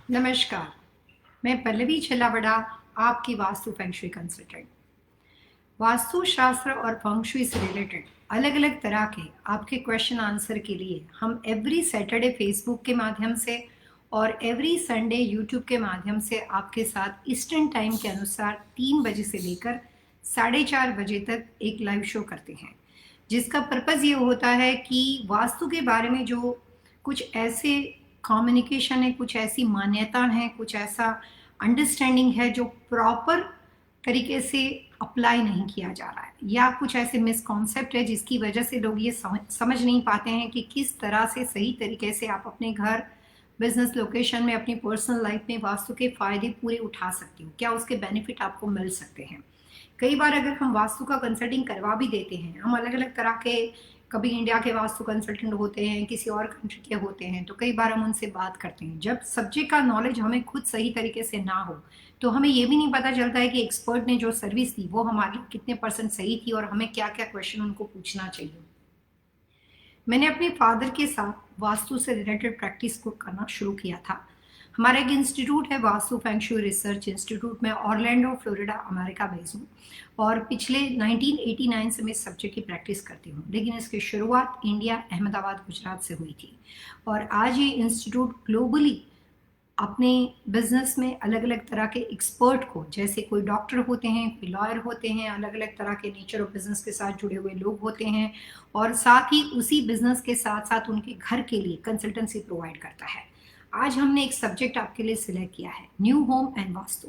नमस्कार। मैं पल्लवी छिल्लावड़ा, आपकी vastu feng shui consultant. Vastu शास्त्र और फेंग शुई से रिलेटेड अलग अलग तरह के आपके क्वेश्चन आंसर के लिए हम एवरी सैटरडे फेसबुक के माध्यम से और एवरी संडे यूट्यूब के माध्यम से आपके साथ ईस्टर्न टाइम के अनुसार 3 बजे से लेकर 4:30 बजे तक एक लाइव शो करते हैं, जिसका पर्पज़ ये होता है कि वास्तु के बारे में जो कुछ ऐसे कम्युनिकेशन है, कुछ ऐसी मान्यता है, कुछ ऐसा अंडरस्टैंडिंग है जो प्रॉपर तरीके से अप्लाई नहीं किया जा रहा है, या कुछ ऐसे मिसकॉन्सेप्ट है जिसकी वजह से लोग ये समझ नहीं पाते हैं कि किस तरह से सही तरीके से आप अपने घर, बिजनेस लोकेशन में, अपनी पर्सनल लाइफ में वास्तु के फायदे पूरे उठा सकते हो, क्या उसके बेनिफिट आपको मिल सकते हैं। कई बार अगर हम वास्तु का कंसल्टिंग करवा भी देते हैं, हम अलग अलग तरह के, कभी इंडिया के वास्तु कंसल्टेंट होते हैं, किसी और कंट्री के होते हैं, तो कई बार हम उनसे बात करते हैं। जब सब्जेक्ट का नॉलेज हमें खुद सही तरीके से ना हो तो हमें ये भी नहीं पता चलता है कि एक्सपर्ट ने जो सर्विस दी वो हमारे लिए कितने % सही थी और हमें क्या क्या क्वेश्चन उनको पूछना चाहिए। मैंने अपने फादर के साथ वास्तु से रिलेटेड प्रैक्टिस को करना शुरू किया था। हमारा एक इंस्टीट्यूट है, vastu feng shui research institute. में ऑरलैंडो फ्लोरिडा अमेरिका बेस्ड हूँ और पिछले 1989 से मैं इस सब्जेक्ट की प्रैक्टिस करती हूँ, लेकिन इसकी शुरुआत इंडिया, अहमदाबाद, गुजरात से हुई थी। और आज ये इंस्टीट्यूट ग्लोबली अपने बिजनेस में अलग अलग तरह के एक्सपर्ट को, जैसे कोई डॉक्टर होते हैं, कोई लॉयर होते हैं, अलग अलग तरह के नेचर ऑफ बिजनेस के साथ जुड़े हुए लोग होते हैं, और साथ ही उसी बिजनेस के साथ साथ उनके घर के लिए कंसल्टेंसी प्रोवाइड करता है। आज हमने एक सब्जेक्ट आपके लिए सिलेक्ट किया है, न्यू होम एंड वास्तु।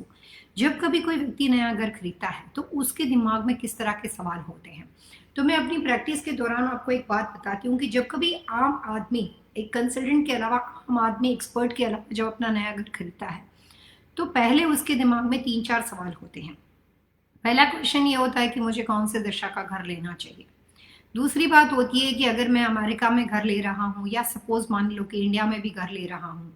जब कभी कोई व्यक्ति नया घर खरीदता है तो उसके दिमाग में किस तरह के सवाल होते हैं, तो मैं अपनी प्रैक्टिस के दौरान आपको एक बात बताती हूँ कि जब कभी आम आदमी, एक कंसल्टेंट के अलावा आम आदमी, एक्सपर्ट के अलावा जब अपना नया घर खरीदता है तो पहले उसके दिमाग में 3-4 सवाल होते हैं। पहला क्वेश्चन ये होता है कि मुझे कौन से दिशा का घर लेना चाहिए। दूसरी बात होती है कि अगर मैं अमेरिका में घर ले रहा हूँ, या सपोज मान लो कि इंडिया में भी घर ले रहा हूँ,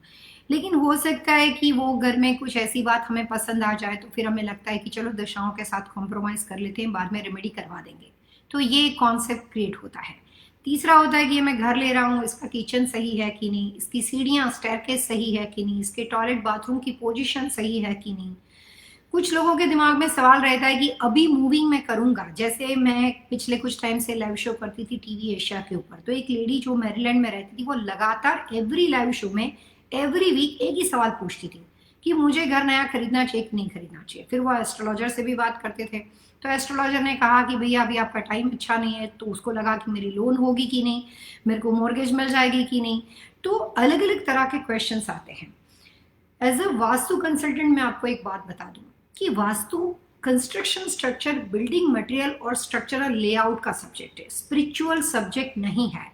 लेकिन हो सकता है कि वो घर में कुछ ऐसी बात हमें पसंद आ जाए तो फिर हमें लगता है कि चलो दिशाओं के साथ कॉम्प्रोमाइज़ कर लेते हैं, बाद में रेमेडी करवा देंगे। तो ये कॉन्सेप्ट क्रिएट होता है। तीसरा होता है कि मैं घर ले रहा हूँ, इसका किचन सही है कि नहीं, इसकी सीढ़ियाँ, स्टेयरकेस सही है कि नहीं, इसके टॉयलेट बाथरूम की पोजीशन सही है कि नहीं। कुछ लोगों के दिमाग में सवाल रहता है कि अभी मूविंग मैं करूंगा, जैसे मैं पिछले कुछ टाइम से लाइव शो करती थी टीवी एशिया के ऊपर, तो एक लेडी जो मैरीलैंड में रहती थी वो लगातार एवरी लाइव शो में एवरी वीक एक ही सवाल पूछती थी कि मुझे घर नया खरीदना चाहिए कि नहीं खरीदना चाहिए। फिर वो एस्ट्रोलॉजर से भी बात करते थे, तो एस्ट्रोलॉजर ने कहा कि भैया अभी आपका टाइम अच्छा नहीं है, तो उसको लगा कि मेरी लोन होगी कि नहीं, मेरे को मॉर्गेज मिल जाएगी कि नहीं। तो अलग अलग तरह के क्वेश्चन आते हैं। एज अ वास्तु कंसल्टेंट मैं आपको एक बात बता दूं कि vastu construction, structure, building material और स्ट्रक्चरल लेआउट का सब्जेक्ट है, स्पिरिचुअल सब्जेक्ट नहीं है।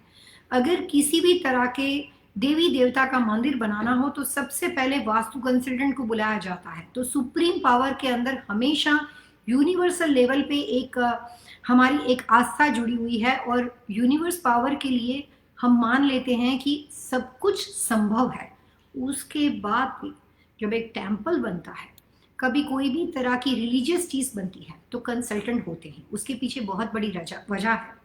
अगर किसी भी तरह के देवी देवता का मंदिर बनाना हो तो सबसे पहले वास्तु कंसल्टेंट को बुलाया जाता है। तो सुप्रीम पावर के अंदर हमेशा यूनिवर्सल लेवल पे एक हमारी एक आस्था जुड़ी हुई है, और यूनिवर्स पावर के लिए हम मान लेते हैं कि सब कुछ संभव है। उसके बाद भी जब एक टेम्पल बनता है, कभी कोई भी तरह की रिलीजियस चीज बनती है, तो कंसल्टेंट होते हैं। उसके पीछे बहुत बड़ी वजह है।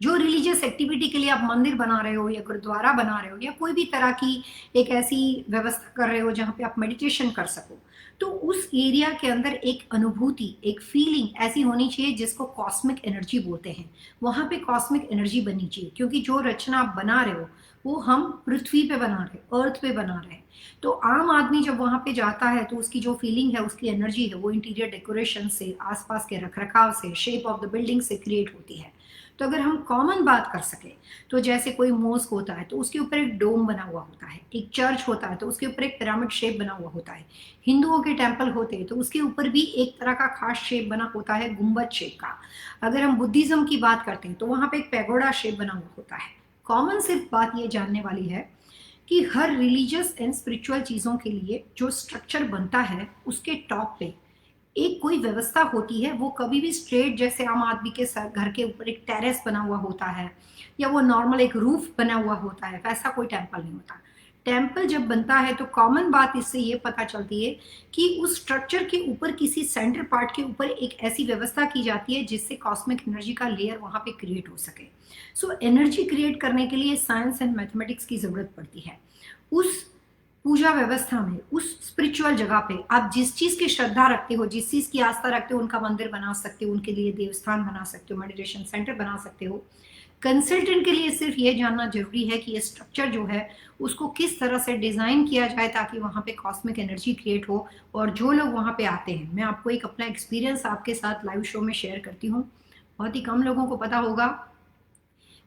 जो रिलीजियस एक्टिविटी के लिए आप मंदिर बना रहे हो, या गुरुद्वारा बना रहे हो, या कोई भी तरह की एक ऐसी व्यवस्था कर रहे हो जहाँ पे आप मेडिटेशन कर सको, तो उस एरिया के अंदर एक अनुभूति, एक फीलिंग ऐसी होनी चाहिए जिसको कॉस्मिक एनर्जी बोलते हैं। वहां पे कॉस्मिक एनर्जी बननी चाहिए, क्योंकि जो रचना आप बना रहे हो वो हम पृथ्वी पे बना रहे, अर्थ पे बना रहे हैं। तो आम आदमी जब वहां पे जाता है तो उसकी जो फीलिंग है, उसकी एनर्जी है, वो इंटीरियर डेकोरेशन से, आसपास के रखरखाव से, शेप ऑफ द बिल्डिंग से क्रिएट होती है। तो अगर हम कॉमन बात कर सके, तो जैसे कोई मोस्क होता है तो उसके ऊपर एक डोम बना हुआ होता है, एक चर्च होता है तो उसके ऊपर एक पिरामिड शेप बना हुआ होता है, हिंदुओं के टेम्पल होते हैं तो उसके ऊपर भी एक तरह का खास शेप बना होता है, गुम्बद शेप का। अगर हम बुद्धिज्म की बात करते हैं तो वहां पे एक पैगोडा शेप बना हुआ होता है। कॉमन सिर्फ बात ये जानने वाली है कि हर रिलीजियस एंड स्पिरिचुअल चीजों के लिए जो स्ट्रक्चर बनता है उसके टॉप पे एक कोई व्यवस्था होती है। वो कभी भी स्ट्रेट, जैसे आम आदमी के सर घर के ऊपर एक टेरेस बना हुआ होता है, या वो नॉर्मल एक रूफ बना हुआ होता है, वैसा कोई टेम्पल नहीं होता। टेम्पल जब बनता है तो कॉमन बात इससे ये पता चलती है कि उस स्ट्रक्चर के ऊपर, किसी सेंटर पार्ट के ऊपर एक ऐसी व्यवस्था की जाती है जिससे कॉस्मिक एनर्जी का लेयर वहां पे क्रिएट हो सके। सो एनर्जी क्रिएट करने के लिए साइंस एंड मैथमेटिक्स की जरूरत पड़ती है। उस पूजा व्यवस्था में, उस स्पिरिचुअल जगह पे आप जिस चीज की श्रद्धा रखते हो, जिस चीज की आस्था रखते हो, उनका मंदिर बना सकते हो, उनके लिए देवस्थान बना सकते हो, मेडिटेशन सेंटर बना सकते हो। कंसल्टेंट के लिए सिर्फ ये जानना जरूरी है कि ये स्ट्रक्चर जो है उसको किस तरह से डिजाइन किया जाए ताकि वहां पे कॉस्मिक एनर्जी क्रिएट हो। और जो लोग वहां पे आते हैं, मैं आपको एक अपना एक्सपीरियंस आपके साथ लाइव शो में शेयर करती हूँ। बहुत ही कम लोगों को पता होगा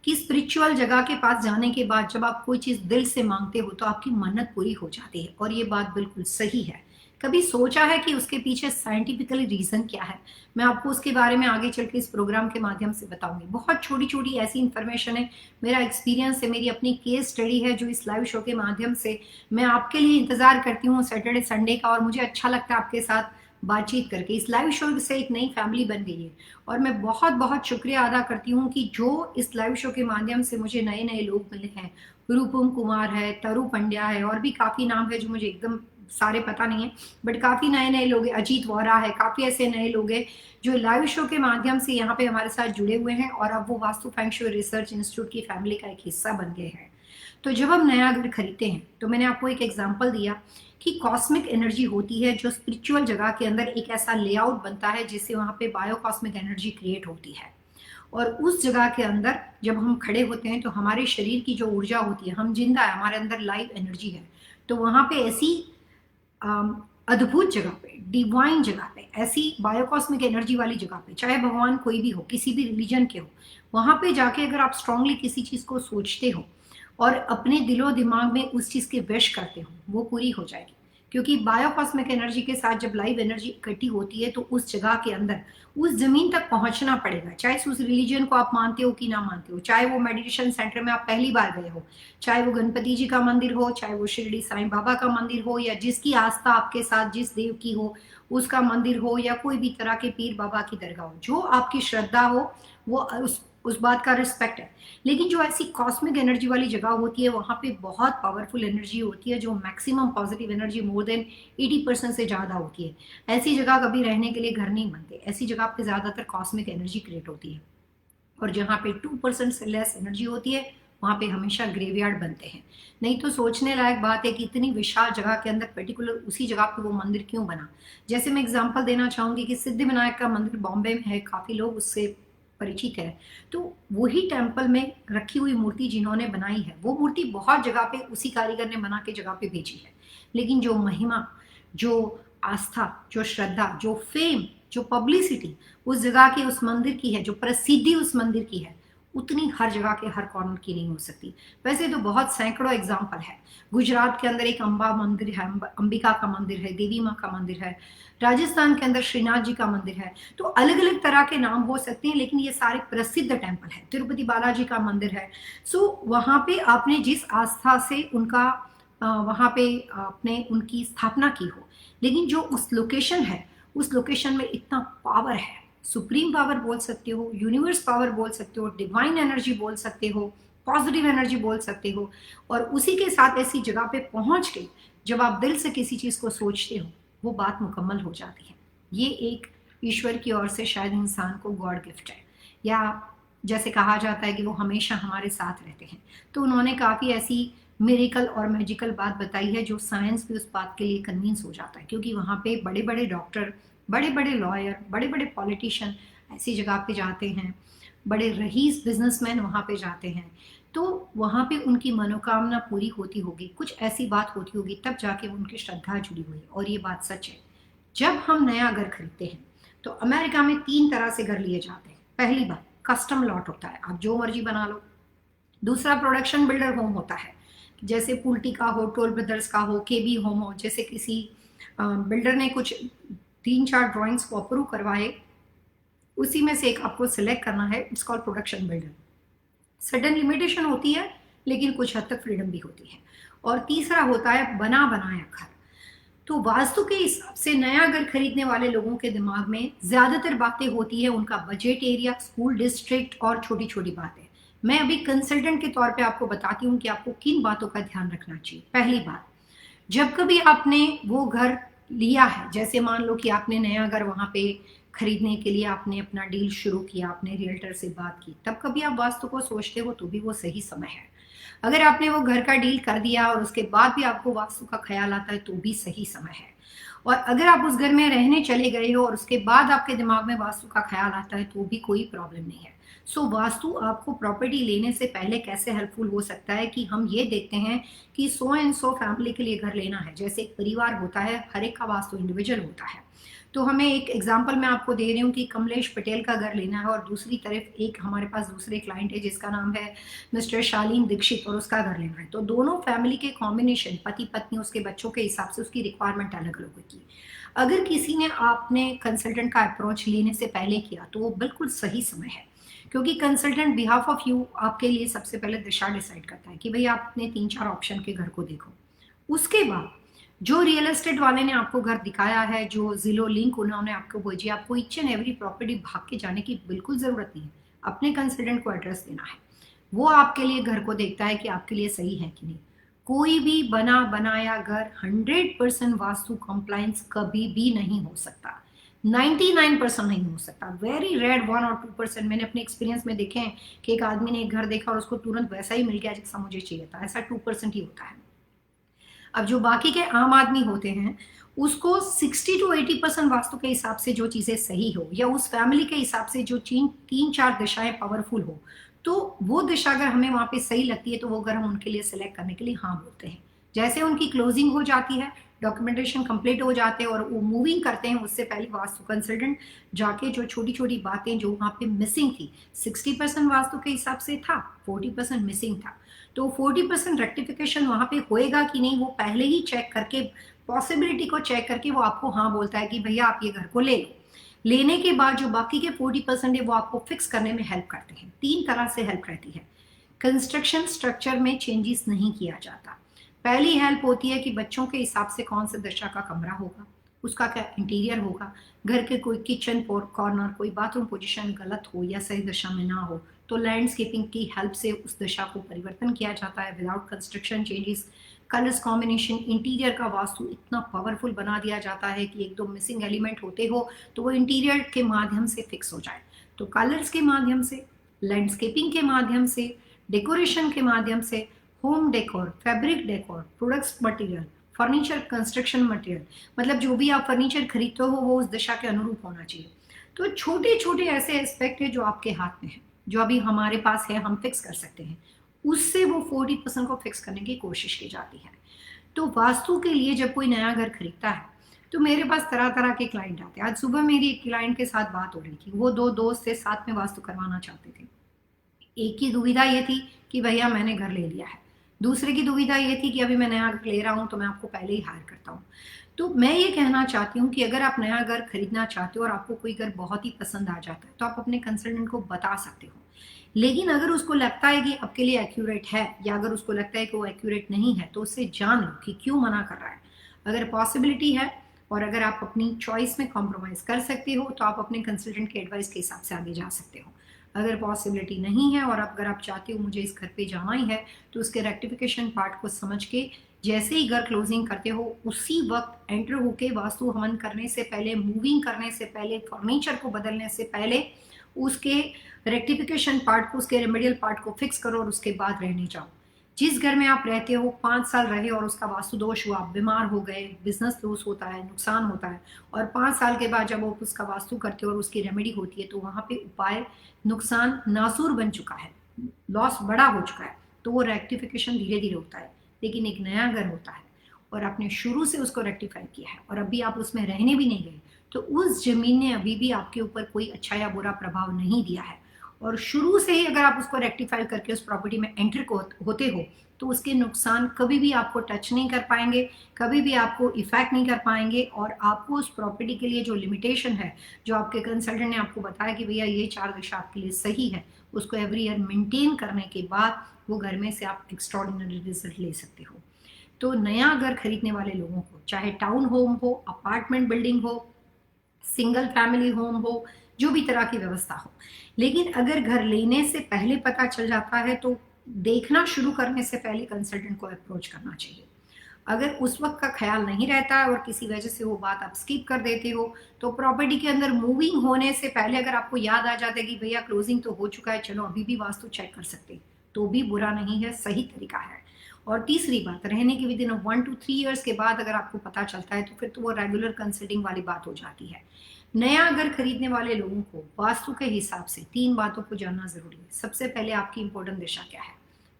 कि स्पिरिचुअल जगह के पास जाने के बाद जब आप कोई चीज दिल से मांगते हो तो आपकी मन्नत पूरी हो जाती है, और ये बात बिल्कुल सही है। कभी सोचा है कि उसके पीछे साइंटिफिकली रीजन क्या है? मैं आपको उसके बारे में आगे चल के इस प्रोग्राम के माध्यम से बताऊंगी। बहुत छोटी छोटी ऐसी इंफॉर्मेशन है, मेरा एक्सपीरियंस है, मेरी अपनी केस स्टडी है, जो इस लाइव शो के माध्यम से मैं आपके लिए इंतजार करती हूँ सैटरडे संडे का। और मुझे अच्छा लगता है आपके साथ बातचीत करके। इस लाइव शो से एक नई फैमिली बन गई है, और मैं बहुत बहुत शुक्रिया अदा करती हूँ कि जो इस लाइव शो के माध्यम से मुझे नए नए लोग मिले हैं। रूपम कुमार है, तरु पंड्या है, और भी काफी नाम है जो मुझे एकदम सारे पता नहीं है, बट काफी नए नए लोग हैं। अजीत वोरा है, काफी ऐसे नए लोग हैं जो लाइव शो के माध्यम से यहाँ पे हमारे साथ जुड़े हुए हैं, और अब वो vastu feng shui research institute की फैमिली का एक हिस्सा बन गए हैं। तो जब हम नया घर खरीदते हैं, तो मैंने आपको एक एग्जाम्पल दिया कि कॉस्मिक एनर्जी होती है जो स्पिरिचुअल जगह के अंदर एक ऐसा लेआउट बनता है जिससे वहां पे बायो कॉस्मिक एनर्जी क्रिएट होती है। और उस जगह के अंदर जब हम खड़े होते हैं तो हमारे शरीर की जो ऊर्जा होती है, हम जिंदा है, हमारे अंदर लाइव एनर्जी है। तो वहां पे ऐसी अद्भुत जगह पे, डिवाइन जगह पे, ऐसी बायोकॉस्मिक एनर्जी वाली जगह पे, चाहे भगवान कोई भी हो, किसी भी रिलीजन के हो, वहां पे जाके अगर आप स्ट्रांगली किसी चीज को सोचते हो और अपने दिलो दिमाग में उस चीज के विश करते हो, वो पूरी हो जाएगी। क्योंकि बायोकॉस्मिक एनर्जी के साथ जब लाइव एनर्जी इकट्ठी होती है तो उस जगह के अंदर उस जमीन तक पहुंचना पड़ेगा। चाहे उस रिलीजन को आप मानते हो कि ना मानते हो, चाहे वो मेडिटेशन सेंटर में आप पहली बार गए हो, चाहे वो गणपति जी का मंदिर हो, चाहे वो शिरडी साईं बाबा का मंदिर हो, या जिसकी आस्था आपके साथ जिस देव की हो उसका मंदिर हो, या कोई भी तरह के पीर बाबा की दरगाह हो, जो आपकी श्रद्धा हो वो उस बात का रिस्पेक्ट है। लेकिन जो ऐसी कॉस्मिक एनर्जी वाली जगह होती है वहां पे बहुत पावरफुल एनर्जी होती है, जो maximum positive energy more than 80% से ज्यादा होती है। ऐसी जगह कभी रहने के लिए घर नहीं बनते, ऐसी जगह पे ज्यादातर कॉस्मिक एनर्जी क्रिएट होती है। और जहाँ पे 2% से लेस एनर्जी होती है वहां पे हमेशा ग्रेवयार्ड बनते हैं। नहीं तो सोचने लायक बात है कि इतनी विशाल जगह के अंदर पर्टिकुलर उसी जगह पे वो मंदिर क्यों बना। जैसे मैं एग्जांपल देना चाहूंगी कि सिद्धिविनायक का मंदिर बॉम्बे में है, काफी लोग उससे परिचित है। तो वही टेम्पल में रखी हुई मूर्ति जिन्होंने बनाई है, वो मूर्ति बहुत जगह पे उसी कारीगर ने बना के जगह पे भेजी है। लेकिन जो महिमा, जो आस्था, जो श्रद्धा, जो फेम, जो पब्लिसिटी उस जगह के उस मंदिर की है, जो प्रसिद्धि उस मंदिर की है, उतनी हर जगह के हर कॉर्नर की नहीं हो सकती। वैसे तो बहुत सैकड़ों एग्जाम्पल है। गुजरात के अंदर एक अंबा मंदिर है, अंबिका का मंदिर है, देवी माँ का मंदिर है। राजस्थान के अंदर श्रीनाथ जी का मंदिर है। तो अलग अलग तरह के नाम हो सकते हैं, लेकिन ये सारे प्रसिद्ध टेम्पल है। तिरुपति बालाजी का मंदिर है। सो वहां पे आपने जिस आस्था से उनका वहां पे आपने उनकी स्थापना की हो, लेकिन जो उस लोकेशन है, उस लोकेशन में इतना पावर है, सुप्रीम पावर बोल सकते हो, यूनिवर्स पावर बोल सकते हो, डिवाइन एनर्जी बोल सकते हो, पॉजिटिव एनर्जी बोल सकते हो। और उसी के साथ ऐसी जगह पे पहुंच के जब आप दिल से किसी चीज को सोचते हो, वो बात मुकम्मल हो जाती है। ये एक ईश्वर की ओर से शायद इंसान को गॉड गिफ्ट है, या जैसे कहा जाता है कि वो हमेशा हमारे साथ रहते हैं। तो उन्होंने काफी ऐसी मेरिकल और मैजिकल बात बताई है जो साइंस भी उस बात के लिए कन्विंस हो जाता है। क्योंकि वहाँ पे बड़े बड़े डॉक्टर, बड़े बड़े लॉयर, बड़े बड़े पॉलिटिशियन ऐसी जगह पे जाते हैं, बड़े रईस बिजनेसमैन वहाँ पे जाते हैं। तो वहाँ पे उनकी मनोकामना पूरी होती होगी, कुछ ऐसी बात होती होगी, तब जाके उनकी श्रद्धा जुड़ी हुई। और ये बात सच है। जब हम नया घर खरीदते हैं तो अमेरिका में 3 तरह से घर लिए जाते हैं। पहली बात, कस्टम लॉट होता है, आप जो मर्जी बना लो। दूसरा, प्रोडक्शन बिल्डर होम होता है, जैसे पुल्टी का हो, टोल ब्रदर्स का हो, केबी होम हो। जैसे किसी बिल्डर ने कुछ 3-4 ड्राइंग्स को अप्रूव करवाए, उसी में से एक आपको सिलेक्ट करना है, it's called production builder. Sudden limitation होती है, लेकिन कुछ हद तक फ्रीडम भी होती है। और तीसरा होता है बना बनाया घर। तो वास्तु के हिसाब से नया घर खरीदने वाले लोगों के दिमाग में ज्यादातर बातें होती है उनका बजट एरिया, स्कूल डिस्ट्रिक्ट और छोटी छोटी बातें। मैं अभी कंसल्टेंट के तौर पे आपको बताती हूँ कि आपको किन बातों का ध्यान रखना चाहिए। पहली बात, जब कभी आपने वो घर लिया है, जैसे मान लो कि आपने नया घर वहां पे खरीदने के लिए आपने अपना डील शुरू किया, आपने रियल्टर से बात की, तब कभी आप वास्तु को सोचते हो तो भी वो सही समय है। अगर आपने वो घर का डील कर दिया और उसके बाद भी आपको वास्तु का ख्याल आता है तो भी सही समय है। और अगर आप उस घर में रहने चले गए हो और उसके बाद आपके दिमाग में वास्तु का ख्याल आता है तो भी कोई प्रॉब्लम नहीं है। सो वास्तु आपको प्रॉपर्टी लेने से पहले कैसे हेल्पफुल हो सकता है कि हम ये देखते हैं कि सो एंड सो फैमिली के लिए घर लेना है। जैसे एक परिवार होता है, हर एक का वास्तु इंडिविजुअल होता है। तो हमें एक एग्जांपल मैं आपको दे रही हूँ कि कमलेश पटेल का घर लेना है और दूसरी तरफ एक हमारे पास दूसरे क्लाइंट है जिसका नाम है मिस्टर शालीन दीक्षित और उसका घर लेना है। तो दोनों फैमिली के कॉम्बिनेशन, पति पत्नी, उसके बच्चों के हिसाब से उसकी रिक्वायरमेंट अलग अलग होगी। अगर किसी ने आपने कंसल्टेंट का अप्रोच लेने से पहले किया तो वो बिल्कुल सही समय है, क्योंकि कंसल्टेंट बिहाफ ऑफ यू आपके लिए सबसे पहले दिशा डिसाइड करता है कि भाई आप अपने 3-4 ऑप्शन के घर को देखो। उसके बाद जो रियल एस्टेट वाले ने आपको घर दिखाया है, जो जिलो लिंक उन्होंने आपको भेजी, आपको ईच एंड एवरी प्रॉपर्टी भाग के जाने की बिल्कुल जरूरत नहीं है। अपने कंसल्टेंट को एड्रेस देना है, वो आपके लिए घर को देखता है कि आपके लिए सही है कि नहीं। कोई भी बना बनाया घर 100% वास्तु कंप्लायंस कभी भी नहीं हो सकता, 99% नहीं हो सकता। वेरी रेयर 1 और 2% मैंने अपने एक्सपीरियंस में देखे हैं कि एक आदमी ने एक घर देखा और उसको तुरंत वैसा ही मिल गया जैसा मुझे चाहिए था। ऐसा 2% ही होता है। अब जो बाकी के आम आदमी होते हैं उसको 60 to 80% वास्तु के हिसाब से जो चीजें सही हो या उस फैमिली के हिसाब से जो 3-4 दिशाएं पावरफुल हो, तो वो दिशा अगर हमें वहां पे सही लगती है तो वो अगर हम उनके लिए सिलेक्ट करने के लिए हाँ बोलते हैं। जैसे उनकी क्लोजिंग हो जाती है, डॉक्यूमेंटेशन कंप्लीट हो जाते हैं और वो मूविंग करते हैं, उससे पहले वास्तु कंसल्टेंट जाके जो छोटी छोटी बातें जो वहां पे मिसिंग थी, 60% वास्तु के हिसाब से था, 40% मिसिंग था, तो 40% रेक्टिफिकेशन वहां पे होएगा कि नहीं वो पहले ही चेक करके, पॉसिबिलिटी को चेक करके वो आपको हाँ बोलता है कि भैया आप ये घर को ले लो। लेने के बाद जो बाकी के 40% है वो आपको फिक्स करने में हेल्प करते हैं। 3 तरह से हेल्प रहती है। कंस्ट्रक्शन स्ट्रक्चर में चेंजेस नहीं किया जाता। पहली हेल्प होती है कि बच्चों के हिसाब से कौन सा दिशा का कमरा होगा, उसका क्या इंटीरियर होगा, घर के कोई किचन कॉर्नर, कोई बाथरूम पोजीशन गलत हो या सही दिशा में ना हो, तो लैंडस्केपिंग की हेल्प से उस दिशा को परिवर्तन किया जाता है without construction changes. Colours combination, interior का वास्तु इतना पावरफुल बना दिया जाता है कि एक दो मिसिंग एलिमेंट होते हो तो वो इंटीरियर के माध्यम से फिक्स हो जाए। तो कलर्स के माध्यम से, लैंडस्केपिंग के माध्यम से, डेकोरेशन के माध्यम से, home decor, fabric decor, products material, furniture construction material, मतलब जो भी आप फर्नीचर खरीदते हो वो उस दिशा के अनुरूप होना चाहिए। तो छोटे छोटे ऐसे एस्पेक्ट है जो आपके हाथ में है, जो अभी हमारे पास है, हम फिक्स कर सकते हैं, उससे वो 40% को फिक्स करने की कोशिश की जाती है। तो वास्तु के लिए जब कोई नया घर खरीदता है तो मेरे पास तरह तरह के क्लाइंट आते हैं। आज सुबह मेरी एक क्लाइंट के साथ बात हो रही थी, वो 2 दोस्त से साथ में वास्तु करवाना चाहते थे। एक की दुविधा ये थी कि भैया मैंने घर ले लिया है, दूसरे की दुविधा ये थी कि अभी मैं नया घर ले रहा हूँ तो मैं आपको पहले ही हायर करता हूँ। तो मैं ये कहना चाहती हूँ कि अगर आप नया घर खरीदना चाहते हो और आपको कोई घर बहुत ही पसंद आ जाता है तो आप अपने कंसल्टेंट को बता सकते हो। लेकिन अगर उसको लगता है कि आपके लिए एक्यूरेट है या अगर उसको लगता है कि वो एक्यूरेट नहीं है तो उससे जान लो कि क्यों मना कर रहा है। अगर पॉसिबिलिटी है और अगर आप अपनी चॉइस में कॉम्प्रोमाइज कर सकते हो तो आप अपने कंसल्टेंट के एडवाइस के हिसाब से आगे जा सकते हो। अगर पॉसिबिलिटी नहीं है और अगर आप चाहते हो मुझे इस घर पे जाना ही है तो उसके रेक्टिफिकेशन पार्ट को समझ के जैसे ही घर क्लोजिंग करते हो उसी वक्त एंटर होके वास्तु हवन करने से पहले, मूविंग करने से पहले, फर्नीचर को बदलने से पहले उसके रेक्टिफिकेशन पार्ट को, उसके रेमेडियल पार्ट को फिक्स करो और उसके बाद रहने जाओ। जिस घर में आप रहते हो 5 साल रहे और उसका वास्तु दोष हुआ, बीमार हो गए, बिजनेस लॉस होता है, नुकसान होता है, और 5 साल के बाद जब आप उसका वास्तु करते हो और उसकी रेमेडी होती है तो वहां पे उपाय, नुकसान नासूर बन चुका है, लॉस बड़ा हो चुका है, तो वो रेक्टिफिकेशन धीरे धीरे होता है। लेकिन एक नया घर होता है और आपने शुरू से उसको रेक्टिफाई किया है और अभी आप उसमें रहने भी नहीं गए तो उस जमीन ने अभी भी आपके ऊपर कोई अच्छा या बुरा प्रभाव नहीं दिया है। और शुरू से ही अगर आप उसको रेक्टिफाई करके उस प्रॉपर्टी में एंटर होते हो तो उसके नुकसान कभी भी आपको टच नहीं कर पाएंगे, कभी भी आपको इफेक्ट नहीं कर पाएंगे, और आपको उस प्रॉपर्टी के लिए जो लिमिटेशन है, जो आपके कंसल्टेंट ने आपको बताया कि भैया ये 4 दिशा आपके लिए सही है, उसको एवरी ईयर मेंटेन करने के बाद वो घर में से आप एक्स्ट्रॉर्डिनरी रिजल्ट ले सकते हो। तो नया घर खरीदने वाले लोगों को, चाहे टाउन होम हो, अपार्टमेंट बिल्डिंग हो, सिंगल फैमिली होम हो, जो भी तरह की व्यवस्था हो, लेकिन अगर घर लेने से पहले पता चल जाता है तो देखना शुरू करने से पहले कंसल्टेंट को अप्रोच करना चाहिए। अगर उस वक्त का ख्याल नहीं रहता है और किसी वजह से वो बात आप स्किप कर देते हो तो प्रॉपर्टी के अंदर मूविंग होने से पहले अगर आपको याद आ जाता है कि भैया क्लोजिंग तो हो चुका है, चलो अभी भी वास्तु चेक कर सकते हैं, तो भी बुरा नहीं है, सही तरीका है। और तीसरी बात, रहने के विदिन 1 to 3 ईयर्स के बाद अगर आपको पता चलता है तो फिर तो वो रेगुलर कंसल्टिंग वाली बात हो जाती है। नया घर खरीदने वाले लोगों को वास्तु के हिसाब से 3 बातों को जानना जरूरी है। सबसे पहले आपकी इंपॉर्टेंट दिशा क्या है,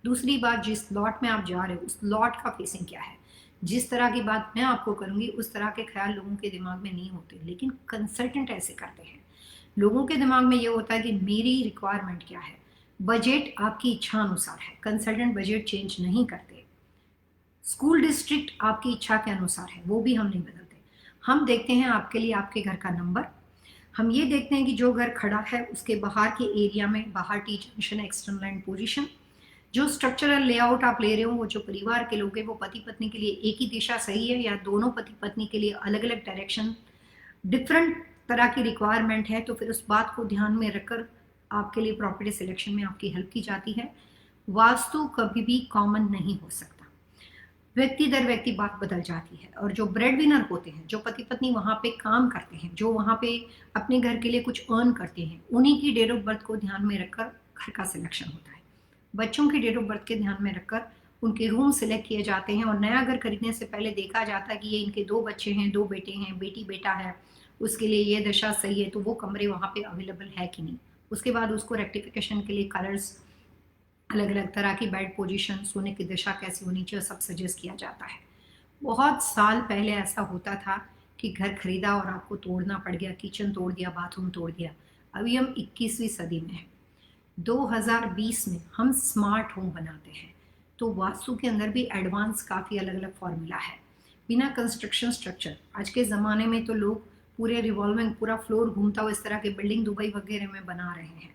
दूसरी बात जिस लॉट में आप जा रहे हो उस लॉट का फेसिंग क्या है। जिस तरह की बात मैं आपको करूंगी उस तरह के ख्याल लोगों के दिमाग में नहीं होते, लेकिन कंसल्टेंट ऐसे करते हैं। लोगों के दिमाग में ये होता है कि मेरी रिक्वायरमेंट क्या है, बजट आपकी इच्छा अनुसार है, कंसल्टेंट बजट चेंज नहीं करते। स्कूल डिस्ट्रिक्ट आपकी इच्छा के अनुसार है, वो भी हम नहीं बदलते। हम देखते हैं आपके लिए आपके घर का नंबर, हम ये देखते हैं कि जो घर खड़ा है उसके बाहर के एरिया में, बाहर T junction, external land position, जो स्ट्रक्चरल लेआउट आप ले रहे हो, वो जो परिवार के लोग हैं वो पति पत्नी के लिए एक ही दिशा सही है या दोनों पति पत्नी के लिए अलग अलग डायरेक्शन, डिफरेंट तरह की रिक्वायरमेंट है, तो फिर उस बात को ध्यान में रखकर आपके लिए प्रॉपर्टी सिलेक्शन में आपकी हेल्प की जाती है। वास्तु कभी भी कॉमन नहीं हो सकता, व्यक्ति दर व्यक्ति बात बदल जाती है। और जो ब्रेड विनर होते हैं, जो पति पत्नी वहाँ पे काम करते हैं, जो वहाँ पे अपने घर के लिए कुछ अर्न करते हैं, उन्हीं की डेट ऑफ बर्थ को ध्यान में रखकर घर का सिलेक्शन होता है। बच्चों की डेट ऑफ बर्थ के ध्यान में रखकर उनके रूम सिलेक्ट किए जाते हैं। और नया घर खरीदने से पहले देखा जाता है कि ये इनके 2 बच्चे हैं, 2 बेटे हैं, बेटी बेटा है, उसके लिए ये दशा सही है, तो वो कमरे वहाँ पे अवेलेबल है कि नहीं। उसके बाद उसको रेक्टिफिकेशन के लिए कलर्स, अलग अलग तरह की बेड पोजीशन, सोने की दिशा कैसी होनी चाहिए, सब सजेस्ट किया जाता है। बहुत साल पहले ऐसा होता था कि घर खरीदा और आपको तोड़ना पड़ गया, किचन तोड़ दिया, बाथरूम तोड़ दिया। अभी हम 21वीं सदी में हैं, 2020 में हम स्मार्ट होम बनाते हैं, तो वास्तु के अंदर भी एडवांस काफ़ी अलग अलग फॉर्मूला है। बिना कंस्ट्रक्शन स्ट्रक्चर, आज के ज़माने में तो लोग पूरे रिवॉल्विंग, पूरा फ्लोर घूमता हुआ इस तरह के बिल्डिंग दुबई वगैरह में बना रहे हैं।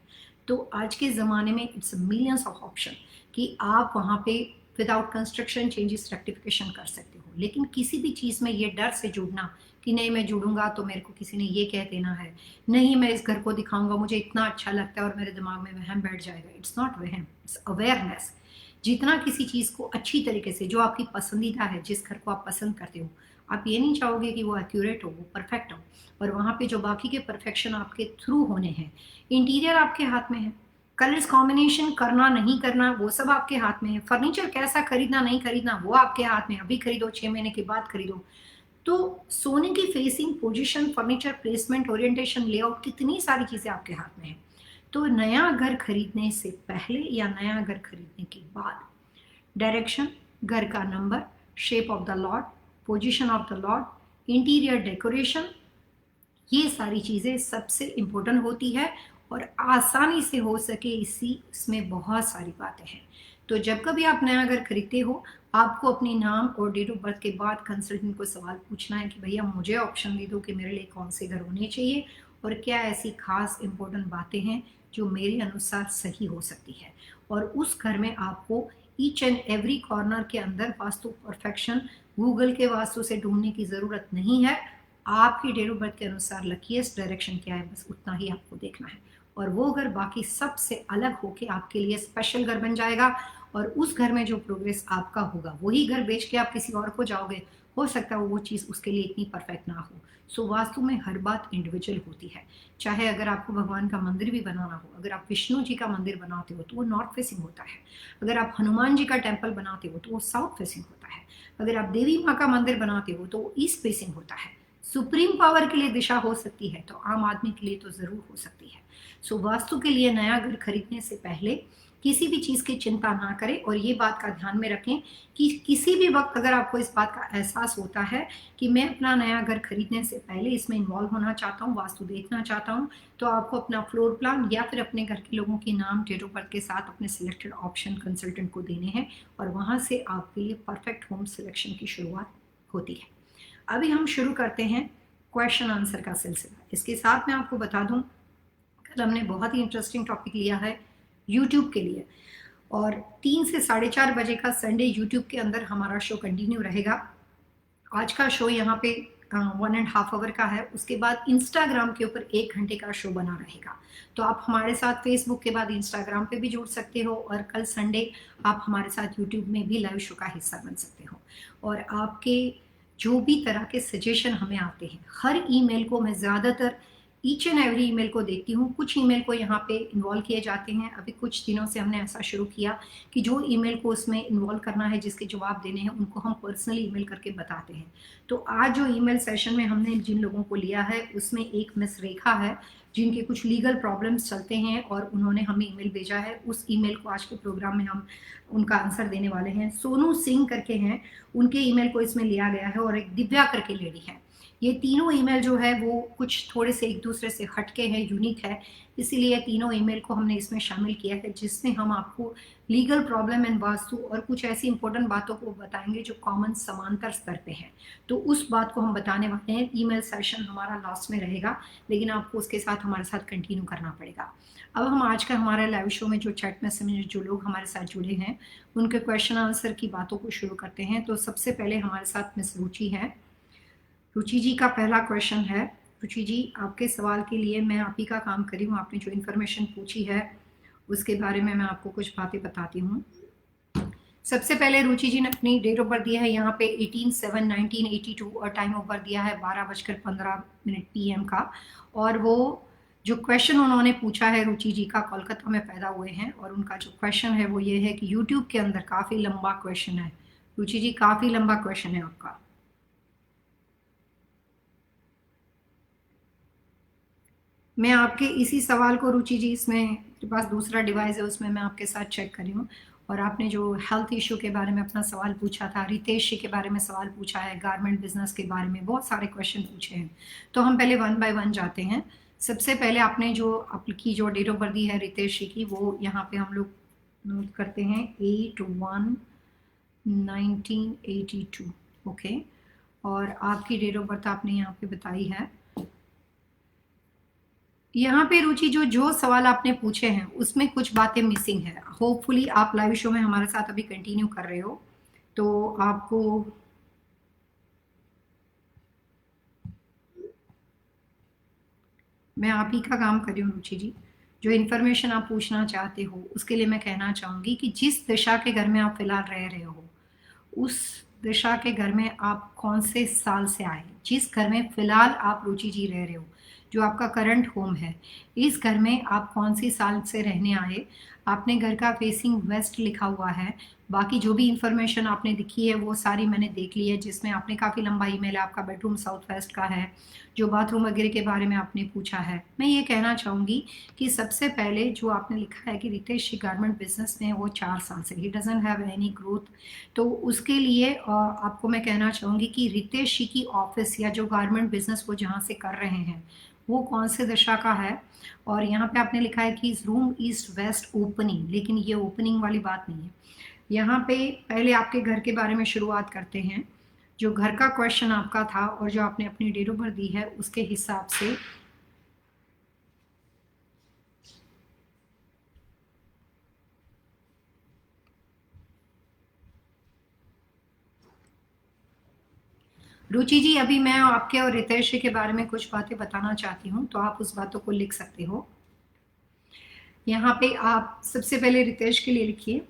तो आज के ज़माने में इट्स मिलियंस ऑफ ऑप्शन कि आप वहाँ पे विदाउट कंस्ट्रक्शन चेंजेस रेक्टिफिकेशन कर सकते हो। लेकिन किसी भी चीज़ में ये डर से जुड़ना कि नहीं मैं जुड़ूंगा तो मेरे को किसी ने ये कह देना है, नहीं मैं इस घर को दिखाऊंगा, मुझे इतना अच्छा लगता है और मेरे दिमाग में वहम बैठ जाएगा। इट्स नॉट वहम, इट्स अवेयरनेस। जितना किसी चीज़ को अच्छी तरीके से, जो आपकी पसंदीदा है, जिस घर को आप पसंद करते हो, आप ये नहीं चाहोगे कि वो एक्यूरेट हो, वो परफेक्ट हो। और वहाँ पे जो बाकी के परफेक्शन आपके थ्रू होने हैं, इंटीरियर आपके हाथ में है, कलर्स कॉम्बिनेशन करना नहीं करना वो सब आपके हाथ में है, फर्नीचर कैसा खरीदना नहीं खरीदना वो आपके हाथ में, अभी खरीदो 6 महीने के बाद खरीदो। तो सोने की facing, position, furniture placement, orientation, layout, कितनी सारी चीज़ें आपके हाथ में हैं। तो नया घर खरीदने से पहले या नया घर खरीदने के बाद डायरेक्शन, घर का number, shape of the lot, position of the lot, interior decoration, ये सारी चीज़ें सबसे इम्पोर्टेंट होती है और आसानी से हो सके इसमें बहुत सारी बातें हैं। तो जब कभी आप नया घर खरीदते हो, आपको अपनी नाम और डेट ऑफ बर्थ के बाद कंसल्टेंट को सवाल पूछना है कि भैया मुझे ऑप्शन दे दो कि मेरे लिए कौन से घर होने चाहिए और क्या ऐसी खास इंपॉर्टेंट बातें हैं जो मेरे अनुसार सही हो सकती है। और उस घर में आपको ईच एंड एवरी कॉर्नर के अंदर वास्तु परफेक्शन गूगल के वास्तु से ढूंढने की ज़रूरत नहीं है। आपकी डेट ऑफ बर्थ के अनुसार लकीएस्ट डायरेक्शन क्या है, बस उतना ही आपको देखना है। और वो घर बाकी सबसे अलग होके आपके लिए स्पेशल घर बन जाएगा। और उस घर में जो प्रोग्रेस आपका होगा, वही घर बेच के आप किसी और को जाओगे, हो सकता है वो चीज़ उसके लिए इतनी परफेक्ट ना हो। सो वास्तु में हर बात इंडिविजुअल होती है। चाहे अगर आपको भगवान का मंदिर भी बनाना हो, अगर आप विष्णु जी का मंदिर बनाते हो तो वो नॉर्थ फेसिंग होता है, अगर आप हनुमान जी का टेम्पल बनाते हो तो वो साउथ फेसिंग होता है, अगर आप देवी माँ का मंदिर बनाते हो तो वो ईस्ट फेसिंग होता है। सुप्रीम पावर के लिए दिशा हो सकती है तो आम आदमी के लिए तो ज़रूर हो सकती है। सो वास्तु के लिए नया घर खरीदने से पहले किसी भी चीज़ की चिंता ना करें और ये बात का ध्यान में रखें कि किसी भी वक्त अगर आपको इस बात का एहसास होता है कि मैं अपना नया घर खरीदने से पहले इसमें इन्वॉल्व होना चाहता हूँ, वास्तु देखना चाहता हूँ, तो आपको अपना फ्लोर प्लान या फिर अपने घर के लोगों के नाम, डेट ऑफ बर्थ के साथ अपने सिलेक्टेड ऑप्शन कंसल्टेंट को देने हैं और वहाँ से आपके लिए परफेक्ट होम सिलेक्शन की शुरुआत होती है। अभी हम शुरू करते हैं क्वेश्चन आंसर का सिलसिला। इसके साथ मैं आपको बता दूं, कल हमने बहुत ही इंटरेस्टिंग टॉपिक लिया है यूट्यूब के लिए और 3 से 4:30 बजे का संडे यूट्यूब के अंदर हमारा शो कंटिन्यू रहेगा। आज का शो यहाँ पे 1.5 आवर का है, उसके बाद इंस्टाग्राम के ऊपर 1 घंटे का शो बना रहेगा। तो आप हमारे साथ फेसबुक के बाद इंस्टाग्राम पे भी जुड़ सकते हो और कल संडे आप हमारे साथ यूट्यूब में भी लाइव शो का हिस्सा बन सकते हो। और आपके जो भी तरह के सजेशन हमें आते हैं, हर ईमेल को मैं ज़्यादातर ईच एंड एवरी ईमेल को देखती हूँ। कुछ ईमेल को यहाँ पे इन्वॉल्व किए जाते हैं। अभी कुछ दिनों से हमने ऐसा शुरू किया कि जो ईमेल को उसमें इन्वॉल्व करना है, जिसके जवाब देने हैं, उनको हम पर्सनली ईमेल करके बताते हैं। तो आज जो ईमेल सेशन में हमने जिन लोगों को लिया है उसमें एक मिस रेखा है, जिनके कुछ लीगल प्रॉब्लम्स चलते हैं और उन्होंने हमें ईमेल भेजा है। उस ईमेल को आज के प्रोग्राम में हम उनका आंसर देने वाले हैं। सोनू सिंह करके हैं, उनके ईमेल को इसमें लिया गया है, और एक दिव्या करके लेडी है। ये तीनों ईमेल जो है वो कुछ थोड़े से एक दूसरे से हटके हैं, यूनिक है, इसीलिए तीनों ईमेल को हमने इसमें शामिल किया है, जिसमें हम आपको लीगल प्रॉब्लम एंड वास्तु और कुछ ऐसी इंपॉर्टेंट बातों को बताएंगे जो कॉमन समांतर स्तर पे है। तो उस बात को हम बताने वाले हैं। ईमेल सेशन हमारा लास्ट में रहेगा, लेकिन आपको उसके साथ हमारे साथ कंटिन्यू करना पड़ेगा। अब हम आज का हमारे लाइव शो में जो चैट मैसेज में जो लोग हमारे साथ जुड़े हैं उनके क्वेश्चन आंसर की बातों को शुरू करते हैं। तो सबसे पहले हमारे साथ मिस रुचि है। रुचि जी का पहला क्वेश्चन है। रुचि जी, आपके सवाल के लिए मैं आप ही का काम करी हूँ। आपने जो इन्फॉर्मेशन पूछी है उसके बारे में मैं आपको कुछ बातें बताती हूँ। सबसे पहले रुचि जी ने अपनी डेट ऑफ बर्थ दिया है यहाँ पे 18/7/1982 और टाइम ऑफ बर्थ दिया है 12:15 PM का। और वो जो क्वेश्चन उन्होंने पूछा है, रुचि जी का कोलकाता में पैदा हुए हैं, और उनका जो क्वेश्चन है वो ये है कि यूट्यूब के अंदर काफ़ी लंबा क्वेश्चन है। रुचि जी, काफ़ी लंबा क्वेश्चन है आपका। मैं आपके इसी सवाल को रुचि जी, इसमें मेरे पास दूसरा डिवाइस है, उसमें मैं आपके साथ चेक करी हूँ। और आपने जो हेल्थ इशू के बारे में अपना सवाल पूछा था, रितेश जी के बारे में सवाल पूछा है, गारमेंट बिजनेस के बारे में बहुत सारे क्वेश्चन पूछे हैं। तो हम पहले 1 बाय 1 जाते हैं। सबसे पहले आपने जो आपकी जो डेट ऑफ बर्थ दी है रितेश जी की, वो यहाँ पे हम लोग नोट करते हैं 8/1/1982। ओके, और आपकी डेट ऑफ बर्थ आपने यहाँ पे बताई है। यहाँ पे रुचि जो जो सवाल आपने पूछे हैं उसमें कुछ बातें मिसिंग है। होपफुली आप लाइव शो में हमारे साथ अभी कंटिन्यू कर रहे हो, तो आपको मैं आप ही का काम कर रही हूँ। रुचि जी, जो इन्फॉर्मेशन आप पूछना चाहते हो उसके लिए मैं कहना चाहूँगी कि जिस दिशा के घर में आप फिलहाल रह रहे हो, उस दिशा के घर में आप कौन से साल से आए। जिस घर में फिलहाल आप रुचि जी रह रहे हो, जो आपका करंट होम है, इस घर में आप कौन सी साल से रहने आए। आपने घर का फेसिंग वेस्ट लिखा हुआ है। बाकी जो भी इंफॉर्मेशन आपने दिखी है वो सारी मैंने देख ली है, जिसमें आपने काफ़ी लंबा ईमेल आपका बेडरूम साउथ वेस्ट का है, जो बाथरूम वगैरह के बारे में आपने पूछा है। मैं ये कहना चाहूँगी कि सबसे पहले जो आपने लिखा है कि रितेश गारमेंट बिजनेस में वो 4 साल से, he doesn't have any growth. तो उसके लिए आपको मैं कहना चाहूँगी कि रितेश की ऑफिस या जो गारमेंट बिजनेस वो जहाँ से कर रहे हैं वो कौन से दिशा का है। और यहाँ पे आपने लिखा है कि रूम ईस्ट वेस्ट ओपनिंग, लेकिन ये ओपनिंग वाली बात नहीं है। यहाँ पे पहले आपके घर के बारे में शुरुआत करते हैं। जो घर का क्वेश्चन आपका था और जो आपने अपनी डेट ऑफ बर्थ दी है उसके हिसाब से रुचि जी, अभी मैं आपके और रितेश के बारे में कुछ बातें बताना चाहती हूँ, तो आप उस बातों को लिख सकते हो। यहाँ पे आप सबसे पहले रितेश के लिए लिखिए।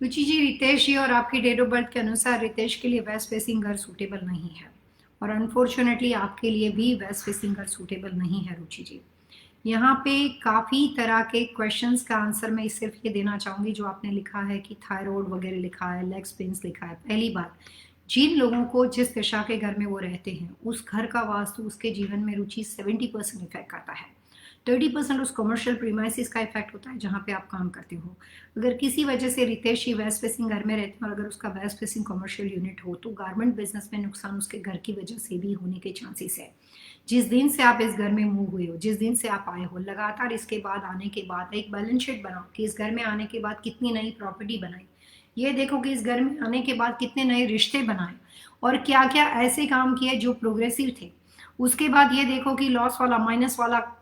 रुचि जी, रितेश जी और आपकी डेट ऑफ बर्थ के अनुसार रितेश के लिए वेस्ट फेसिंग घर सूटेबल नहीं है, और अनफॉर्चुनेटली आपके लिए भी वेस्ट फेसिंग घर सूटेबल नहीं है। रुचि जी, यहाँ पे काफ़ी तरह के क्वेश्चंस का आंसर मैं सिर्फ ये देना चाहूँगी। जो आपने लिखा है कि थायराइड वगैरह लिखा है, लेग स्पिन्स लिखा है, पहली बात, जिन लोगों को जिस दिशा के घर में वो रहते हैं उस घर का वास्तु उसके जीवन में रुचि 70% इफेक्ट करता है। 30% उस कमर्शियल प्रीमाइसिस का इफेक्ट होता है जहाँ पे आप काम करते हो। अगर किसी वजह से रितेश ही वेस्ट फेसिंग घर में रहते हैं और अगर उसका वेस्ट फेसिंग कमर्शियल यूनिट हो, तो गारमेंट बिजनेस में नुकसान उसके घर की वजह से भी होने के चांसेस है। जिस दिन से आप इस घर में मूव हुए हो, जिस दिन से आप आए हो, लगातार इसके बाद आने के बाद एक बैलेंस शीट बनाओ कि इस घर में आने के बाद कितनी नई प्रॉपर्टी बनाई। ये देखो कि इस घर में आने के बाद कितने नए रिश्ते बनाए और क्या क्या ऐसे काम किए जो प्रोग्रेसिव थे। उसके बाद ये देखो कि लॉस वाला, माइनस वाला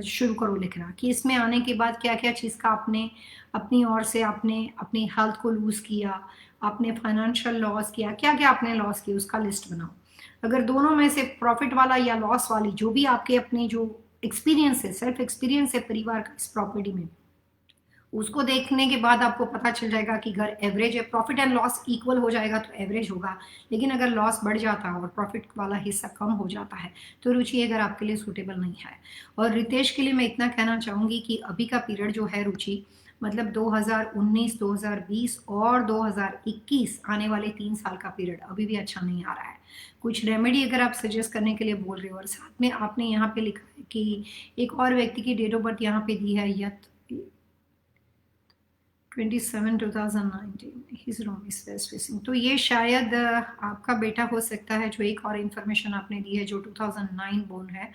शुरू करो लिखना कि इसमें आने के बाद क्या क्या चीज़ का आपने अपनी ओर से आपने अपनी हेल्थ को लूज़ किया, आपने फाइनेंशियल लॉस किया, क्या क्या आपने लॉस किया उसका लिस्ट बनाओ। अगर दोनों में से प्रॉफिट वाला या लॉस वाली जो भी आपके अपनी जो एक्सपीरियंस है, सेल्फ एक्सपीरियंस है परिवार का इस प्रॉपर्टी में, उसको देखने के बाद आपको पता चल जाएगा कि घर एवरेज है, प्रॉफिट एंड लॉस इक्वल हो जाएगा तो एवरेज होगा। लेकिन अगर लॉस बढ़ जाता है और प्रॉफिट वाला हिस्सा कम हो जाता है तो रुचि अगर आपके लिए सूटेबल नहीं है। और रितेश के लिए मैं इतना कहना चाहूँगी कि अभी का पीरियड जो है रुचि, मतलब 2019, 2020 और 2021 आने वाले 3 साल का पीरियड अभी भी अच्छा नहीं आ रहा है। कुछ रेमेडी अगर आप सजेस्ट करने के लिए बोल रहे हो, और साथ में आपने यहाँ पे लिखा है कि एक और व्यक्ति की डेट ऑफ बर्थ यहाँ पे दी है, यत 27 2019, his room is waste facing. तो ये शायद आपका बेटा हो सकता है, जो एक और इन्फॉर्मेशन आपने दी है जो 2009 बोर्न है।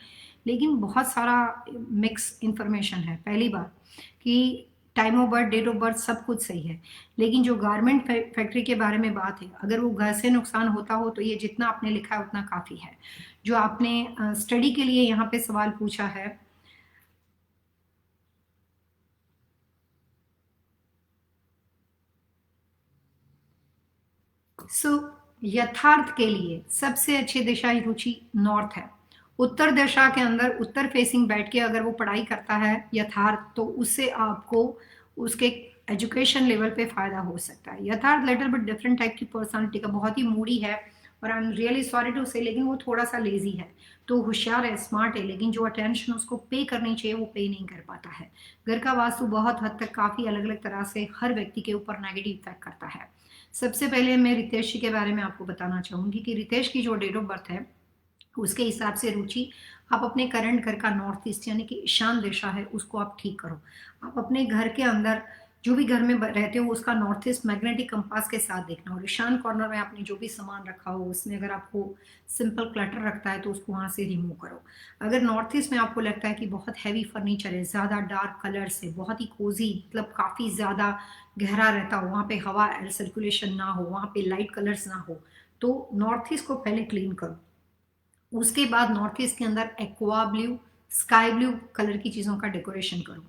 लेकिन बहुत सारा मिक्स इन्फॉर्मेशन है। पहली बात कि time of birth, date of birth सब कुछ सही है, लेकिन जो गारमेंट फैक्ट्री के बारे में बात है, अगर वो घर से नुकसान होता हो तो ये जितना आपने लिखा है उतना काफ़ी है। जो आपने स्टडी के लिए यहाँ पे सवाल पूछा है, यथार्थ के लिए सबसे अच्छी दिशा रुचि नॉर्थ है। उत्तर दिशा के अंदर उत्तर फेसिंग बैठ के अगर वो पढ़ाई करता है यथार्थ, तो उससे आपको उसके एजुकेशन लेवल पे फायदा हो सकता है। Yatharth little bit different type की पर्सनालिटी का, बहुत ही मूडी है और I am really sorry to say, लेकिन वो थोड़ा सा लेजी है। तो होशियार है, स्मार्ट है, लेकिन जो अटेंशन उसको पे करनी चाहिए वो पे नहीं कर पाता है। घर का वास्तु बहुत हद तक काफ़ी अलग अलग तरह से हर व्यक्ति के ऊपर नेगेटिव इफेक्ट करता है। सबसे पहले मैं रितेश जी के बारे में आपको बताना चाहूँगी कि रितेश की जो डेट ऑफ बर्थ है उसके हिसाब से रुचि, आप अपने करंट घर का नॉर्थ ईस्ट यानी कि ईशान दिशा है उसको आप ठीक करो। आप अपने घर के अंदर जो भी घर में रहते हो उसका नॉर्थ ईस्ट मैग्नेटिक कंपास के साथ देखना, और ईशान कॉर्नर में आपने जो भी सामान रखा हो उसमें अगर आपको सिंपल क्लटर रखता है तो उसको वहाँ से रिमूव करो। अगर नॉर्थ ईस्ट में आपको लगता है कि बहुत हैवी फर्नीचर है, ज़्यादा डार्क कलर से, बहुत ही कोजी, मतलब काफ़ी ज़्यादा गहरा रहता हो, वहाँ पे हवा एयर सर्कुलेशन ना हो, वहाँ पे लाइट कलर्स ना हो, तो नॉर्थ ईस्ट को पहले क्लीन करो। उसके बाद नॉर्थ ईस्ट के अंदर aqua blue, sky blue colour की चीज़ों का डेकोरेशन करो।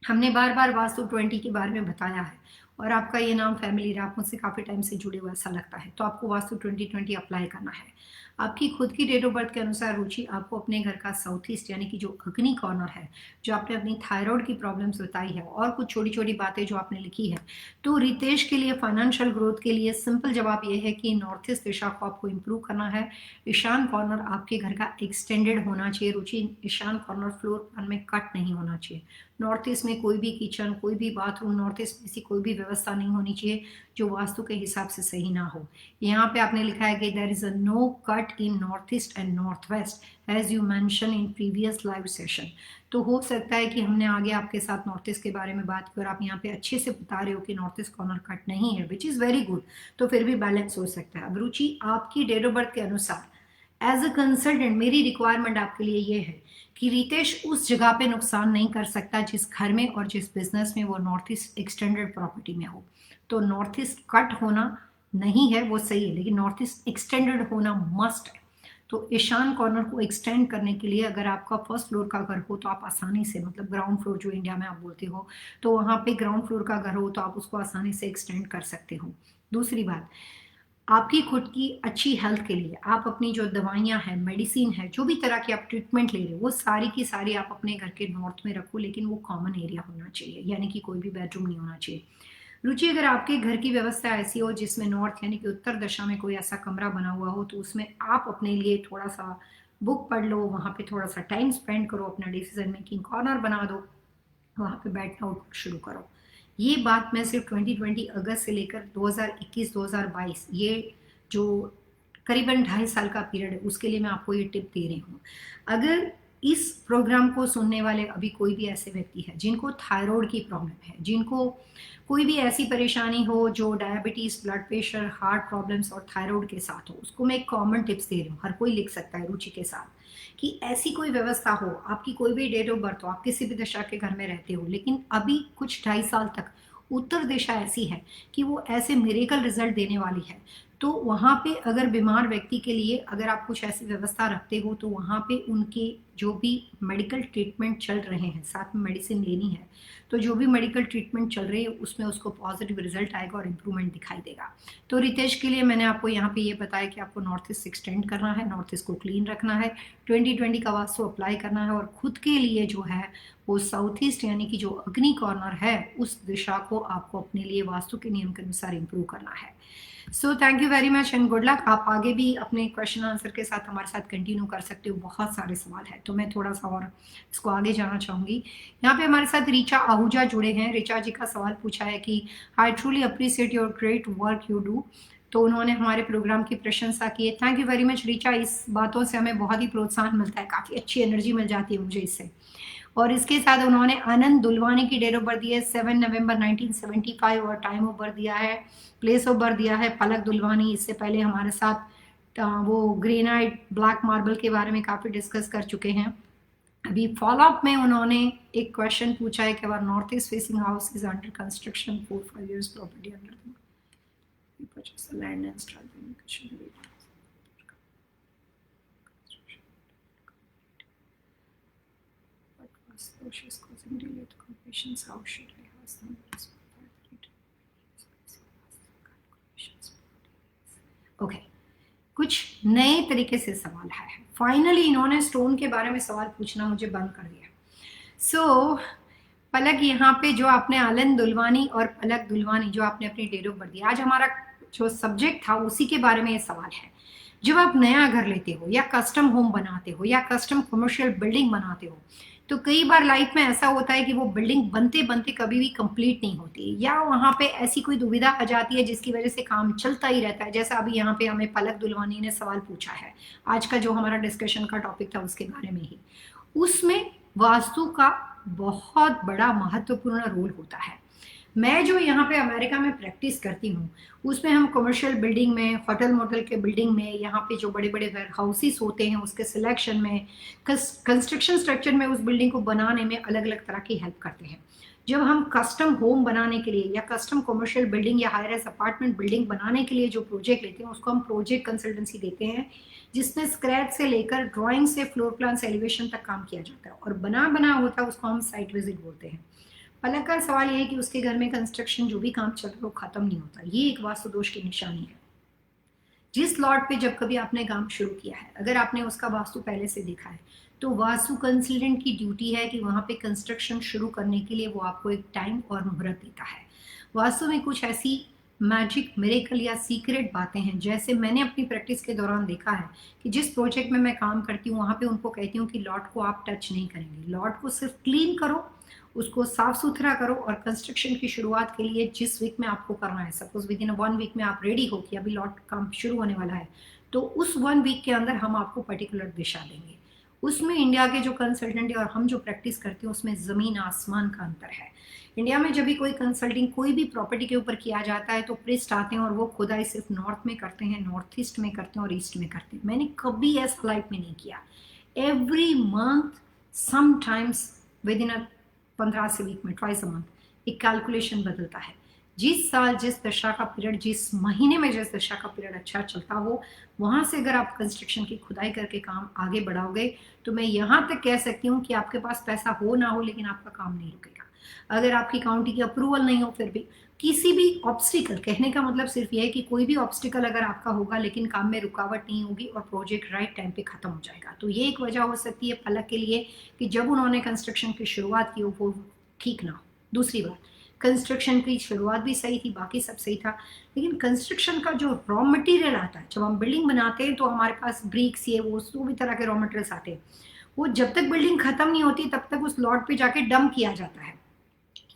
हमने बार बार वास्तु 20 के बारे में बताया है, और आपका ये नाम फैमिली रहा, आप मुझसे काफ़ी टाइम से जुड़े हुए ऐसा लगता है, तो आपको वास्तु 2020 अप्लाई करना है। आपकी खुद की डेट ऑफ बर्थ के अनुसार रुचि, आपको अपने घर का साउथ ईस्ट यानी कि जो अग्नि कॉर्नर है, जो आपने अपनी थायराइड की प्रॉब्लम्स बताई है और कुछ छोटी छोटी बातें जो आपने लिखी है, तो रितेश के लिए फाइनेंशियल ग्रोथ के लिए सिंपल जवाब ये है कि नॉर्थ ईस्ट दिशा को आपको इंप्रूव करना है। ईशान कॉर्नर आपके घर का एक्सटेंडेड होना चाहिए रुचि, ईशान कॉर्नर फ्लोर प्लान में कट नहीं होना चाहिए। नॉर्थ ईस्ट में कोई भी किचन, कोई भी बाथरूम, नॉर्थ ईस्ट में ऐसी कोई भी व्यवस्था नहीं होनी चाहिए जो वास्तु के हिसाब से सही ना हो। यहाँ पे आपने लिखा है कि there is a no cut in north east and north west as you mention in previous live session. तो हो सकता है कि हमने आगे आपके साथ नॉर्थ ईस्ट के बारे में बात की और आप यहाँ पे अच्छे से बता रहे हो कि नॉर्थ ईस्ट कॉर्नर कट नहीं है, विच इज़ वेरी गुड, तो फिर भी बैलेंस हो सकता है। अब रुचि, आपकी डेट ऑफ बर्थ के अनुसार एज अ कंसल्टेंट मेरी रिक्वायरमेंट आपके लिए ये है कि रितेश उस जगह पे नुकसान नहीं कर सकता जिस घर में और जिस बिजनेस में वो नॉर्थ ईस्ट एक्सटेंडेड प्रॉपर्टी में हो। तो नॉर्थ ईस्ट कट होना नहीं है वो सही है, लेकिन नॉर्थ ईस्ट एक्सटेंडेड होना मस्ट है। तो ईशान कॉर्नर को एक्सटेंड करने के लिए अगर आपका फर्स्ट फ्लोर का घर हो तो आप आसानी से, मतलब ग्राउंड फ्लोर जो इंडिया में आप बोलते हो, तो वहाँ पे ग्राउंड फ्लोर का घर हो तो आप उसको आसानी से एक्सटेंड कर सकते हो। दूसरी बात, आपकी खुद की अच्छी हेल्थ के लिए आप अपनी जो दवाइयाँ हैं, मेडिसिन है, जो भी तरह की आप ट्रीटमेंट ले रहे हो वो सारी की सारी आप अपने घर के नॉर्थ में रखो, लेकिन वो कॉमन एरिया होना चाहिए, यानी कि कोई भी बेडरूम नहीं होना चाहिए। रुचि, अगर आपके घर की व्यवस्था ऐसी हो जिसमें नॉर्थ यानी कि उत्तर दिशा में कोई ऐसा कमरा बना हुआ हो, तो उसमें आप अपने लिए थोड़ा सा बुक पढ़ लो, वहाँ पे थोड़ा सा टाइम स्पेंड करो, अपना डिसीजन मेकिंग कॉर्नर बना दो, वहाँ पे बैठना उठना शुरू करो। ये बात मैं सिर्फ 2020 अगस्त से लेकर 2021-2022, ये जो करीबन 2.5 साल का पीरियड है उसके लिए मैं आपको ये टिप दे रही हूँ। अगर इस प्रोग्राम को सुनने वाले अभी कोई भी ऐसे व्यक्ति है जिनको थायराइड की प्रॉब्लम है, जिनको कोई भी ऐसी परेशानी हो जो diabetes, blood pressure, heart problems और थायराइड के साथ हो, उसको मैं एक कॉमन टिप्स दे रही हूँ, हर कोई लिख सकता है रुचि के साथ, कि ऐसी कोई व्यवस्था हो, आपकी कोई भी डेट ऑफ बर्थ हो, आप किसी भी दिशा के घर में रहते हो, लेकिन अभी कुछ 2.5 साल तक उत्तर दिशा ऐसी है कि वो ऐसे मिरेकल रिजल्ट देने वाली है, तो वहाँ पे अगर बीमार व्यक्ति के लिए अगर आप कुछ ऐसी व्यवस्था रखते हो तो वहाँ पे उनके जो भी मेडिकल ट्रीटमेंट चल रहे हैं, साथ में मेडिसिन लेनी है, तो जो भी मेडिकल ट्रीटमेंट चल रही है उसमें उसको पॉजिटिव रिजल्ट आएगा और इम्प्रूवमेंट दिखाई देगा। तो रितेश के लिए मैंने आपको यहाँ पे ये बताया कि आपको नॉर्थ ईस्ट एक्सटेंड करना है, नॉर्थ ईस्ट को क्लीन रखना है, 2020 का वास्तु अप्लाई करना है, और खुद के लिए जो है वो साउथ ईस्ट यानी कि जो अग्नि कॉर्नर है उस दिशा को आपको अपने लिए वास्तु के नियम के अनुसार इम्प्रूव करना है। So thank you very much and good luck. आप आगे भी अपने क्वेश्चन आंसर के साथ हमारे साथ कंटिन्यू कर सकते हो, बहुत सारे सवाल है तो मैं थोड़ा सा और इसको आगे जाना चाहूँगी। यहाँ पे हमारे साथ रीचा आहूजा जुड़े हैं। रीचा जी का सवाल पूछा है कि I truly appreciate your great work you do, तो उन्होंने हमारे प्रोग्राम की प्रशंसा की है। Thank you very much Richa, इस बातों से हमें बहुत ही प्रोत्साहन मिलता है, काफ़ी अच्छी एनर्जी मिल जाती है मुझे इससे। और इसके साथ उन्होंने आनंद दुलवानी की डेट ऑफ बर्थ दी है 7 नवंबर 1975 और टाइम ऑफ बर्थ दिया है, प्लेस ऑफ बर्थ दिया है पलक दुलवानी। इससे पहले हमारे साथ वो ग्रेनाइट ब्लैक मार्बल के बारे में काफ़ी डिस्कस कर चुके हैं। अभी फॉलोअप में उन्होंने एक क्वेश्चन पूछा है कि our north east facing house is under construction 4-5 years property under land and struggling. So she's causing delay to completions. How should I ask them? Okay, कुछ नए तरीके से सवाल है। फाइनली इन्होंने स्टोन के बारे में सवाल पूछना मुझे बंद कर दिया। सो पलक, यहाँ पे जो आपने आनंद दुलवानी और पलक दुलवानी जो आपने अपनी डेट ऑफ बर्थ दी, आज हमारा जो सब्जेक्ट था उसी के बारे में ये सवाल है। जब आप नया घर लेते हो या कस्टम होम बनाते हो या कस्टम कमर्शियल बिल्डिंग बनाते हो, तो कई बार लाइफ में ऐसा होता है कि वो बिल्डिंग बनते बनते कभी भी कंप्लीट नहीं होती, या वहाँ पे ऐसी कोई दुविधा आ जाती है जिसकी वजह से काम चलता ही रहता है। जैसा अभी यहाँ पे हमें पलक दुलवानी ने सवाल पूछा है, आज का जो हमारा डिस्कशन का टॉपिक था उसके बारे में ही। उसमें वास्तु का बहुत बड़ा महत्वपूर्ण रोल होता है। मैं जो यहाँ पे अमेरिका में प्रैक्टिस करती हूँ उसमें हम कमर्शियल बिल्डिंग में, होटल मोटल के बिल्डिंग में, यहाँ पे जो बड़े बड़े वेयर हाउसेस होते हैं उसके सिलेक्शन में, कंस्ट्रक्शन स्ट्रक्चर में, उस बिल्डिंग को बनाने में अलग अलग तरह की हेल्प करते हैं। जब हम कस्टम होम बनाने के लिए या कस्टम कमर्शियल बिल्डिंग या हायर एज अपार्टमेंट बिल्डिंग बनाने के लिए जो प्रोजेक्ट लेते हैं उसको हम प्रोजेक्ट कंसल्टेंसी देते हैं, जिसमें स्क्रैच से लेकर ड्राइंग से फ्लोर प्लान से एलिवेशन तक काम किया जाता है, और बना होता है उसको हम साइट विजिट बोलते हैं। पलक का सवाल ये है कि उसके घर में कंस्ट्रक्शन जो भी काम चल रहा है वो खत्म नहीं होता, ये एक वास्तु दोष की निशानी है। जिस लॉट पे जब कभी आपने काम शुरू किया है, अगर आपने उसका वास्तु पहले से देखा है, तो वास्तु कंसल्टेंट की ड्यूटी है कि वहाँ पे कंस्ट्रक्शन शुरू करने के लिए वो आपको एक टाइम और मुहूर्त देता है। वास्तु में कुछ ऐसी मैजिक, मिरेकल या सीक्रेट बातें हैं, जैसे मैंने अपनी प्रैक्टिस के दौरान देखा है कि जिस प्रोजेक्ट में मैं काम करती हूँ वहाँ पे उनको कहती हूँ कि लॉट को आप टच नहीं करेंगे, लॉट को सिर्फ क्लीन करो, उसको साफ सुथरा करो, और कंस्ट्रक्शन की शुरुआत के लिए जिस वीक में आपको करना है, सपोज विद इन 1 वीक में आप रेडी हो कि अभी लॉट काम शुरू होने वाला है, तो उस 1 वीक के अंदर हम आपको पर्टिकुलर दिशा देंगे। उसमें इंडिया के जो कंसल्टेंट है और हम जो प्रैक्टिस करते हैं उसमें ज़मीन आसमान का अंतर है। इंडिया में जब भी कोई कंसल्टिंग कोई भी प्रॉपर्टी के ऊपर किया जाता है तो प्रिस्ट आते हैं और वो खुदाई सिर्फ नॉर्थ में करते हैं, नॉर्थ ईस्ट में करते हैं और ईस्ट में करते हैं। मैंने कभी ऐसा लाइफ में नहीं किया। Every month, sometimes with in 15 से वीक में, ट्वाइस अ मंथ एक कैलकुलेशन बदलता है। जिस साल जिस दशा का पीरियड, जिस महीने में जिस दशा का पीरियड अच्छा चलता हो, वहाँ से अगर आप कंस्ट्रक्शन की खुदाई करके काम आगे बढ़ाओगे तो मैं यहाँ तक कह सकती हूँ कि आपके पास पैसा हो ना हो लेकिन आपका काम नहीं रुकेगा। अगर आपकी काउंटी की अप्रूवल नहीं हो, फिर भी किसी भी ऑब्स्टिकल, कहने का मतलब सिर्फ यह है कि कोई भी ऑब्स्टिकल अगर आपका होगा लेकिन काम में रुकावट नहीं होगी और प्रोजेक्ट राइट टाइम पे खत्म हो जाएगा। तो ये एक वजह हो सकती है पलक के लिए कि जब उन्होंने कंस्ट्रक्शन की शुरुआत की वो ठीक ना हो। दूसरी बात, कंस्ट्रक्शन की शुरुआत भी सही थी, बाकी सब सही था, लेकिन कंस्ट्रक्शन का जो रॉ मटेरियल आता है, जब हम बिल्डिंग बनाते हैं तो हमारे पास ब्रिक्स, ये वो भी तरह के रॉ मटेरियल्स आते हैं, वो जब तक बिल्डिंग खत्म नहीं होती तब तक उस लॉट पे जाके डंप किया जाता है।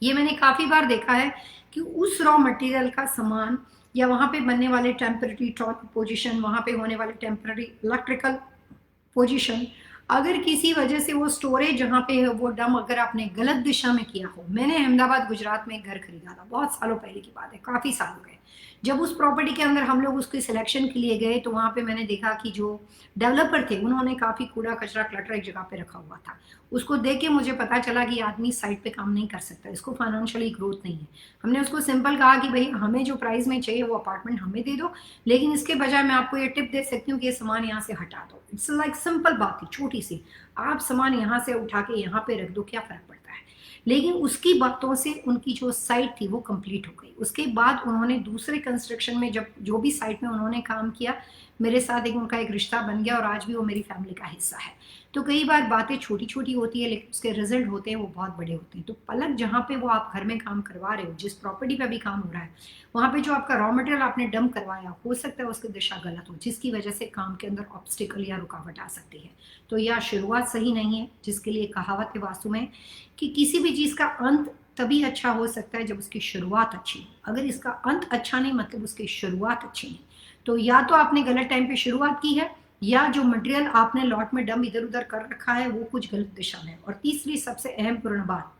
ये मैंने काफ़ी बार देखा है कि उस रॉ मटेरियल का सामान या वहाँ पे बनने वाले टेम्पररी टॉप पोजीशन, वहाँ पे होने वाले टेम्पररी इलेक्ट्रिकल पोजीशन, अगर किसी वजह से वो स्टोरेज जहाँ पे है वो डम अगर आपने गलत दिशा में किया हो, मैंने अहमदाबाद गुजरात में एक घर खरीदा था, बहुत सालों पहले की बात है, काफ़ी साल हो गए। जब उस प्रॉपर्टी के अंदर हम लोग उसके सिलेक्शन के लिए गए तो वहाँ पे मैंने देखा कि जो डेवलपर थे उन्होंने काफ़ी कूड़ा कचरा क्लटर एक जगह पे रखा हुआ था। उसको देख के मुझे पता चला कि आदमी साइट पे काम नहीं कर सकता, इसको फाइनेंशियली ग्रोथ नहीं है। हमने उसको सिंपल कहा कि भाई हमें जो प्राइस में चाहिए वो अपार्टमेंट हमें दे दो, लेकिन इसके बजाय मैं आपको ये टिप दे सकती हूँ कि ये सामान यहाँ से हटा दो। इट्स लाइक सिंपल बात थी, छोटी सी, आप सामान यहाँ से उठा के यहाँ पे रख दो, क्या फर्क पड़ता है। लेकिन उसकी बातों से उनकी जो साइट थी वो कंप्लीट हो गई। उसके बाद उन्होंने दूसरे कंस्ट्रक्शन में जब जो भी साइट में उन्होंने काम किया, मेरे साथ उनका एक रिश्ता बन गया और आज भी वो मेरी फैमिली का हिस्सा है। तो कई बार बातें छोटी छोटी होती है लेकिन उसके रिजल्ट होते हैं वो बहुत बड़े होते हैं। तो पलक जहाँ पे वो आप घर में काम करवा रहे हो, जिस प्रॉपर्टी पे भी काम हो रहा है, वहाँ पे जो आपका रॉ मटेरियल आपने डंप करवाया, हो सकता है उसकी दिशा गलत हो, जिसकी वजह से काम के अंदर ऑब्स्टिकल या रुकावट आ सकती है। तो यह शुरुआत सही नहीं है, जिसके लिए कहावत है वास्तु में कि किसी भी चीज़ का अंत तभी अच्छा हो सकता है जब उसकी शुरुआत अच्छी हो। अगर इसका अंत अच्छा नहीं मतलब उसकी शुरुआत अच्छी नहीं। तो या तो आपने गलत टाइम पे शुरुआत की है, या जो मटेरियल आपने लॉट में डंप इधर उधर कर रखा है वो कुछ गलत दिशा में। और तीसरी सबसे अहम पूर्ण बात,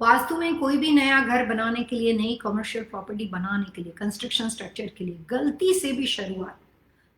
वास्तु में कोई भी नया घर बनाने के लिए, नई कमर्शियल प्रॉपर्टी बनाने के लिए, कंस्ट्रक्शन स्ट्रक्चर के लिए गलती से भी शुरुआत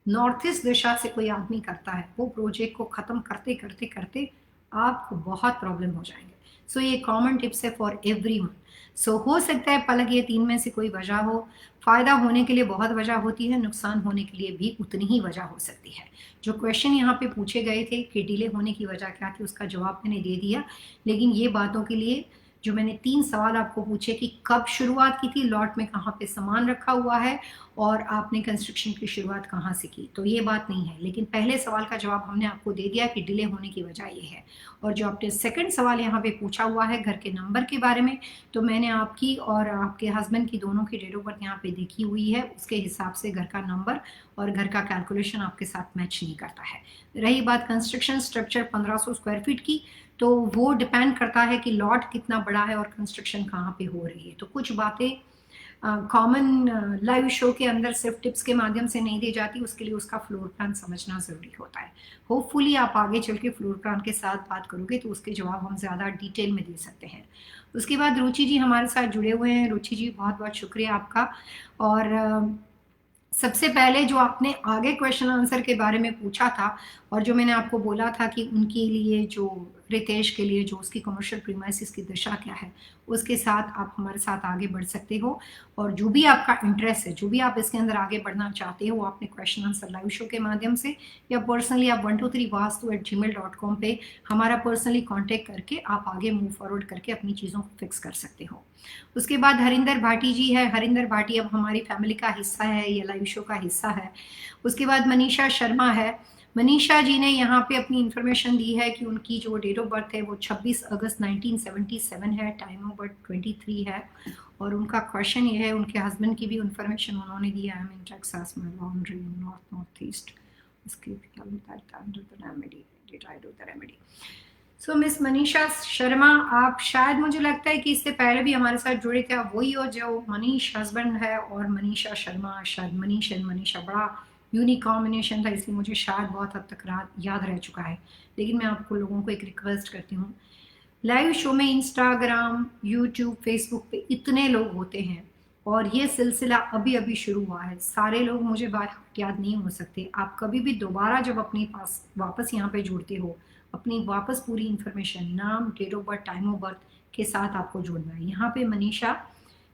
नॉर्थ ईस्ट दिशा से कोई आदमी करता है, वो प्रोजेक्ट को खत्म करते करते करते आपको बहुत प्रॉब्लम हो जाएंगे। सो ये कॉमन टिप्स है फॉर एवरीवन। सो हो सकता है पलक ये तीन में से कोई वजह हो। फायदा होने के लिए बहुत वजह होती है, नुकसान होने के लिए भी उतनी ही वजह हो सकती है। जो क्वेश्चन यहाँ पे पूछे गए थे कि डिले होने की वजह क्या थी, उसका जवाब मैंने दे दिया। लेकिन ये बातों के लिए जो मैंने 3 सवाल आपको पूछे कि कब शुरुआत की थी, लॉट में कहाँ पे सामान रखा हुआ है, और आपने कंस्ट्रक्शन की शुरुआत कहाँ से की, तो ये बात नहीं है। लेकिन पहले सवाल का जवाब हमने आपको दे दिया कि डिले होने की वजह ये है। और जो आपने सेकंड सवाल यहाँ पे पूछा हुआ है घर के नंबर के बारे में, तो मैंने आपकी और आपके हस्बैंड की दोनों की डेट ऑफ बर्थ यहाँ पे देखी हुई है, उसके हिसाब से घर का नंबर और घर का कैलकुलेशन आपके साथ मैच नहीं करता है। रही बात कंस्ट्रक्शन स्ट्रक्चर 1500 स्क्वायर फीट की, तो वो डिपेंड करता है कि लॉट कितना बड़ा है और कंस्ट्रक्शन कहाँ पे हो रही है। तो कुछ बातें कॉमन लाइव शो के अंदर सिर्फ टिप्स के माध्यम से नहीं दी जाती, उसके लिए उसका फ्लोर प्लान समझना ज़रूरी होता है। होपफुली आप आगे चल के फ्लोर प्लान के साथ बात करोगे तो उसके जवाब हम ज़्यादा डिटेल में दे सकते हैं। उसके बाद रुचि जी हमारे साथ जुड़े हुए हैं। रुचि जी बहुत बहुत शुक्रिया आपका। और सबसे पहले जो आपने आगे क्वेश्चन आंसर के बारे में पूछा था, और जो मैंने आपको बोला था कि उनके लिए जो रितेश के लिए जो उसकी कमर्शियल प्रीमाइसिस की दिशा क्या है, उसके साथ आप हमारे साथ आगे बढ़ सकते हो। और जो भी आपका इंटरेस्ट है, जो भी आप इसके अंदर आगे बढ़ना चाहते हो, आपने क्वेश्चन आंसर लाइव शो के माध्यम से या पर्सनली आप 123vastu@gmail.com पे हमारा पर्सनली कॉन्टेक्ट करके आप आगे मूव फॉरवर्ड करके अपनी चीज़ों को फिक्स कर सकते हो। उसके बाद हरिंदर भाटी जी है। हरिंदर भाटी अब हमारी फैमिली का हिस्सा है, ये लाइव शो का हिस्सा है। उसके बाद मनीषा शर्मा है। मनीषा जी ने यहाँ पे अपनी इन्फॉर्मेशन दी है कि उनकी जो डेट ऑफ बर्थ है वो 26 अगस्त 1977 है, टाइम ऑफ बर्थ 23 है। और उनका क्वेश्चन ये है, उनके हस्बैंड की भी इन्फॉर्मेशन उन्होंने दी है, I am in Texas, my laundry north east, उसके रेमेडी। सो मिस मनीषा शर्मा, आप शायद, मुझे लगता है कि इससे पहले भी हमारे साथ जुड़े थे, आप वही हो जो मनीष हस्बैंड है और मनीषा शर्मा, शायद मनीष एंड मनीषा, बड़ा यूनिक कॉम्बिनेशन था, इसलिए मुझे शायद बहुत हद तक याद रह चुका है। लेकिन मैं आपको लोगों को एक रिक्वेस्ट करती हूँ, लाइव शो में इंस्टाग्राम, यूट्यूब, फेसबुक पे इतने लोग होते हैं और ये सिलसिला अभी अभी शुरू हुआ है, सारे लोग मुझे बात याद नहीं हो सकते। आप कभी भी दोबारा जब अपने पास वापस यहाँ पे जुड़ते हो, अपनी वापस पूरी इन्फॉर्मेशन, नाम, date of birth, time of birth के साथ आपको जुड़ना है। यहाँ पे मनीषा,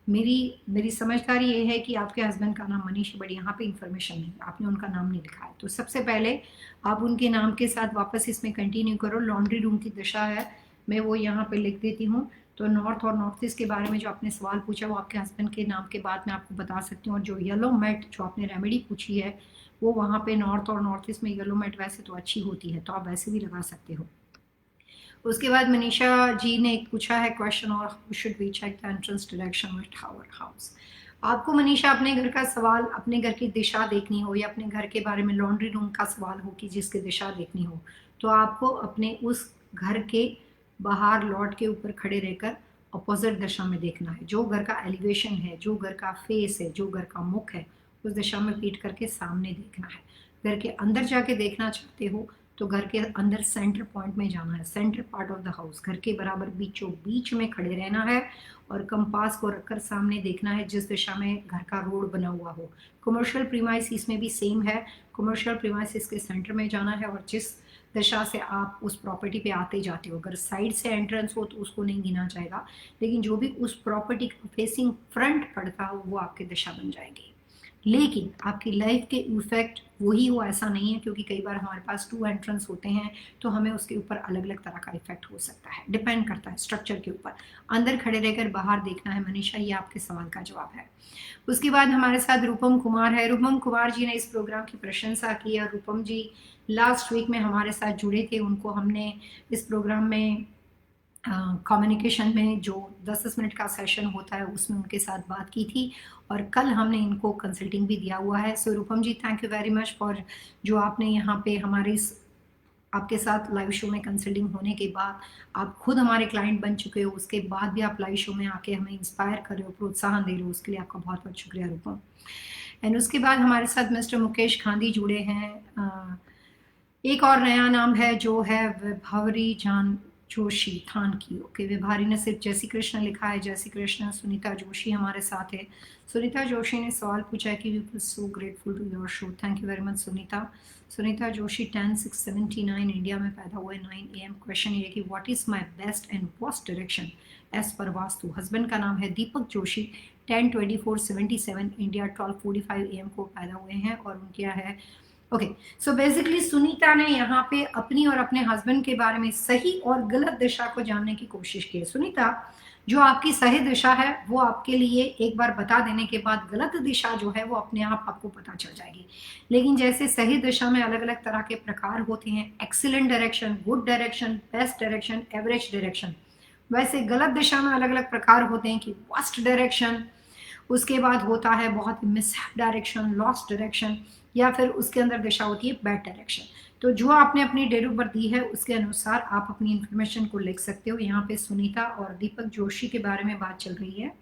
मेरी समझदारी ये है कि आपके हस्बैंड का नाम मनीष है, बट यहाँ पे इन्फॉर्मेशन नहीं, आपने उनका नाम नहीं लिखा है। तो सबसे पहले आप उनके नाम के साथ वापस इसमें कंटिन्यू करो। लॉन्ड्री रूम की दिशा है, मैं वो यहाँ पे लिख देती हूँ। तो नॉर्थ और नॉर्थ ईस्ट के बारे में जो आपने सवाल पूछा वो आपके हस्बैंड के नाम के बाद मैं आपको बता सकती हूँ। और जो येलो मैट जो आपने रेमेडी पूछी है, वो वहाँ पे नॉर्थ और नॉर्थ ईस्ट में येलो मैट वैसे तो अच्छी होती है, तो आप वैसे भी लगा सकते हो। उसके बाद मनीषा जी ने एक पूछा है क्वेश्चन, और should we check the entrance direction with our house. आपको मनीषा अपने घर का सवाल, अपने घर की दिशा देखनी हो, या अपने घर के बारे में लॉन्ड्री रूम का सवाल हो कि जिसकी दिशा देखनी हो, तो आपको अपने उस घर के बाहर लॉट के ऊपर खड़े रहकर अपोजिट दिशा में देखना है। जो घर का एलिवेशन है, जो घर का फेस है, जो घर का मुख है, उस दिशा में पीट करके सामने देखना है। घर के अंदर जाके देखना चाहते हो तो घर के अंदर सेंटर पॉइंट में जाना है, centre part of the house, घर के बराबर बीचों बीच में खड़े रहना है और कंपास को रखकर सामने देखना है जिस दिशा में घर का रोड बना हुआ हो। कमर्शियल प्रीमाइसिस में भी सेम है, कमर्शियल प्रीमाइसिस के सेंटर में जाना है और जिस दिशा से आप उस प्रॉपर्टी पे आते जाते हो, अगर साइड से एंट्रेंस हो तो उसको नहीं गिना जाएगा, लेकिन जो भी उस प्रॉपर्टी का फेसिंग फ्रंट पड़ता हो वो आपकी दिशा बन जाएगी। लेकिन आपकी लाइफ के इफेक्ट वही हो ऐसा नहीं है, क्योंकि कई बार हमारे पास 2 एंट्रेंस होते हैं तो हमें उसके ऊपर अलग अलग तरह का इफेक्ट हो सकता है, डिपेंड करता है स्ट्रक्चर के ऊपर। अंदर खड़े रहकर बाहर देखना है मनीषा, ये आपके सवाल का जवाब है। उसके बाद हमारे साथ रूपम कुमार है। रूपम कुमार जी ने इस प्रोग्राम की प्रशंसा की और रूपम जी लास्ट वीक में हमारे साथ जुड़े थे, उनको हमने इस प्रोग्राम में कम्युनिकेशन में जो 10-10 मिनट का सेशन होता है उसमें उनके साथ बात की थी और कल हमने इनको कंसल्टिंग भी दिया हुआ है। So Rupam ji, thank you very much for जो आपने यहाँ पे हमारे आपके साथ लाइव शो में कंसल्टिंग होने के बाद आप खुद हमारे क्लाइंट बन चुके हो, उसके बाद भी आप लाइव शो में आके हमें इंस्पायर कर रहे हो, प्रोत्साहन दे रहे हो, उसके लिए आपका बहुत बहुत शुक्रिया रूपम। एंड उसके बाद हमारे साथ मिस्टर मुकेश खांदी जुड़े हैं। एक और नया नाम है जो है विभावरी जान जोशी थान की। ओके, विभारी ने सिर्फ जय श्री कृष्ण लिखा है, जय श्री कृष्ण। सुनीता जोशी हमारे साथ है। सुनीता जोशी ने सवाल पूछा है कि we feel so grateful to your show. Thank you very much Sunita. Sunita Joshi 10/6/79 India में पैदा हुए 9 AM। क्वेश्चन ये कि what is my best and worst direction as per vastu. Husband का नाम है दीपक जोशी, 10/24/77 इंडिया 12:45 AM को पैदा हुए हैं और उनका है ओके। सो बेसिकली सुनीता ने यहाँ पे अपनी और अपने हस्बैंड के बारे में सही और गलत दिशा को जानने की कोशिश की है। सुनीता, जो आपकी सही दिशा है वो आपके लिए एक बार बता देने के बाद गलत दिशा जो है वो अपने आप आपको पता चल जाएगी। लेकिन जैसे सही दिशा में अलग अलग तरह के प्रकार होते हैं, excellent direction, good direction, best direction, average direction, वैसे गलत दिशा में अलग अलग प्रकार होते हैं कि वर्स्ट डायरेक्शन, उसके बाद होता है बहुत मिसहैप डायरेक्शन, लॉस्ट डायरेक्शन, या फिर उसके अंदर दिशा होती है बैड डायरेक्शन। तो जो आपने अपनी डेट ऑफ बर्थ दी है उसके अनुसार आप अपनी इंफॉर्मेशन को लिख सकते हो। यहाँ पे सुनीता और दीपक जोशी के बारे में बात चल रही है।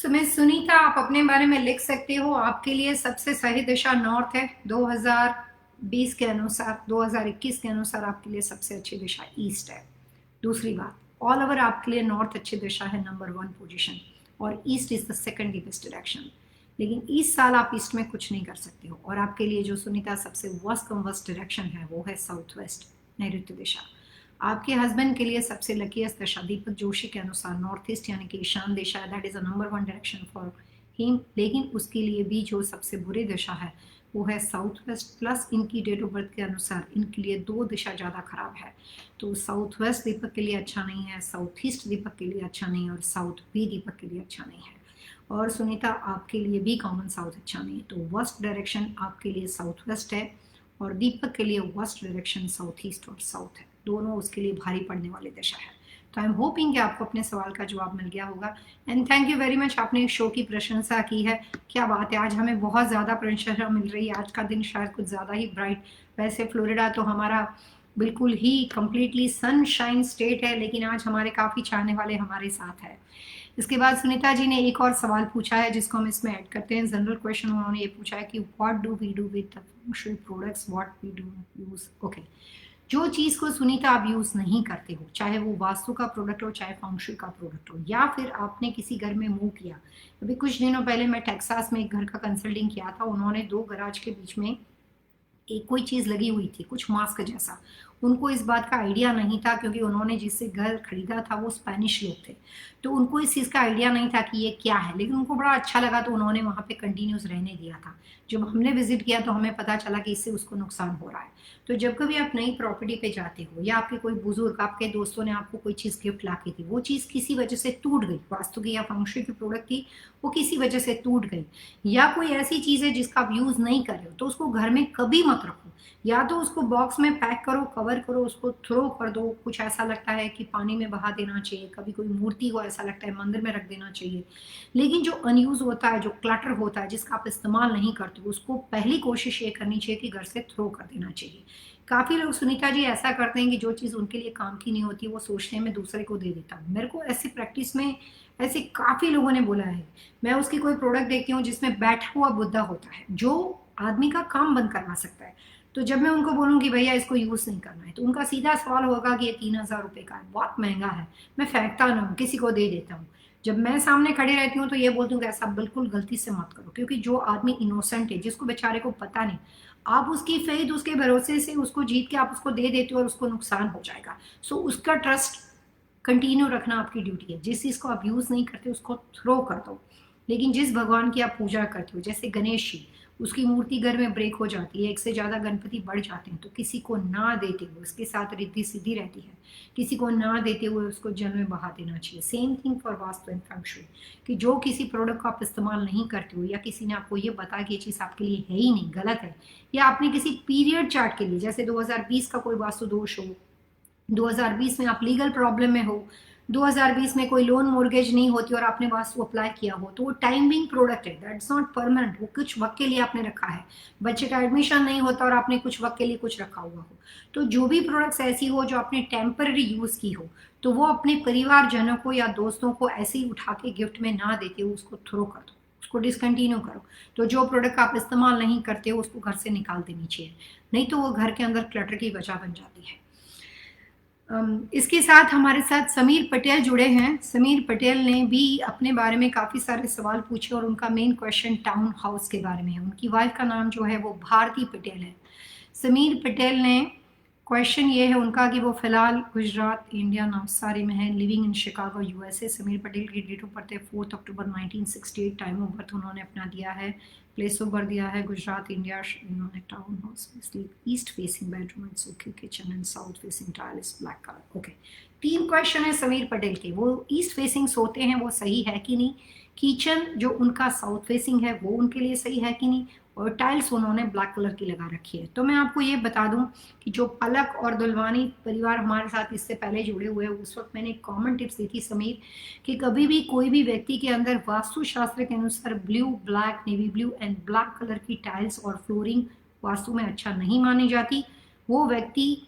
मिस सुनीता, आप अपने बारे में लिख सकते हो। आपके लिए सबसे सही दिशा नॉर्थ है। 2020 के अनुसार, 2021 के अनुसार आपके लिए सबसे अच्छी दिशा ईस्ट है। दूसरी बात, ऑल ओवर आपके लिए नॉर्थ अच्छी दिशा है, नंबर 1 पोजीशन, और east is the second deepest direction. लेकिन इस साल आप ईस्ट में कुछ नहीं कर सकते हो। और आपके लिए जो सुनीता सबसे वर्स्ट कम वर्स्ट डायरेक्शन है वो है साउथ वेस्ट, नैऋत्य दिशा। आपके हस्बैंड के लिए सबसे लकीएस्ट दिशा दीपक जोशी के अनुसार नॉर्थ ईस्ट यानी कि ईशान दिशा, that is a number 1 direction for him. लेकिन उसके लिए भी जो सबसे बुरी दिशा है वो है साउथ वेस्ट, प्लस इनकी डेट ऑफ बर्थ के अनुसार इनके लिए 2 दिशा ज़्यादा खराब है। तो साउथ वेस्ट दीपक के लिए अच्छा नहीं है, साउथ ईस्ट दीपक के लिए अच्छा नहीं है, और साउथ भी दीपक के लिए अच्छा नहीं है। और सुनीता, आपके लिए भी कॉमन साउथ अच्छा नहीं है। तो वर्स्ट डायरेक्शन आपके लिए साउथ वेस्ट है और दीपक के लिए वर्स्ट डायरेक्शन साउथ ईस्ट और साउथ है। दोनों उसके लिए भारी पड़ने वाली दिशा है। तो आई एम होपिंग कि आपको अपने सवाल का जवाब मिल गया होगा। And thank you very much, आपने इस शो की प्रशंसा की है। क्या बात है, आज हमें बहुत ज़्यादा प्रशंसा मिल रही है। आज का दिन शायद कुछ ज़्यादा ही ब्राइट। वैसे फ्लोरिडा तो हमारा बिल्कुल ही कंप्लीटली सनशाइन स्टेट है, लेकिन आज हमारे काफ़ी चाहने वाले हमारे साथ है। इसके बाद सुनीता जी ने एक और सवाल पूछा है जिसको हम इसमें ऐड करते हैं। जनरल क्वेश्चन उन्होंने ये पूछा है कि what do we do with the फeng shui products, what we do use. Okay, जो चीज़ को सुनीता आप यूज़ नहीं करते हो, चाहे वो वास्तु का प्रोडक्ट हो, चाहे फeng shui का प्रोडक्ट हो, या फिर आपने किसी घर में मूव किया। अभी कुछ दिनों पहले मैं टेक्सास में एक घर का कंसल्टिंग किया था। उन्होंने 2 गराज के बीच में एक कोई चीज़ लगी हुई थी, कुछ मास्क जैसा। उनको इस बात का आइडिया नहीं था क्योंकि उन्होंने जिससे घर खरीदा था वो स्पेनिश लोग थे, तो उनको इस चीज़ का आइडिया नहीं था कि ये क्या है। लेकिन उनको बड़ा अच्छा लगा तो उन्होंने वहाँ पे कंटिन्यूस रहने दिया था। जब हमने विजिट किया तो हमें पता चला कि इससे उसको नुकसान हो रहा है। तो जब कभी आप नई प्रॉपर्टी पे जाते हो या आपके कोई बुजुर्ग, आपके दोस्तों ने आपको कोई चीज़ गिफ्ट ला के दी, वो चीज़ किसी वजह से टूट गई, वास्तु की या फeng shui की प्रोडक्ट थी, वो किसी वजह से टूट गई, या कोई ऐसी चीज़ है जिसका आप यूज़ नहीं कर रहे हो, तो उसको घर में कभी मत रखो। या तो उसको बॉक्स में पैक करो, कवर कवर करो, उसको थ्रो कर दो। कुछ ऐसा लगता है कि पानी में बहा देना चाहिए, कभी कोई मूर्ति को ऐसा लगता है मंदिर में रख देना चाहिए। लेकिन जो अनयूज होता है, जो क्लटर होता है, जिसका आप इस्तेमाल नहीं करते, उसको पहली कोशिश ये करनी चाहिए कि घर से थ्रो कर देना चाहिए। काफ़ी लोग सुनीता जी ऐसा करते हैं कि जो चीज़ उनके लिए काम की नहीं होती वो सोचते हैं मैं दूसरे को दे देता हूँ। मेरे को ऐसी प्रैक्टिस में ऐसे काफ़ी लोगों ने बोला है। मैं उसकी कोई प्रोडक्ट देखती हूँ जिसमें बैठा हुआ बुद्धा होता है जो आदमी का काम बंद करवा सकता है, तो जब मैं उनको बोलूँ भैया इसको यूज़ नहीं करना है, तो उनका सीधा सवाल होगा कि ये 3,000 रुपये का है, बहुत महंगा है, मैं फेंकता ना हूँ, किसी को दे देता हूँ। जब मैं सामने खड़ी रहती हूँ तो ये बोलती हूँ कि ऐसा बिल्कुल गलती से मत करो, क्योंकि जो आदमी इनोसेंट है, जिसको बेचारे को पता नहीं, आप उसकी फेथ, उसके भरोसे से उसको जीत के आप उसको दे देते हो और उसको नुकसान हो जाएगा। सो उसका ट्रस्ट कंटिन्यू रखना आपकी ड्यूटी है। जिस चीज़ को आप यूज़ नहीं करते उसको थ्रो कर दो। लेकिन जिस भगवान की आप पूजा करते हो, जैसे गणेश जी, उसकी मूर्ति घर में ब्रेक हो जाती है, एक से ज़्यादा गणपति बढ़ जाते हैं, तो किसी को ना देते हुए उसके साथ रिद्धि सिद्धि रहती है, किसी को ना देते हुए उसको जल में बहा देना चाहिए। Same thing for Vastu and feng shui, कि जो किसी प्रोडक्ट को आप इस्तेमाल नहीं करते हो, या किसी ने आपको ये बताया कि ये चीज़ आपके लिए है ही नहीं, गलत है, या आपने किसी पीरियड चार्ट के लिए, जैसे 2020 का कोई वास्तु दोष हो, 2020 में आप लीगल प्रॉब्लम में हो, 2020 में कोई लोन मोर्गेज नहीं होती और आपने वास्तु अप्लाई किया हो, तो वो टाइमिंग प्रोडक्ट है, दैट्स नॉट परमानेंट। वो कुछ वक्त के लिए आपने रखा है, बच्चे का एडमिशन नहीं होता और आपने कुछ वक्त के लिए कुछ रखा हुआ हो, तो जो भी प्रोडक्ट्स ऐसी हो जो आपने टेम्पररी यूज की हो, तो वो अपने परिवारजनों को या दोस्तों को ऐसे ही उठा के गिफ्ट में ना देते हो, उसको थ्रो कर दो, उसको डिसकंटिन्यू करो। तो जो प्रोडक्ट आप इस्तेमाल नहीं करते हो उसको घर से निकाल देनी चाहिए, नहीं तो वो घर के अंदर क्लटर की वजह बन जाती है। इसके साथ हमारे साथ समीर पटेल जुड़े हैं। समीर पटेल ने भी अपने बारे में काफ़ी सारे सवाल पूछे और उनका मेन क्वेश्चन टाउन हाउस के बारे में है। उनकी वाइफ का नाम जो है वो भारती पटेल है। समीर पटेल ने क्वेश्चन ये है उनका कि वो फिलहाल गुजरात, इंडिया, नवसारी में है, living in Chicago, USA. Sameer Patel की डेट ऑफ बर्थ है 4 अक्टूबर 1968। टाइम ऑफ बर्थ उन्होंने अपना दिया है, प्लेस ऑफ बर्थ दिया है गुजरात, इंडिया। इन्होंने टाउन हाउस में ईस्ट फेसिंग बेडरूम एंड सोके kitchen and south facing tiles black colour. Okay, 3 question है समीर पटेल के। वो ईस्ट फेसिंग सोते हैं, वो सही है कि नहीं? किचन जो उनका साउथ फेसिंग है वो उनके लिए सही है कि नहीं? और टाइल्स उन्होंने ब्लैक कलर की लगा रखी है। तो मैं आपको ये बता दूं कि जो पलक और दुलवानी परिवार हमारे साथ इससे पहले जुड़े हुए हैं, उस वक्त मैंने एक कॉमन टिप्स दी थी समीर, कि कभी भी कोई भी व्यक्ति के अंदर वास्तुशास्त्र के अनुसार blue, black, navy blue and black colour की टाइल्स और फ्लोरिंग वास्तु में अच्छा नहीं मानी जाती। वो व्यक्ति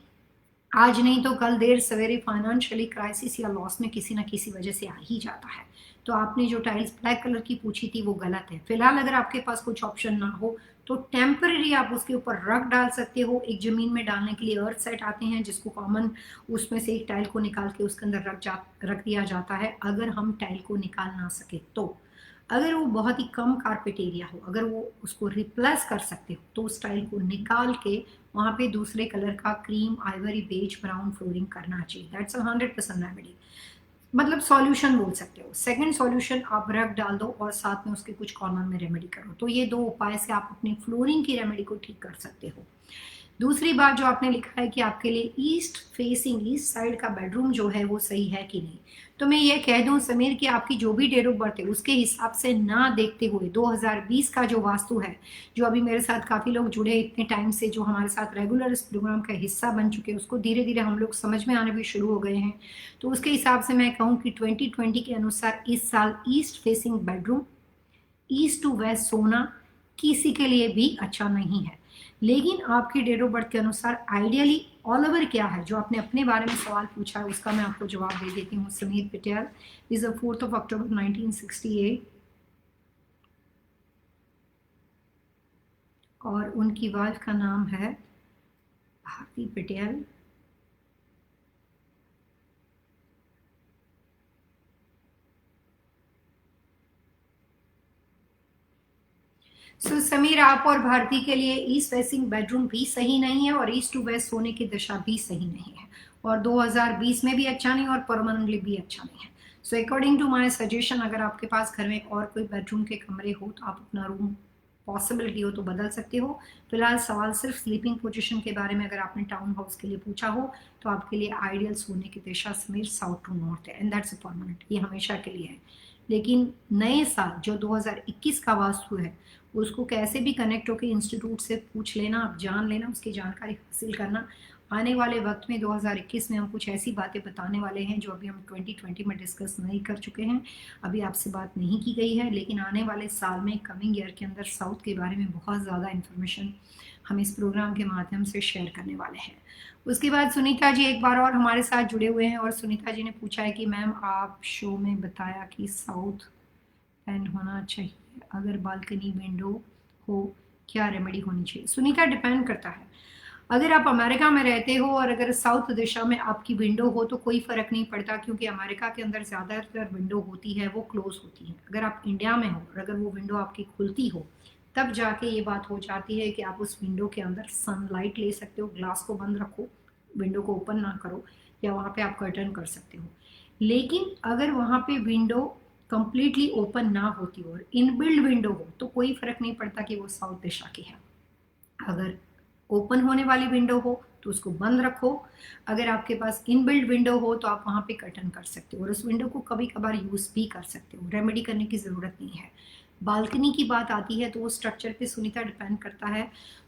आज नहीं तो कल देर सवेरे फाइनेंशियली क्राइसिस या लॉस में किसी ना किसी वजह से आ ही जाता है। तो आपने जो टाइल्स ब्लैक कलर की पूछी थी वो गलत है। फिलहाल अगर आपके पास कुछ ऑप्शन ना हो तो टेम्पररी आप उसके ऊपर रख डाल सकते हो। एक जमीन में डालने के लिए अर्थ सेट आते हैं जिसको कॉमन, उसमें से एक टाइल को निकाल के उसके अंदर रख दिया जाता है। अगर हम टाइल को निकाल ना सके तो, अगर वो बहुत ही कम कारपेट एरिया हो, अगर वो उसको रिप्लेस कर सकते हो तो उस टाइल को निकाल के वहाँ पे दूसरे कलर का cream, ivory, beige, brown flooring करना चाहिए। दैट्स 100% रेमेडी, मतलब सॉल्यूशन बोल सकते हो। सेकंड सॉल्यूशन, आप रफ डाल दो और साथ में उसके कुछ कॉर्नर में रेमेडी करो। तो ये 2 उपाय से आप अपनी फ्लोरिंग की रेमेडी को ठीक कर सकते हो। दूसरी बात जो आपने लिखा है कि आपके लिए ईस्ट फेसिंग, ईस्ट साइड का बेडरूम जो है वो सही है कि नहीं, तो मैं ये कह दूं समीर कि आपकी जो भी डेट ऑफ बर्थ है उसके हिसाब से ना देखते हुए 2020 का जो वास्तु है, जो अभी मेरे साथ काफ़ी लोग जुड़े इतने टाइम से, जो हमारे साथ रेगुलर इस प्रोग्राम का हिस्सा बन चुके हैं, उसको धीरे धीरे हम लोग समझ में आने भी शुरू हो गए हैं। तो उसके हिसाब से मैं कहूँ कि 2020 के अनुसार इस साल east facing bedroom, east to west सोना किसी के लिए भी अच्छा नहीं है। लेकिन आपकी डेट ऑफ बर्थ के अनुसार आइडियली ऑल ओवर क्या है, जो आपने अपने बारे में सवाल पूछा है उसका मैं आपको जवाब दे देती हूँ। समीर पटेल इज द 4 अक्टूबर 1968 और उनकी वाइफ का नाम है भारती पटेल। समीर, आप और भारती के लिए ईस्ट फेसिंग बेडरूम भी सही नहीं है और ईस्ट टू वेस्ट सोने की दिशा भी सही नहीं है, और 2020 में भी अच्छा नहीं और परमानेंटली भी अच्छा नहीं है। So according to my suggestion, अगर आपके पास घर में और कोई बेडरूम के कमरे हो तो आप अपना रूम, पॉसिबिलिटी हो तो बदल सकते हो। फिलहाल सवाल सिर्फ स्लीपिंग पोजीशन के बारे में अगर आपने टाउन हाउस के लिए पूछा हो तो आपके लिए आइडियल सोने की दिशा समीर साउथ टू नॉर्थ है, एंड दैट्स अ परमानेंट, ये हमेशा के लिए है। लेकिन नए साल जो 2021 का वास्तु है उसको कैसे भी कनेक्ट होकर इंस्टीट्यूट से पूछ लेना, आप जान लेना, उसकी जानकारी हासिल करना। आने वाले वक्त में 2021 में हम कुछ ऐसी बातें बताने वाले हैं जो अभी हम 2020 में डिस्कस नहीं कर चुके हैं, अभी आपसे बात नहीं की गई है, लेकिन आने वाले साल में कमिंग ईयर के अंदर साउथ के बारे में बहुत ज़्यादा इन्फॉर्मेशन हम इस प्रोग्राम के माध्यम से शेयर करने वाले हैं। उसके बाद सुनीता जी एक बार और हमारे साथ जुड़े हुए हैं और सुनीता जी ने पूछा है कि मैम आप शो में बताया कि साउथ फैन होना चाहिए, अगर बालकनी विंडो हो क्या रेमेडी होनी चाहिए? सुनीता डिपेंड करता है, अगर आप अमेरिका में रहते हो और अगर साउथ दिशा में आपकी विंडो हो तो कोई फ़र्क नहीं पड़ता, क्योंकि अमेरिका के अंदर ज़्यादातर विंडो होती है वो क्लोज होती है। अगर आप इंडिया में हो और अगर वो विंडो आपकी खुलती हो तब जाके ये बात हो जाती है कि आप उस विंडो के अंदर सनलाइट ले सकते हो, ग्लास को बंद रखो, विंडो को ओपन ना करो, या वहाँ पे आप कर्टन कर सकते हो। लेकिन अगर वहाँ पे विंडो कंप्लीटली ओपन ना होती हो और इनबिल्ड विंडो हो तो कोई फ़र्क नहीं पड़ता कि वो साउथ दिशा की है। अगर ओपन होने वाली विंडो हो तो उसको बंद रखो, अगर आपके पास इनबिल्ट विंडो हो तो आप वहाँ पे कर्टन कर सकते हो और उस विंडो को कभी कभार यूज़ भी कर सकते हो, रेमेडी करने की ज़रूरत नहीं है। बालकनी की बात आती है तो वो स्ट्रक्चर पे सुनीता डिपेंड करता है।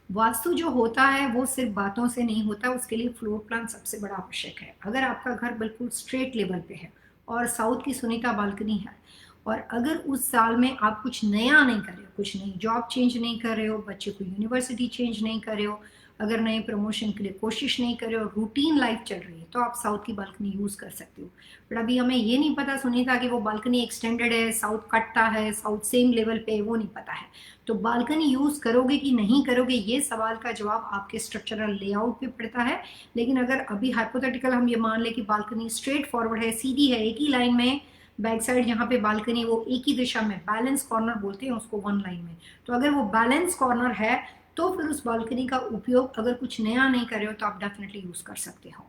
वास्तु जो होता है वो सिर्फ बातों से नहीं होता, उसके लिए फ्लोर प्लान सबसे बड़ा आवश्यक है। अगर आपका घर बिल्कुल स्ट्रेट लेवल पे है और साउथ की सुनीता बालकनी है और अगर उस साल में आप कुछ नया नहीं कर रहे हो, कुछ नई जॉब चेंज नहीं कर रहे हो, बच्चे को यूनिवर्सिटी चेंज नहीं कर रहे हो, अगर नए प्रमोशन के लिए कोशिश नहीं कर रहे हो, रूटीन लाइफ चल रही है, तो आप साउथ की बालकनी यूज़ कर सकते हो। बट अभी हमें ये नहीं पता सुनीता कि वो बालकनी एक्सटेंडेड है, साउथ कटता है, साउथ सेम लेवल पे, वो नहीं पता है। तो बालकनी यूज़ करोगे कि नहीं करोगे ये सवाल का जवाब आपके स्ट्रक्चरल लेआउट पे पड़ता है। लेकिन अगर अभी हाइपोथेटिकल हम ये मान ले कि बालकनी स्ट्रेट फॉरवर्ड है, सीधी है, एक ही लाइन में बैक साइड जहाँ पे बालकनी वो एक ही दिशा में, बैलेंस कॉर्नर बोलते हैं उसको, वन लाइन में, तो अगर वो बैलेंस कॉर्नर है तो फिर उस बालकनी का उपयोग अगर कुछ नया नहीं कर रहे हो तो आप डेफिनेटली यूज कर सकते हो।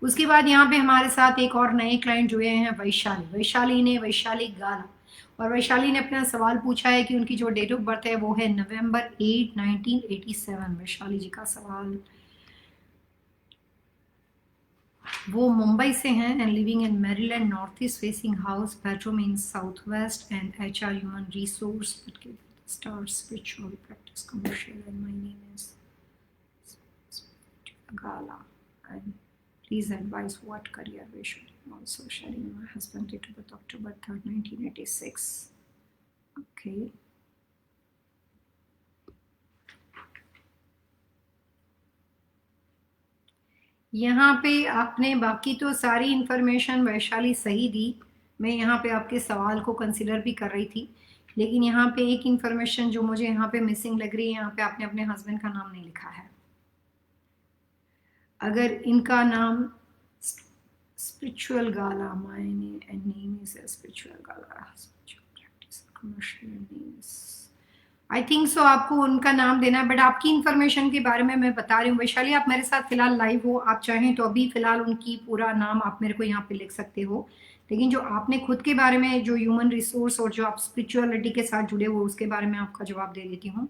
उसके बाद यहाँ पे हमारे साथ एक और नए क्लाइंट जुड़े हैं, वैशाली गाला, और वैशाली ने अपना सवाल पूछा है कि उनकी जो डेट ऑफ बर्थ है वो है नवंबर 8, 1987। वैशाली जी का सवाल, वो मुंबई से हैं and living in Maryland, north east facing house, bedroom in south west and HR human resource star spiritual practice commercial and my name is Gala, and please advise what career we should. Also sharing my husband date of birth October 3rd, 1986. Okay. यहाँ पे आपने बाकी तो सारी information Vaishali सही दी, मैं यहाँ पे आपके सवाल को कंसिडर भी कर रही थी, लेकिन यहाँ पे एक इंफॉर्मेशन जो मुझे यहाँ पे मिसिंग लग रही है, यहाँ पे आपने अपने हस्बैंड का नाम नहीं लिखा है। अगर इनका नाम spiritual gala, my name is spiritual gala, I think so आपको उनका नाम देना है, बट आपकी इन्फॉर्मेशन के बारे में मैं बता रही हूँ। वैशाली आप मेरे साथ फिलहाल लाइव हो, आप चाहें तो अभी फिलहाल उनकी पूरा नाम आप मेरे को यहाँ पे लिख सकते हो, लेकिन जो आपने खुद के बारे में, जो ह्यूमन रिसोर्स और जो आप स्पिरिचुअलिटी के साथ जुड़े हो, उसके बारे में आपका जवाब दे देती हूँ।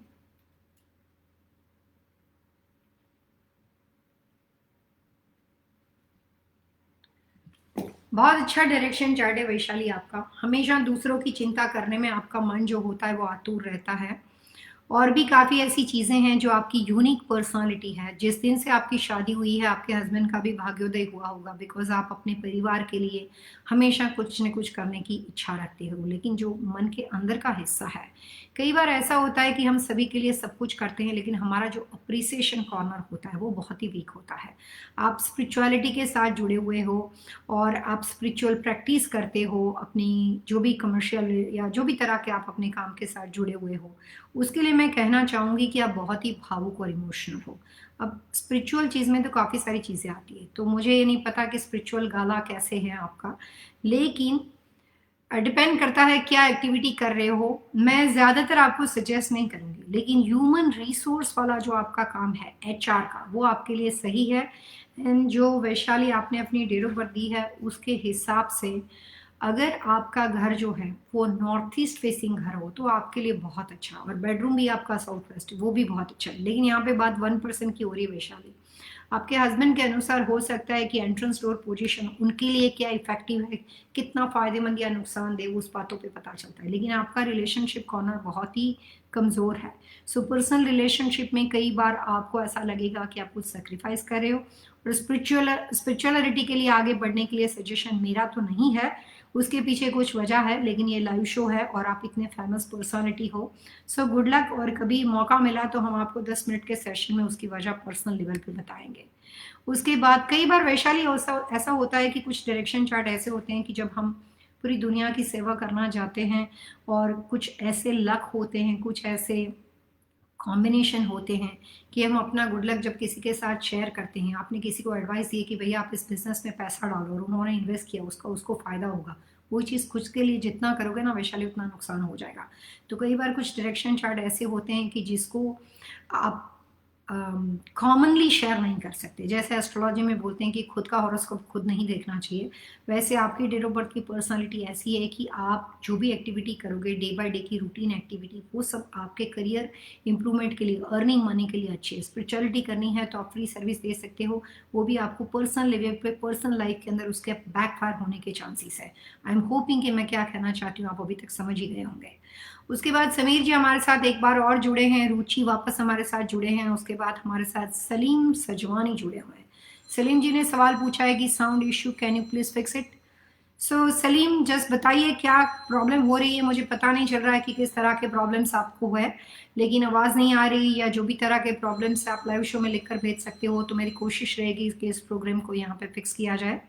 बहुत अच्छा डायरेक्शन चार्ट है वैशाली आपका, हमेशा दूसरों की चिंता करने में आपका मन जो होता है वो आतुर रहता है, और भी काफ़ी ऐसी चीज़ें हैं जो आपकी यूनिक पर्सनालिटी है। जिस दिन से आपकी शादी हुई है आपके हस्बैंड का भी भाग्योदय हुआ होगा, बिकॉज आप अपने परिवार के लिए हमेशा कुछ न कुछ करने की इच्छा रखते हो, लेकिन जो मन के अंदर का हिस्सा है, कई बार ऐसा होता है कि हम सभी के लिए सब कुछ करते हैं लेकिन हमारा जो अप्रिसिएशन कॉर्नर होता है वो बहुत ही वीक होता है। आप स्पिरिचुअलिटी के साथ जुड़े हुए हो और आप स्पिरिचुअल प्रैक्टिस करते हो, अपनी जो भी कमर्शियल या जो भी तरह के आप अपने काम के साथ जुड़े हुए हो, उसके लिए मैं कहना चाहूँगी कि आप बहुत ही भावुक और इमोशनल हो। अब स्पिरिचुअल चीज़ में तो काफ़ी सारी चीज़ें आती है, तो मुझे ये नहीं पता कि स्पिरिचुअल गाला कैसे है आपका, लेकिन डिपेंड करता है क्या एक्टिविटी कर रहे हो। मैं ज़्यादातर आपको सजेस्ट नहीं करूँगी, लेकिन ह्यूमन रिसोर्स वाला जो आपका काम है HR का, वो आपके लिए सही है। एंड जो वैशाली आपने अपनी डेट ऑफ बर्थ दी है उसके हिसाब से अगर आपका घर जो है वो नॉर्थ ईस्ट फेसिंग घर हो तो आपके लिए बहुत अच्छा, और बेडरूम भी आपका साउथ वेस्ट, वो भी बहुत अच्छा है। लेकिन यहाँ पे बात 1% की हो रही है वैशाली, आपके हस्बैंड के अनुसार हो सकता है कि एंट्रेंस डोर पोजीशन उनके लिए क्या इफेक्टिव है, कितना फ़ायदेमंद या नुकसानदेह, उस बातों पे पता चलता है। लेकिन आपका रिलेशनशिप कॉर्नर बहुत ही कमज़ोर है। सो पर्सनल रिलेशनशिप में कई बार आपको ऐसा लगेगा कि आप कुछ सेक्रीफाइस कर रहे हो, और स्पिरिचुअलिटी के लिए आगे बढ़ने के लिए सजेशन मेरा तो नहीं है, उसके पीछे कुछ वजह है, लेकिन ये लाइव शो है और आप इतने फेमस पर्सनालिटी हो। सो गुड लक, और कभी मौका मिला तो हम आपको 10 मिनट के सेशन में उसकी वजह पर्सनल लेवल पे बताएंगे। उसके बाद कई बार वैशाली ऐसा होता है कि कुछ डायरेक्शन चार्ट ऐसे होते हैं कि जब हम पूरी दुनिया की सेवा करना चाहते हैं और कुछ ऐसे लक होते हैं, कुछ ऐसे कॉम्बिनेशन होते हैं कि हम अपना गुड लक जब किसी के साथ शेयर करते हैं, आपने किसी को एडवाइस दी कि भैया आप इस बिजनेस में पैसा डालो और उन्होंने इन्वेस्ट किया, उसको फ़ायदा होगा, वो चीज़ खुद के लिए जितना करोगे ना वैशाली उतना नुकसान हो जाएगा। तो कई बार कुछ डायरेक्शन चार्ट ऐसे होते हैं कि जिसको आप कॉमनली शेयर नहीं कर सकते। जैसे एस्ट्रोलॉजी में बोलते हैं कि खुद का हॉरोस्कोप खुद नहीं देखना चाहिए, वैसे आपकी डेट ऑफ बर्थ की पर्सनालिटी ऐसी है कि आप जो भी एक्टिविटी करोगे डे बाय डे की रूटीन एक्टिविटी, वो सब आपके करियर इंप्रूवमेंट के लिए, अर्निंग मनी के लिए अच्छी है। स्पिरिचुअलिटी करनी है तो आप फ्री सर्विस दे सकते हो, वो भी आपको पर्सनल लेवल पे, पर्सनल लाइफ के अंदर उसके बैकफायर होने के चांसेस है। आई एम होपिंग कि मैं क्या कहना चाहती हूँ आप अभी तक समझ ही गए होंगे। उसके बाद समीर जी हमारे साथ एक बार और जुड़े हैं, रुचि वापस हमारे साथ जुड़े हैं, उसके बाद हमारे साथ सलीम सजवानी जुड़े हुए हैं। सलीम जी ने सवाल पूछा है कि sound issue, can you please fix it. So Salim just बताइए क्या प्रॉब्लम हो रही है। मुझे पता नहीं चल रहा है कि किस तरह के प्रॉब्लम्स आपको है, लेकिन आवाज़ नहीं आ रही या जो भी तरह के प्रॉब्लम्स आप लाइव शो में लिखकर भेज सकते हो, तो मेरी कोशिश रहेगी कि इस प्रोग्राम को यहाँ पे फिक्स किया जाए।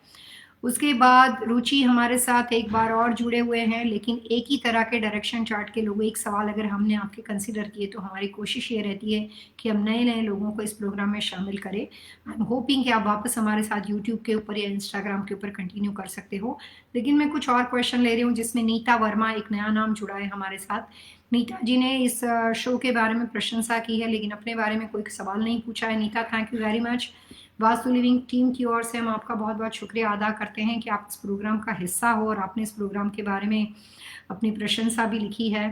उसके बाद रुचि हमारे साथ एक बार और जुड़े हुए हैं, लेकिन एक ही तरह के डायरेक्शन चार्ट के लोग, एक सवाल अगर हमने आपके कंसिडर किए तो हमारी कोशिश ये रहती है कि हम नए नए लोगों को इस प्रोग्राम में शामिल करें। आई एम होपिंग कि आप वापस हमारे साथ यूट्यूब के ऊपर या इंस्टाग्राम के ऊपर कंटिन्यू कर सकते हो। लेकिन मैं कुछ और क्वेश्चन ले रही हूँ, जिसमें नीता वर्मा एक नया नाम जुड़ा है हमारे साथ। नीता जी ने इस शो के बारे में प्रशंसा की है, लेकिन अपने बारे में कोई सवाल नहीं पूछा है। Nita, thank you very much. Vastu living team की ओर से हम आपका बहुत बहुत शुक्रिया अदा करते हैं कि आप इस प्रोग्राम का हिस्सा हो और आपने इस प्रोग्राम के बारे में अपनी प्रशंसा भी लिखी है।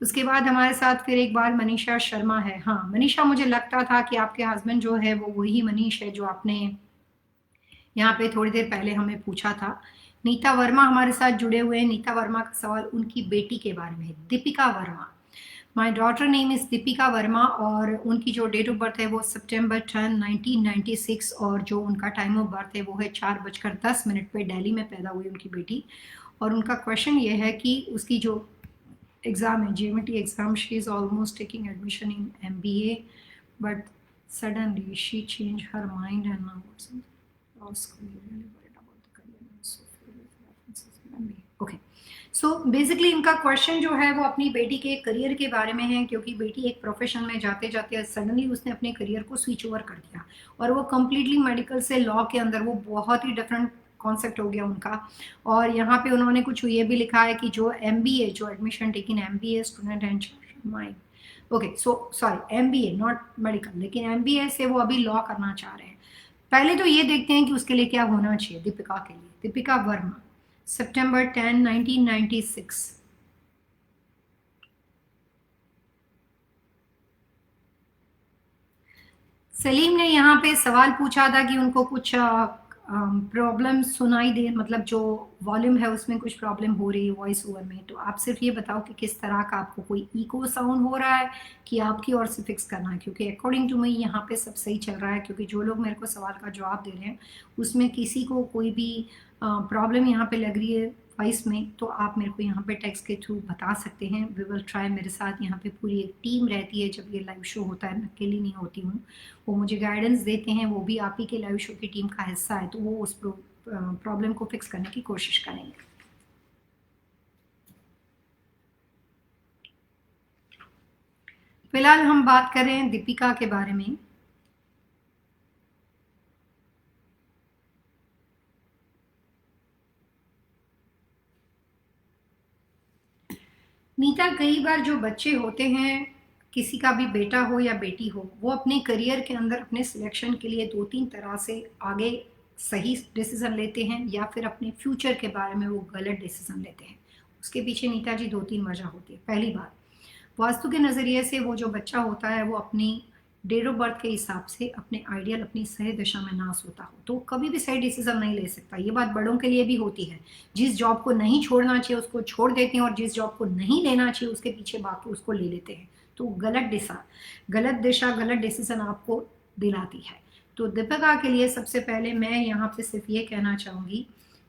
उसके बाद हमारे साथ फिर एक बार मनीषा शर्मा है। हाँ मनीषा, मुझे लगता था कि आपके हस्बैंड जो है वो वही मनीष है जो आपने यहाँ पे थोड़ी देर पहले हमें पूछा था। नीता वर्मा हमारे साथ जुड़े हुए हैं। नीता वर्मा का सवाल उनकी बेटी के बारे में है, Deepika Verma. My daughter name is Deepika Verma और उनकी जो डेट ऑफ बर्थ है वो सितंबर 10, 1996, और जो उनका टाइम ऑफ बर्थ है वो है 4:10 पे। दिल्ली में पैदा हुई उनकी बेटी। और उनका क्वेश्चन ये है कि उसकी जो एग्ज़ाम है, GMT exam, she is almost taking admission in MBA, but suddenly she change her mind and now okay. So basically इनका क्वेश्चन जो है वो अपनी बेटी के करियर के बारे में है, क्योंकि बेटी एक प्रोफेशन में जाते जाते सडनली उसने अपने करियर को स्विच ओवर कर दिया और वो कम्प्लीटली मेडिकल से लॉ के अंदर, वो बहुत ही डिफरेंट कॉन्सेप्ट हो गया उनका। और यहाँ पे उन्होंने कुछ ये भी लिखा है कि जो MBA, जो admission taken MBA student and mind, okay so sorry MBA not medical, लेकिन MBA से वो अभी लॉ करना चाह रहे हैं। पहले तो ये देखते हैं कि उसके लिए क्या होना चाहिए दीपिका के लिए। दीपिका वर्मा, September 10, 1996। सलीम ने यहाँ पे सवाल पूछा था कि उनको कुछ प्रॉब्लम सुनाई दे, मतलब जो वॉल्यूम है उसमें कुछ प्रॉब्लम हो रही है वॉइस ओवर में। तो आप सिर्फ ये बताओ कि किस तरह का आपको कोई इको साउंड हो रहा है कि आपकी ओर से फिक्स करना है, क्योंकि अकॉर्डिंग टू मी यहाँ पे सब सही चल रहा है। क्योंकि जो लोग मेरे को सवाल का जवाब दे रहे हैं उसमें किसी को कोई भी प्रॉब्लम यहाँ पे लग रही है वॉइस में, तो आप मेरे को यहाँ पे टेक्स्ट के थ्रू बता सकते हैं। We will try. मेरे साथ यहाँ पे पूरी एक टीम रहती है जब ये लाइव शो होता है, मैं अकेली नहीं होती हूँ, वो मुझे गाइडेंस देते हैं, वो भी आप ही के लाइव शो की टीम का हिस्सा है, तो वो उस प्रॉब्लम को फिक्स करने की कोशिश करेंगे। फिलहाल हम बात कर रहे हैं दीपिका के बारे में। नीता, कई बार जो बच्चे होते हैं, किसी का भी बेटा हो या बेटी हो, वो अपने करियर के अंदर अपने सिलेक्शन के लिए 2-3 तरह से आगे सही डिसीजन लेते हैं या फिर अपने फ्यूचर के बारे में वो गलत डिसीजन लेते हैं। उसके पीछे नीता जी 2-3 वजह होती है। पहली बात, वास्तु के नज़रिए से वो जो बच्चा होता है वो अपनी डेट ऑफ बर्थ के हिसाब से अपने आइडियल, अपनी सही दिशा में ना सोता हो तो कभी भी सही डिसीजन नहीं ले सकता। ये बात बड़ों के लिए भी होती है। जिस जॉब को नहीं छोड़ना चाहिए उसको छोड़ देते हैं और जिस जॉब को नहीं लेना चाहिए उसके पीछे बाकी उसको ले लेते हैं। तो गलत दिशा गलत डिसीजन आपको दिलाती है। तो दीपिका के लिए सबसे पहले मैं यहाँ पे सिर्फ ये कहना चाहूँगी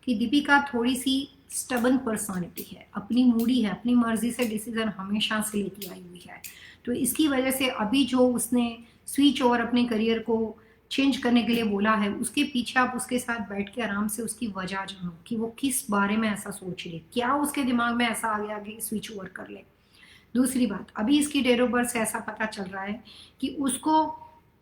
कि दीपिका थोड़ी सी स्टबन पर्सनालिटी है, अपनी मूडी है, अपनी मर्जी से डिसीजन हमेशा से लेती आई हुई है। तो इसकी वजह से अभी जो उसने स्विच ओवर अपने करियर को चेंज करने के लिए बोला है, उसके पीछे आप उसके साथ बैठ के आराम से उसकी वजह जानो कि वो किस बारे में ऐसा सोच रही है, क्या उसके दिमाग में ऐसा आ गया कि स्विच ओवर कर ले। दूसरी बात, अभी इसकी डेट ऑफ बर्थ से ऐसा पता चल रहा है कि उसको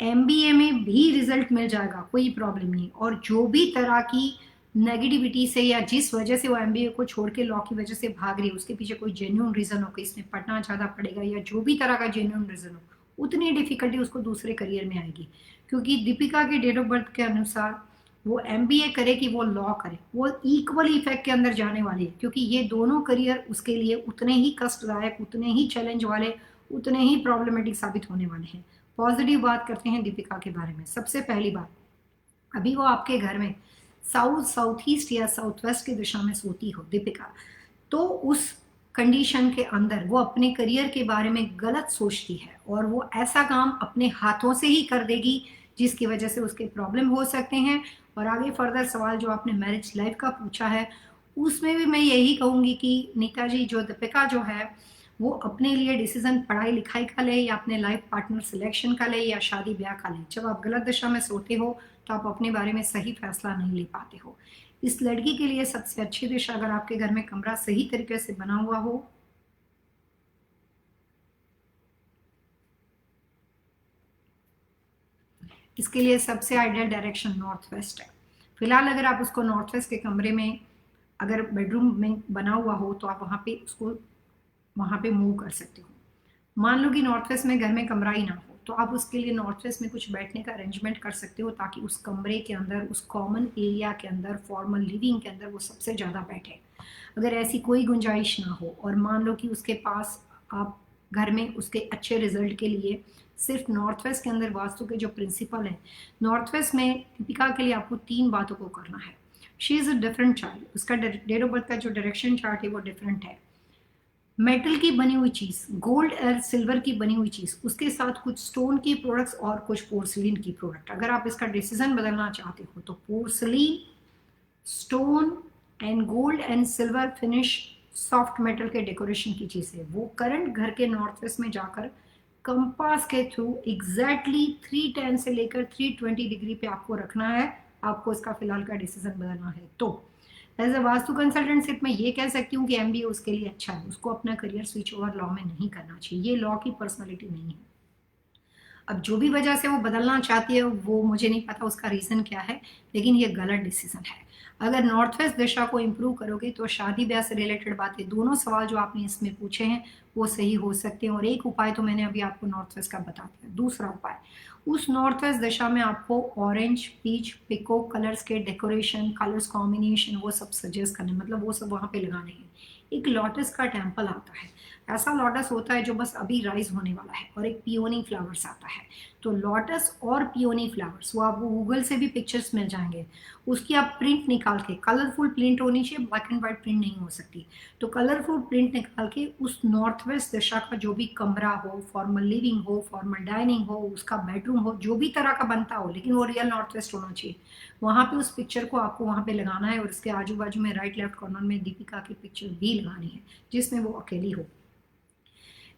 MBA में भी रिजल्ट मिल जाएगा, कोई प्रॉब्लम नहीं। और जो भी तरह की नेगेटिविटी से या जिस वजह से वो MBA को छोड़ के लॉ की वजह से भाग रही है, उसके पीछे कोई जेन्युइन रीजन हो कि इसमें पढ़ना ज़्यादा पड़ेगा या जो भी तरह का जेन्युइन रीजन हो, उतनी डिफिकल्टी उसको दूसरे करियर में आएगी। क्योंकि दीपिका के डेट ऑफ बर्थ के अनुसार वो MBA करे कि वो लॉ करे, वो इक्वल इफेक्ट के अंदर जाने वाली है, क्योंकि ये दोनों करियर उसके लिए उतने ही कष्टदायक, उतने ही चैलेंज वाले, उतने ही प्रॉब्लमेटिक साबित होने वाले हैं। पॉजिटिव बात करते हैं दीपिका के बारे में। सबसे पहली बात, अभी वो आपके घर में साउथ ईस्ट या साउथ वेस्ट की दिशा में सोती हो दीपिका, तो उस कंडीशन के अंदर वो अपने करियर के बारे में गलत सोचती है और वो ऐसा काम अपने हाथों से ही कर देगी जिसकी वजह से उसके प्रॉब्लम हो सकते हैं। और आगे फर्दर सवाल जो आपने मैरिज लाइफ का पूछा है, उसमें भी मैं यही कहूँगी कि नीता जी, जो दीपिका जो है वो अपने लिए डिसीजन पढ़ाई लिखाई का ले या अपने लाइफ पार्टनर सिलेक्शन का ले या शादी ब्याह का ले, जब आप गलत दिशा में सोते हो तो आप अपने बारे में सही फैसला नहीं ले पाते हो। इस लड़की के लिए सबसे अच्छी दिशा, अगर आपके घर में कमरा सही तरीके से बना हुआ हो, इसके लिए सबसे आइडियल डायरेक्शन नॉर्थ वेस्ट है। फिलहाल अगर आप उसको नॉर्थ वेस्ट के कमरे में अगर बेडरूम में बना हुआ हो तो आप वहाँ पे मूव कर सकते हो। मान लो कि नॉर्थ वेस्ट में घर में कमरा ही ना हो, तो आप उसके लिए नॉर्थ वेस्ट में कुछ बैठने का अरेंजमेंट कर सकते हो ताकि उस कमरे के अंदर, उस कॉमन एरिया के अंदर, फॉर्मल लिविंग के अंदर वो सबसे ज़्यादा बैठे। अगर ऐसी कोई गुंजाइश ना हो और मान लो कि उसके पास आप घर में उसके अच्छे रिजल्ट के लिए सिर्फ नॉर्थ वेस्ट के अंदर वास्तु के जो प्रिंसिपल है, नॉर्थ वेस्ट में दीपिका के लिए आपको 3 बातों को करना है। She is a different child, उसका डेट ऑफ बर्थ का जो डायरेक्शन चार्ट है वो डिफरेंट है। मेटल की बनी हुई चीज़, गोल्ड और सिल्वर की बनी हुई चीज़, उसके साथ कुछ स्टोन की प्रोडक्ट्स और कुछ पोर्सलिन की प्रोडक्ट। अगर आप इसका डिसीजन बदलना चाहते हो तो porcelain, stone and gold and silver finish soft metal के डेकोरेशन की चीज़ है। वो करंट घर के नॉर्थ वेस्ट में जाकर कंपास के थ्रू एग्जैक्टली 310 से लेकर 320 डिग्री पे आपको रखना है। आपको इसका फिलहाल का डिसीजन बदलना है तो एज अ वास्तु कंसल्टेंट सिर्फ मैं ये कह सकती हूँ कि MBA उसके लिए अच्छा है, उसको अपना करियर स्विच ओवर लॉ में नहीं करना चाहिए, ये लॉ की पर्सनालिटी नहीं है। अब जो भी वजह से वो बदलना चाहती है वो मुझे नहीं पता उसका रीज़न क्या है, लेकिन ये गलत डिसीजन है। अगर नॉर्थ वेस्ट दिशा को इम्प्रूव करोगे तो शादी ब्याह से रिलेटेड बातें, दोनों सवाल जो आपने इसमें पूछे हैं वो सही हो सकते हैं। और एक उपाय तो मैंने अभी आपको नॉर्थ वेस्ट का बता दिया। दूसरा उपाय, उस नॉर्थ वेस्ट दिशा में आपको ऑरेंज, पीच, पिको कलर्स के डेकोरेशन, कलर्स कॉम्बिनेशन वो सब सजेस्ट करने, मतलब वो सब वहाँ पे लगाने हैं। एक लोटस का टेम्पल आता है, ऐसा लोटस होता है जो बस अभी राइज होने वाला है, और एक पियोनी फ्लावर्स आता है। तो लोटस और पियोनी फ्लावर्स, वो आपको गूगल से भी पिक्चर्स मिल जाएंगे, उसकी आप प्रिंट निकाल के, कलरफुल प्रिंट होनी चाहिए, ब्लैक एंड व्हाइट प्रिंट नहीं हो सकती, तो कलरफुल प्रिंट निकाल के उस नॉर्थ वेस्ट दिशा का जो भी कमरा हो, फॉर्मल लिविंग हो, फॉर्मल डाइनिंग हो, उसका बेडरूम हो, जो भी तरह का बनता हो, लेकिन वो रियल नॉर्थ वेस्ट होना चाहिए, वहाँ पे उस पिक्चर को आपको वहाँ पे लगाना है। और इसके आजू बाजू में राइट लेफ्ट कॉर्नर में दीपिका की पिक्चर भी लगानी है जिसमें वो अकेली हो।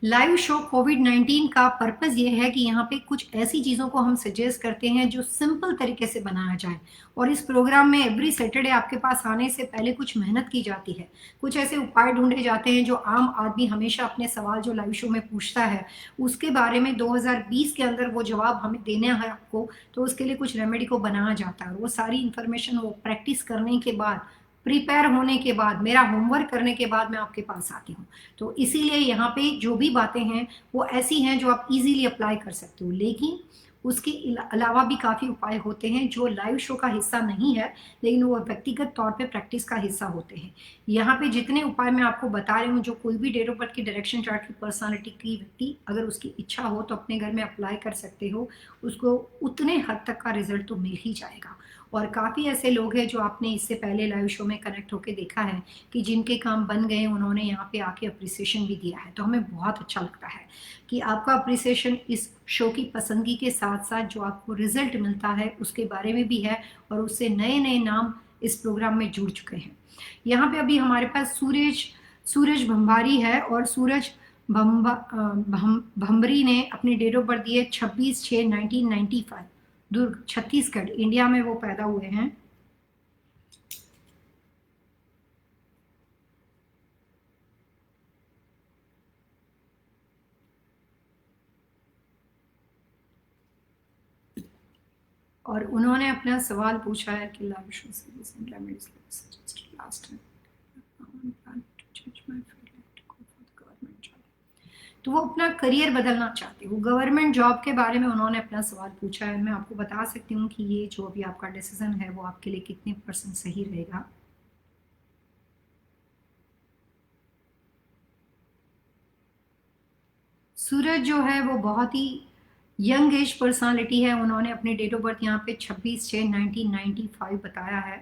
लाइव शो कोविड-19 का पर्पस ये है कि यहाँ पे कुछ ऐसी चीज़ों को हम सजेस्ट करते हैं जो सिंपल तरीके से बनाया जाए। और इस प्रोग्राम में एवरी सैटरडे आपके पास आने से पहले कुछ मेहनत की जाती है, कुछ ऐसे उपाय ढूंढे जाते हैं जो आम आदमी हमेशा अपने सवाल जो लाइव शो में पूछता है उसके बारे में 2020 के अंदर वो जवाब हमें देना है आपको, तो उसके लिए कुछ रेमेडी को बनाया जाता है। और वो सारी इन्फॉर्मेशन वो प्रैक्टिस करने के बाद, प्रिपेयर होने के बाद, मेरा होमवर्क करने के बाद मैं आपके पास आती हूँ। तो इसीलिए यहाँ पे जो भी बातें हैं वो ऐसी हैं जो आप इजीली अप्लाई कर सकते हो, लेकिन उसके अलावा भी काफ़ी उपाय होते हैं जो लाइव शो का हिस्सा नहीं है, लेकिन वो व्यक्तिगत तौर पे प्रैक्टिस का हिस्सा होते हैं। यहाँ पे जितने उपाय मैं आपको बता रही हूँ, जो कोई भी डेट ऑफ बर्थ की डायरेक्शन चार्ट की पर्सनालिटी की व्यक्ति अगर उसकी इच्छा हो तो अपने घर में अप्लाई कर सकते हो, उसको उतने हद तक का रिजल्ट तो मिल ही जाएगा। और काफ़ी ऐसे लोग हैं जो आपने इससे पहले लाइव शो में कनेक्ट होकर देखा है कि जिनके काम बन गए, उन्होंने यहाँ पे आके अप्रिसिएशन भी दिया है। तो हमें बहुत अच्छा लगता है कि आपका अप्रिसिएशन इस शो की पसंदगी के साथ साथ जो आपको रिजल्ट मिलता है उसके बारे में भी है, और उससे नए नए नाम इस प्रोग्राम में जुड़ चुके हैं। यहाँ पे अभी हमारे पास सूरज भंबारी है, और सूरज भंबरी ने अपनी डेट ऑफ बर्थ दी है 26/6/1995। दुर्ग, छत्तीसगढ़, इंडिया में वो पैदा हुए हैं। और उन्होंने अपना सवाल पूछा है कि लाइव शो लास्ट तो वो अपना करियर बदलना चाहते हो, गवर्नमेंट जॉब के बारे में उन्होंने अपना सवाल पूछा है। मैं आपको बता सकती हूँ कि ये जो भी आपका डिसीजन है वो आपके लिए कितने % सही रहेगा। सूरज जो है वो बहुत ही यंग एज पर्सनालिटी है। उन्होंने अपनी डेट ऑफ बर्थ यहाँ पे 26/6/1995 बताया है।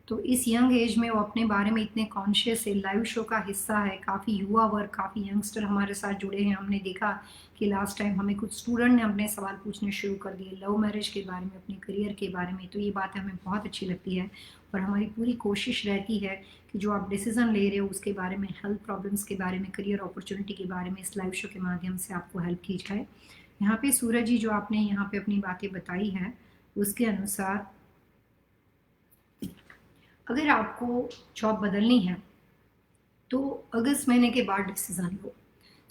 तो इस यंग एज में वो अपने बारे में इतने कॉन्शियस है, लाइव शो का हिस्सा है। काफ़ी युवा वर्ग, काफ़ी यंगस्टर हमारे साथ जुड़े हैं। हमने देखा कि लास्ट टाइम हमें कुछ स्टूडेंट ने अपने सवाल पूछने शुरू कर दिए लव मैरिज के बारे में, अपने करियर के बारे में। तो ये बात हमें बहुत अच्छी लगती है, और हमारी पूरी कोशिश रहती है कि जो आप डिसीजन ले रहे हो उसके बारे में, हेल्थ प्रॉब्लम्स के बारे में, करियर अपॉर्चुनिटी के बारे में इस लाइव शो के माध्यम से आपको हेल्प की जाए। यहाँ पे सूरज जी जो आपने यहाँ पे अपनी बातें बताई है उसके अनुसार अगर आपको जॉब बदलनी है तो अगस्त महीने के बाद डिसीजन लो।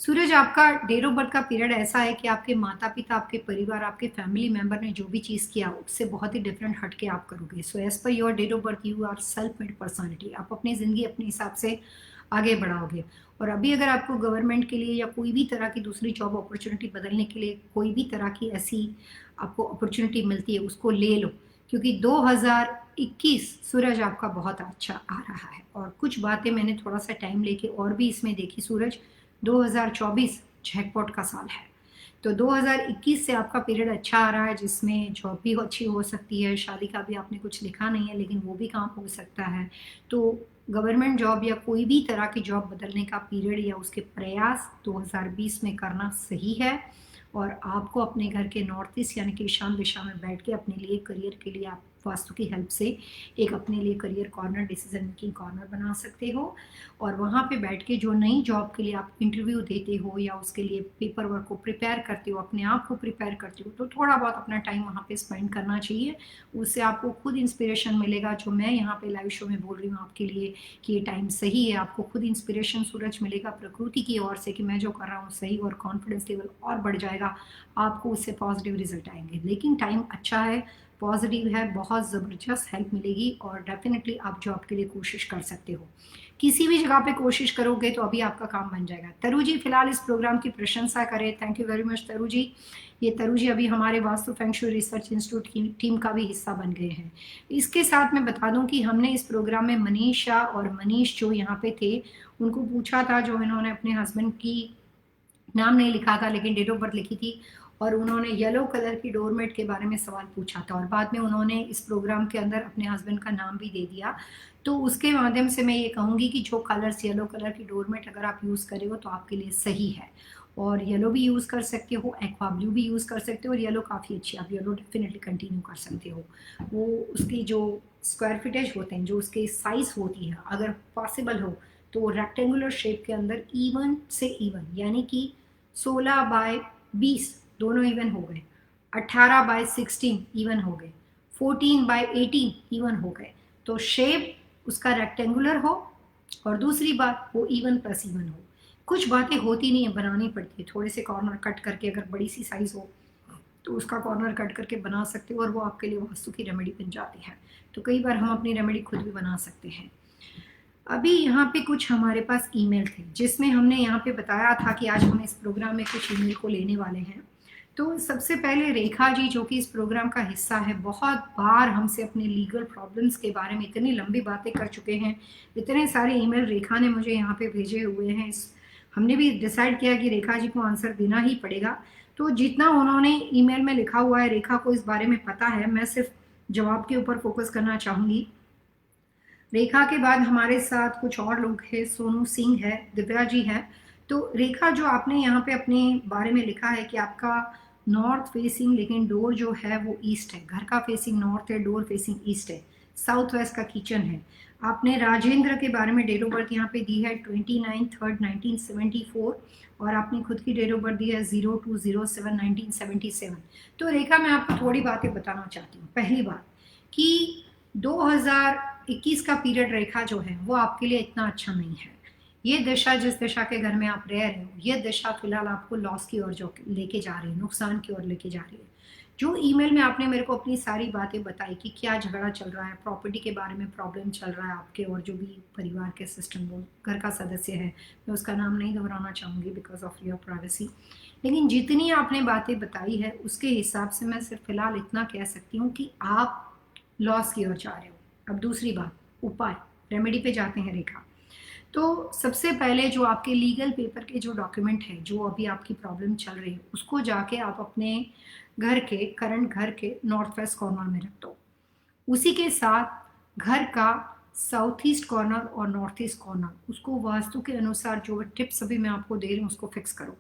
सूरज, आपका डेट ऑफ बर्थ का पीरियड ऐसा है कि आपके माता पिता, आपके परिवार, आपके फैमिली मेंबर ने जो भी चीज़ किया उससे बहुत ही डिफरेंट हट के आप करोगे। So as per your date of birth you are self made personality. आप अपनी ज़िंदगी अपने हिसाब से आगे बढ़ाओगे। और अभी अगर आपको गवर्नमेंट के लिए या कोई भी तरह की दूसरी जॉब अपॉर्चुनिटी बदलने के लिए कोई भी तरह की ऐसी आपको अपॉर्चुनिटी मिलती है, उसको ले लो, क्योंकि 2021 सूरज आपका बहुत अच्छा आ रहा है। और कुछ बातें मैंने थोड़ा सा टाइम लेके और भी इसमें देखी। सूरज, 2024 जैकपॉट का साल है। तो 2021 से आपका पीरियड अच्छा आ रहा है, जिसमें जॉब भी अच्छी हो सकती है। शादी का भी आपने कुछ लिखा नहीं है, लेकिन वो भी काम हो सकता है। तो गवर्नमेंट जॉब या कोई भी तरह की जॉब बदलने का पीरियड या उसके प्रयास 2020 में करना सही है। और आपको अपने घर के नॉर्थ ईस्ट यानी कि ईशान दिशा में बैठ के अपने लिए करियर के लिए आप वास्तु की हेल्प से एक अपने लिए career corner, decision making corner बना सकते हो। और वहाँ पे बैठ के जो नई जॉब के लिए आप इंटरव्यू देते हो या उसके लिए पेपर वर्क को प्रिपेयर करते हो, अपने आप को प्रिपेयर करते हो, तो थोड़ा बहुत अपना टाइम वहाँ पे स्पेंड करना चाहिए। उससे आपको खुद इंस्पिरेशन मिलेगा। जो मैं यहाँ पे लाइव शो में बोल रही हूँ आपके लिए कि ये टाइम सही है, आपको खुद इंस्पिरेशन सूरज मिलेगा प्रकृति की ओर से कि मैं जो कर रहा हूँ सही, और कॉन्फिडेंस लेवल और बढ़ जाएगा। आपको उससे पॉजिटिव रिजल्ट आएंगे। लेकिन टाइम अच्छा है, पॉजिटिव है, बहुत ज़बरदस्त हेल्प मिलेगी, और डेफिनेटली आप जॉब के लिए कोशिश कर सकते हो। किसी भी जगह पे कोशिश करोगे तो अभी आपका काम बन जाएगा। तरु जी फिलहाल इस प्रोग्राम की प्रशंसा करें। थैंक यू वेरी मच तरु जी। ये तरु जी अभी हमारे vastu feng shui research institute की टीम का भी हिस्सा बन गए हैं। इसके साथ मैं बता दूं कि हमने इस प्रोग्राम में मनीषा और मनीष जो यहाँ पे थे उनको पूछा था, जो इन्होंने अपने हस्बैंड की नाम नहीं लिखा था लेकिन डेट ऑफ बर्थ लिखी थी, और उन्होंने येलो कलर की डोरमेट के बारे में सवाल पूछा था, और बाद में उन्होंने इस प्रोग्राम के अंदर अपने हस्बैंड का नाम भी दे दिया। तो उसके माध्यम से मैं ये कहूँगी कि जो कलर्स, येलो कलर की डोरमेट अगर आप यूज़ करें हो तो आपके लिए सही है। और येलो भी यूज़ कर सकते हो, एक्वा ब्लू भी यूज़ कर सकते हो, और येलो काफ़ी अच्छी, आप येलो डेफिनेटली कंटिन्यू कर सकते हो। वो उसकी जो स्क्वायर फिटेज होते हैं, जो उसके साइज़ होती है, अगर पॉसिबल हो तो वो रेक्टेंगुलर शेप के अंदर इवन से इवन, यानी कि 16/20 दोनों इवन हो गए, 18/16 इवन हो गए, 14/18 इवन हो गए। तो शेप उसका रेक्टेंगुलर हो, और दूसरी बात वो इवन प्लस इवन हो। कुछ बातें होती नहीं है, बनानी पड़ती है। थोड़े से कॉर्नर कट करके, अगर बड़ी सी साइज हो तो उसका कॉर्नर कट करके बना सकते हो, और वो आपके लिए वास्तु की रेमेडी बन जाती है। तो कई बार हम अपनी रेमेडी खुद भी बना सकते हैं। अभी यहाँ पे कुछ हमारे पास ईमेल थे, जिसमें हमने यहाँ पे बताया था कि आज हम इस प्रोग्राम में कुछ ईमेल को लेने वाले हैं। तो सबसे पहले रेखा जी, जो कि इस प्रोग्राम का हिस्सा है, बहुत बार हमसे अपने लीगल प्रॉब्लम्स के बारे में इतनी लंबी बातें कर चुके हैं। इतने सारे ईमेल रेखा ने मुझे यहाँ पे भेजे हुए हैं। हमने भी डिसाइड किया कि रेखा जी को आंसर देना ही पड़ेगा। तो जितना उन्होंने ईमेल में लिखा हुआ है, रेखा को इस बारे में पता है। मैं सिर्फ जवाब के ऊपर फोकस करना चाहूँगी। रेखा के बाद हमारे साथ कुछ और लोग हैं, सोनू सिंह है, दिव्या जी है। तो रेखा, जो आपने यहाँ पे अपने बारे में लिखा है कि आपका नॉर्थ फेसिंग, लेकिन डोर जो है वो ईस्ट है। घर का फेसिंग नॉर्थ है, डोर फेसिंग ईस्ट है, साउथ वेस्ट का किचन है। आपने राजेंद्र के बारे में डेट ऑफ बर्थ यहाँ पे दी है 29/3/1974, और आपने खुद की डेट ऑफ बर्थ दी है 02/07/1977। तो रेखा, मैं आपको थोड़ी बातें बताना चाहती हूँ। पहली बात कि 2021 का पीरियड रेखा जो है वो आपके लिए इतना अच्छा नहीं है। ये दिशा, जिस दिशा के घर में आप रह रहे हो, ये दिशा फिलहाल आपको लॉस की ओर जो लेके जा रही है, नुकसान की ओर लेके जा रही है। जो ईमेल में आपने मेरे को अपनी सारी बातें बताई कि क्या झगड़ा चल रहा है, प्रॉपर्टी के बारे में प्रॉब्लम चल रहा है आपके, और जो भी परिवार के सिस्टम, वो घर का सदस्य है, मैं उसका नाम नहीं दोहराना चाहूँगी बिकॉज ऑफ योर प्राइवेसी, लेकिन जितनी आपने बातें बताई है उसके हिसाब से मैं सिर्फ फिलहाल इतना कह सकती हूँ कि आप लॉस की ओर जा रहे हो। अब दूसरी बात, उपाय, रेमेडी पे जाते हैं रेखा। तो सबसे पहले जो आपके लीगल पेपर के जो डॉक्यूमेंट है, जो अभी आपकी प्रॉब्लम चल रही है, उसको जाके आप अपने घर के, करंट घर के नॉर्थ वेस्ट कॉर्नर में रख दो। उसी के साथ घर का साउथ ईस्ट कॉर्नर और नॉर्थ ईस्ट कॉर्नर, उसको वास्तु के अनुसार जो टिप्स अभी मैं आपको दे रही हूँ उसको फिक्स करो।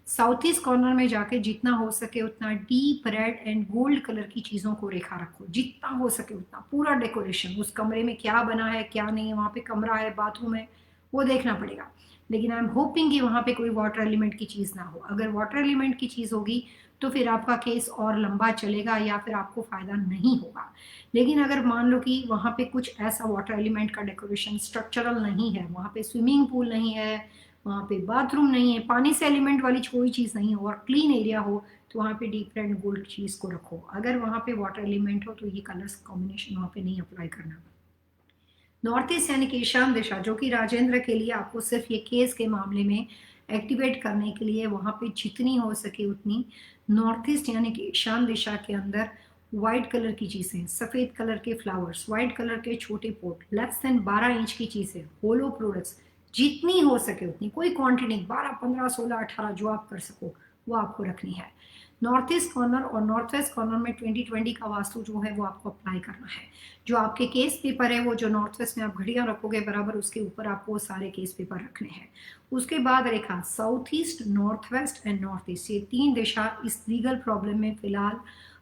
साउथ ईस्ट कॉर्नर में जाके जितना हो सके उतना deep red and gold colour की चीज़ों को रेखा रखो, जितना हो सके उतना। पूरा डेकोरेशन, उस कमरे में क्या बना है क्या नहीं है, वहाँ पे कमरा है, बाथरूम है, वो देखना पड़ेगा। लेकिन आई एम होपिंग कि वहाँ पे कोई वाटर एलिमेंट की चीज़ ना हो। अगर वाटर एलिमेंट की चीज़ होगी तो फिर आपका केस और लंबा चलेगा या फिर आपको फ़ायदा नहीं होगा। लेकिन अगर मान लो कि वहाँ पे कुछ ऐसा वाटर एलिमेंट का डेकोरेशन स्ट्रक्चरल नहीं है, वहाँ पे स्विमिंग पूल नहीं है, वहाँ पे बाथरूम नहीं है, पानी से एलिमेंट वाली कोई चीज़ नहीं हो, और क्लीन एरिया हो, तो वहाँ पे डीप रेड गोल्ड चीज़ को रखो। अगर वहाँ पे वाटर एलिमेंट हो तो ये कलर्स कॉम्बिनेशन वहाँ पे नहीं अप्लाई करना। नॉर्थ ईस्ट यानी कि ईशान दिशा, जो कि राजेंद्र के लिए आपको सिर्फ ये केस के मामले में एक्टिवेट करने के लिए वहाँ पे जितनी हो सके उतनी नॉर्थ ईस्ट यानी कि ईशान दिशा के अंदर व्हाइट कलर की चीज़ें, सफ़ेद कलर के फ्लावर्स, व्हाइट कलर के छोटे पोट, लेस देन 12 इंच की चीज़ें, होलो प्रोडक्ट्स, जितनी हो सके उतनी, कोई क्वांटिटी, 12, 15, 16, 18 जो आप कर सको वो आपको रखनी है। नॉर्थ ईस्ट कॉर्नर और नॉर्थ वेस्ट कॉर्नर में 2020 का वास्तु जो है वो आपको अप्लाई करना है। जो आपके केस पेपर है वो जो नॉर्थ वेस्ट में आप घड़ियां रखोगे बराबर, उसके ऊपर आपको सारे केस पेपर रखने हैं। उसके बाद रेखा south east, north west and north east, ये 3 दिशा इस लीगल प्रॉब्लम में फिलहाल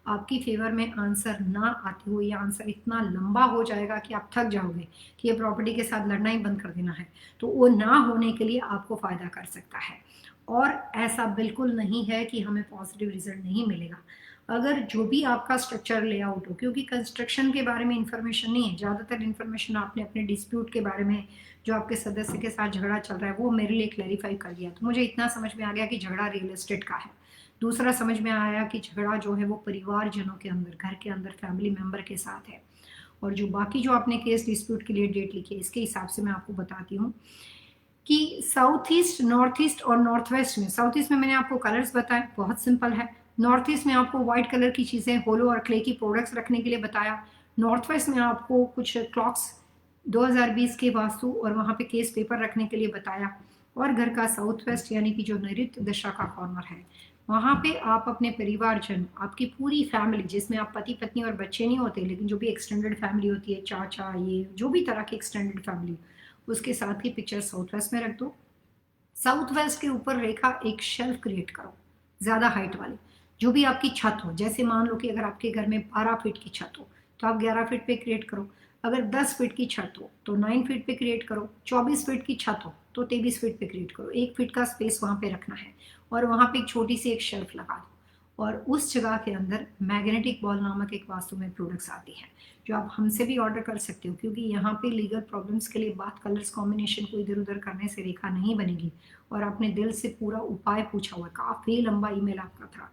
आपकी फेवर में आंसर ना आते हुए, या आंसर इतना लंबा हो जाएगा कि आप थक जाओगे कि ये प्रॉपर्टी के साथ लड़ना ही बंद कर देना है, तो वो ना होने के लिए आपको फ़ायदा कर सकता है। और ऐसा बिल्कुल नहीं है कि हमें पॉजिटिव रिजल्ट नहीं मिलेगा। अगर जो भी आपका स्ट्रक्चर लेआउट हो, क्योंकि कंस्ट्रक्शन के बारे में इंफॉर्मेशन नहीं है, ज़्यादातर इंफॉर्मेशन आपने अपने डिस्प्यूट के बारे में, जो आपके सदस्य के साथ झगड़ा चल रहा है, वो मेरे लिए क्लैरिफाई कर दिया। तो मुझे इतना समझ में आ गया कि झगड़ा रियल एस्टेट का है। दूसरा समझ में आया कि झगड़ा जो है वो परिवारजनों के अंदर, घर के अंदर फैमिली मेम्बर के साथ है। और जो बाकी जो आपने केस डिस्प्यूट के लिए डेट लिखी है, इसके हिसाब से मैं आपको बताती हूँ कि साउथ ईस्ट, नॉर्थ ईस्ट और नॉर्थ वेस्ट में, साउथ ईस्ट में मैंने आपको कलर्स बताए, बहुत सिंपल है। नॉर्थ ईस्ट में आपको व्हाइट कलर की चीज़ें, होलो और क्ले की प्रोडक्ट्स रखने के लिए बताया। नॉर्थ वेस्ट में आपको कुछ क्लॉक्स 2020 के वास्तु और वहाँ पे केस पेपर रखने के लिए बताया। और घर का साउथ वेस्ट यानी कि जो नैऋत्य दिशा का कॉर्नर है, वहाँ पे आप अपने परिवारजन, आपकी पूरी फैमिली, जिसमें आप पति पत्नी और बच्चे नहीं होते, लेकिन जो भी एक्सटेंडेड फैमिली होती है, चाचा, ये जो भी तरह की एक्सटेंडेड फैमिली, उसके साथ की पिक्चर साउथ वेस्ट में रख दो। साउथ वेस्ट के ऊपर रेखा एक शेल्फ क्रिएट करो, ज़्यादा हाइट वाली, जो भी आपकी छत हो। जैसे मान लो कि अगर आपके घर में 12 फीट की छत हो तो आप 11 फीट पे क्रिएट करो। अगर 10 फीट की छत हो तो 9 फीट पे क्रिएट करो। 24 फीट की छत हो तो 23 फीट पे क्रिएट करो। 1 फीट का स्पेस वहाँ पे रखना है, और वहाँ पे एक छोटी सी एक शेल्फ लगा दो। और उस जगह के अंदर मैग्नेटिक बॉल नामक एक वास्तु में प्रोडक्ट्स आती हैं, जो आप हमसे भी ऑर्डर कर सकते हो, क्योंकि यहाँ पे लीगल प्रॉब्लम्स के लिए बात कलर्स कॉम्बिनेशन को इधर उधर करने से रेखा नहीं बनेगी। और आपने दिल से पूरा उपाय पूछा हुआ, काफ़ी लंबा ईमेल आपका था,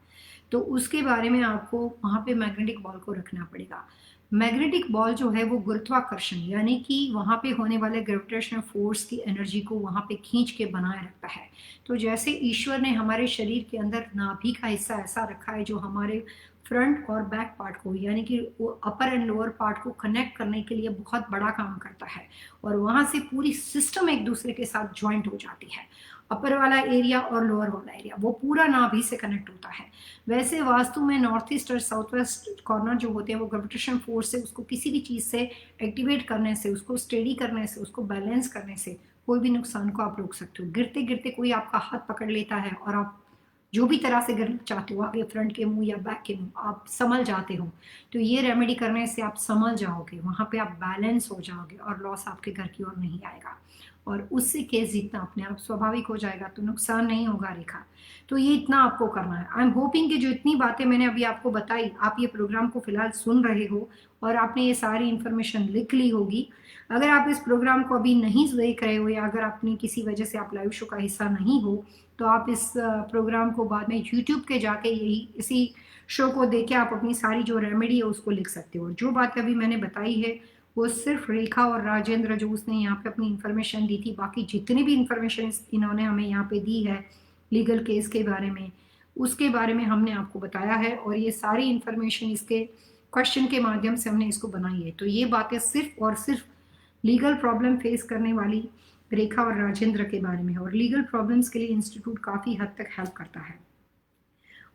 तो उसके बारे में आपको वहाँ पे मैग्नेटिक बॉल को रखना पड़ेगा। मैग्नेटिक बॉल जो है वो गुरुत्वाकर्षण, यानी कि वहाँ पे होने वाले ग्रेविटेशनल फोर्स की एनर्जी को वहाँ पे खींच के बनाए रखता है। तो जैसे ईश्वर ने हमारे शरीर के अंदर नाभि का हिस्सा ऐसा रखा है जो हमारे फ्रंट और बैक पार्ट को, यानी कि वो अपर एंड लोअर पार्ट को कनेक्ट करने के लिए बहुत बड़ा काम करता है, और वहाँ से पूरी सिस्टम एक दूसरे के साथ ज्वाइंट हो जाती है। अपर वाला एरिया और लोअर वाला एरिया वो पूरा नाभि से कनेक्ट होता है। वैसे वास्तु में नॉर्थ ईस्ट और साउथ वेस्ट कॉर्नर जो होते हैं वो ग्रेविटेशन फोर्स से उसको किसी भी चीज़ से एक्टिवेट करने से, उसको स्टेडी करने से, उसको बैलेंस करने से कोई भी नुकसान को आप रोक सकते हो। गिरते गिरते कोई आपका हाथ पकड़ लेता है और आप जो भी तरह से गिरना चाहते हो, आगे फ्रंट के मुंह या बैक के मुंह, आप संभल जाते हो, तो ये रेमेडी करने से आप संभल जाओगे, वहाँ पे आप बैलेंस हो जाओगे और लॉस आपके घर की ओर नहीं आएगा और उससे केस जीतना अपने आप स्वाभाविक हो जाएगा, तो नुकसान नहीं होगा रेखा। तो ये इतना आपको करना है। आई एम होपिंग कि जो इतनी बातें मैंने अभी आपको बताई, आप ये प्रोग्राम को फिलहाल सुन रहे हो और आपने ये सारी इन्फॉर्मेशन लिख ली होगी। अगर आप इस प्रोग्राम को अभी नहीं देख रहे हो या अगर आपने किसी वजह से आप लाइव शो का हिस्सा नहीं हो, तो आप इस प्रोग्राम को बाद में यूट्यूब के जाके यही इसी शो को देख के आप अपनी सारी जो रेमेडी है उसको लिख सकते हो। जो बात अभी मैंने बताई है वो सिर्फ रेखा और राजेंद्र जो उसने यहाँ पे अपनी इन्फॉर्मेशन दी थी, बाकी जितनी भी इन्फॉर्मेशन इन्होंने हमें यहाँ पे दी है लीगल केस के बारे में, उसके बारे में हमने आपको बताया है और ये सारी इन्फॉर्मेशन इसके क्वेश्चन के माध्यम से हमने इसको बनाई है। तो ये बातें सिर्फ और सिर्फ लीगल प्रॉब्लम फेस करने वाली रेखा और राजेंद्र के बारे में, और लीगल प्रॉब्लम्स के लिए इंस्टीट्यूट काफ़ी हद तक हेल्प करता है।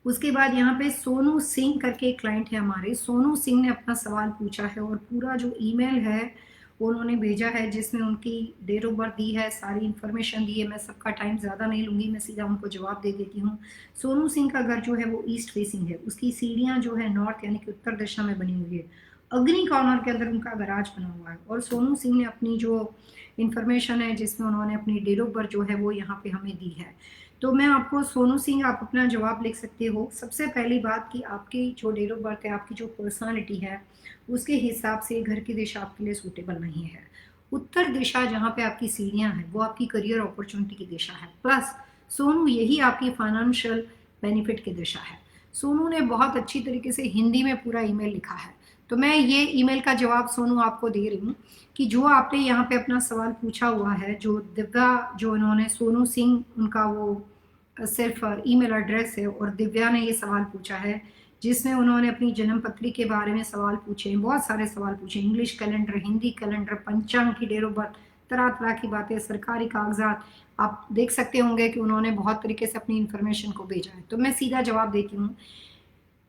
उसके बाद यहाँ पे सोनू सिंह करके एक क्लाइंट है हमारे। सोनू सिंह ने अपना सवाल पूछा है और पूरा जो ईमेल है वो उन्होंने भेजा है जिसमें उनकी डेट ऑफ बर्थ दी है, सारी इन्फॉर्मेशन दी है। मैं सबका टाइम ज़्यादा नहीं लूँगी, मैं सीधा उनको जवाब दे देती हूँ। सोनू सिंह का घर जो है वो ईस्ट फेसिंग है, उसकी सीढ़ियाँ जो है नॉर्थ यानी कि उत्तर दिशा में बनी हुई है। अग्नि कॉर्नर के अंदर उनका गराज बना हुआ है और सोनू सिंह ने अपनी जो इन्फॉर्मेशन है जिसमें उन्होंने अपनी डेट ऑफ बर्थ जो है वो यहाँ पे हमें दी है। तो मैं आपको सोनू सिंह आप अपना जवाब लिख सकते हो। सबसे पहली बात कि आपकी जो डेट ऑफ बर्थ है, आपकी जो पर्सनालिटी है, उसके हिसाब से घर की दिशा आपके लिए सूटेबल नहीं है। उत्तर दिशा जहाँ पे आपकी सीढ़ियाँ हैं वो आपकी करियर अपॉर्चुनिटी की दिशा है, प्लस सोनू यही आपकी फाइनेंशियल बेनिफिट की दिशा है। सोनू ने बहुत अच्छी तरीके से हिंदी में पूरा ईमेल लिखा है, तो मैं ये ईमेल का जवाब सोनू आपको दे रही हूँ कि जो आपने यहाँ पे अपना सवाल पूछा हुआ है, जो दिव्या जो इन्होंने सोनू सिंह उनका वो सिर्फ ईमेल एड्रेस है और दिव्या ने ये सवाल पूछा है जिसमें उन्होंने अपनी जन्म पत्री के बारे में सवाल पूछे, बहुत सारे सवाल पूछे, इंग्लिश कैलेंडर, हिंदी कैलेंडर, पंचांग की डेट ऑफ बर्थ, तरह तरह की बातें, सरकारी कागजात। आप देख सकते होंगे कि उन्होंने बहुत तरीके से अपनी इन्फॉर्मेशन को भेजा है। तो मैं सीधा जवाब देती हूँ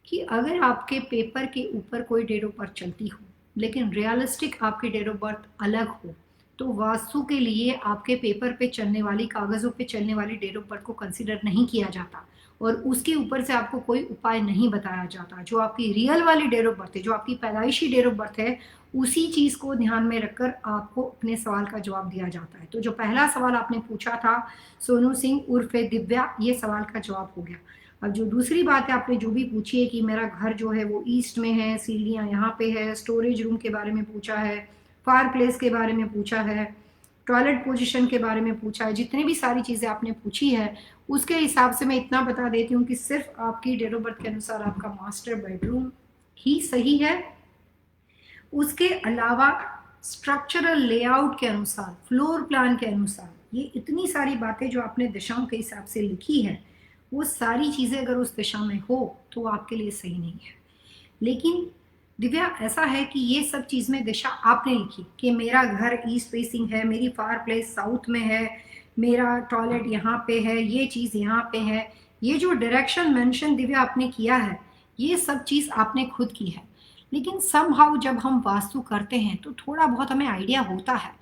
कि अगर आपके पेपर के ऊपर कोई डेट ऑफ बर्थ चलती हो लेकिन रियलिस्टिक आपकी डेट ऑफ बर्थ अलग हो, तो वास्तु के लिए आपके पेपर पे चलने वाली, कागज़ों पे चलने वाली डेट ऑफ बर्थ को कंसीडर नहीं किया जाता और उसके ऊपर से आपको कोई उपाय नहीं बताया जाता। जो आपकी रियल वाली डेट ऑफ बर्थ है, जो आपकी पैदाइशी डेट ऑफ बर्थ है, उसी चीज़ को ध्यान में रखकर आपको अपने सवाल का जवाब दिया जाता है। तो जो पहला सवाल आपने पूछा था सोनू सिंह उर्फे दिव्या, ये सवाल का जवाब हो गया। अब जो दूसरी बात है आपने जो भी पूछी है कि मेरा घर जो है वो ईस्ट में है, सीढ़ियाँ यहाँ पे है, स्टोरेज रूम के बारे में पूछा है, फायर प्लेस के बारे में पूछा है, टॉयलेट पोजीशन के बारे में पूछा है, जितनी भी सारी चीज़ें आपने पूछी है उसके हिसाब से मैं इतना बता देती हूँ कि सिर्फ आपकी डेट ऑफ बर्थ के अनुसार आपका मास्टर बेडरूम ही सही है। उसके अलावा स्ट्रक्चरल लेआउट के अनुसार, फ्लोर प्लान के अनुसार, ये इतनी सारी बातें जो आपने दिशाओं के हिसाब से लिखी है, वो सारी चीज़ें अगर उस दिशा में हो तो आपके लिए सही नहीं है। लेकिन दिव्या ऐसा है कि ये सब चीज़ में दिशा आपने लिखी कि मेरा घर ईस्ट फेसिंग है, मेरी फायर प्लेस साउथ में है, मेरा टॉयलेट यहाँ पे है, ये चीज़ यहाँ पे है, ये जो डायरेक्शन मेंशन दिव्या आपने किया है, ये सब चीज़ आपने खुद की है। लेकिन समहाउ जब हम वास्तु करते हैं तो थोड़ा बहुत हमें आइडिया होता है,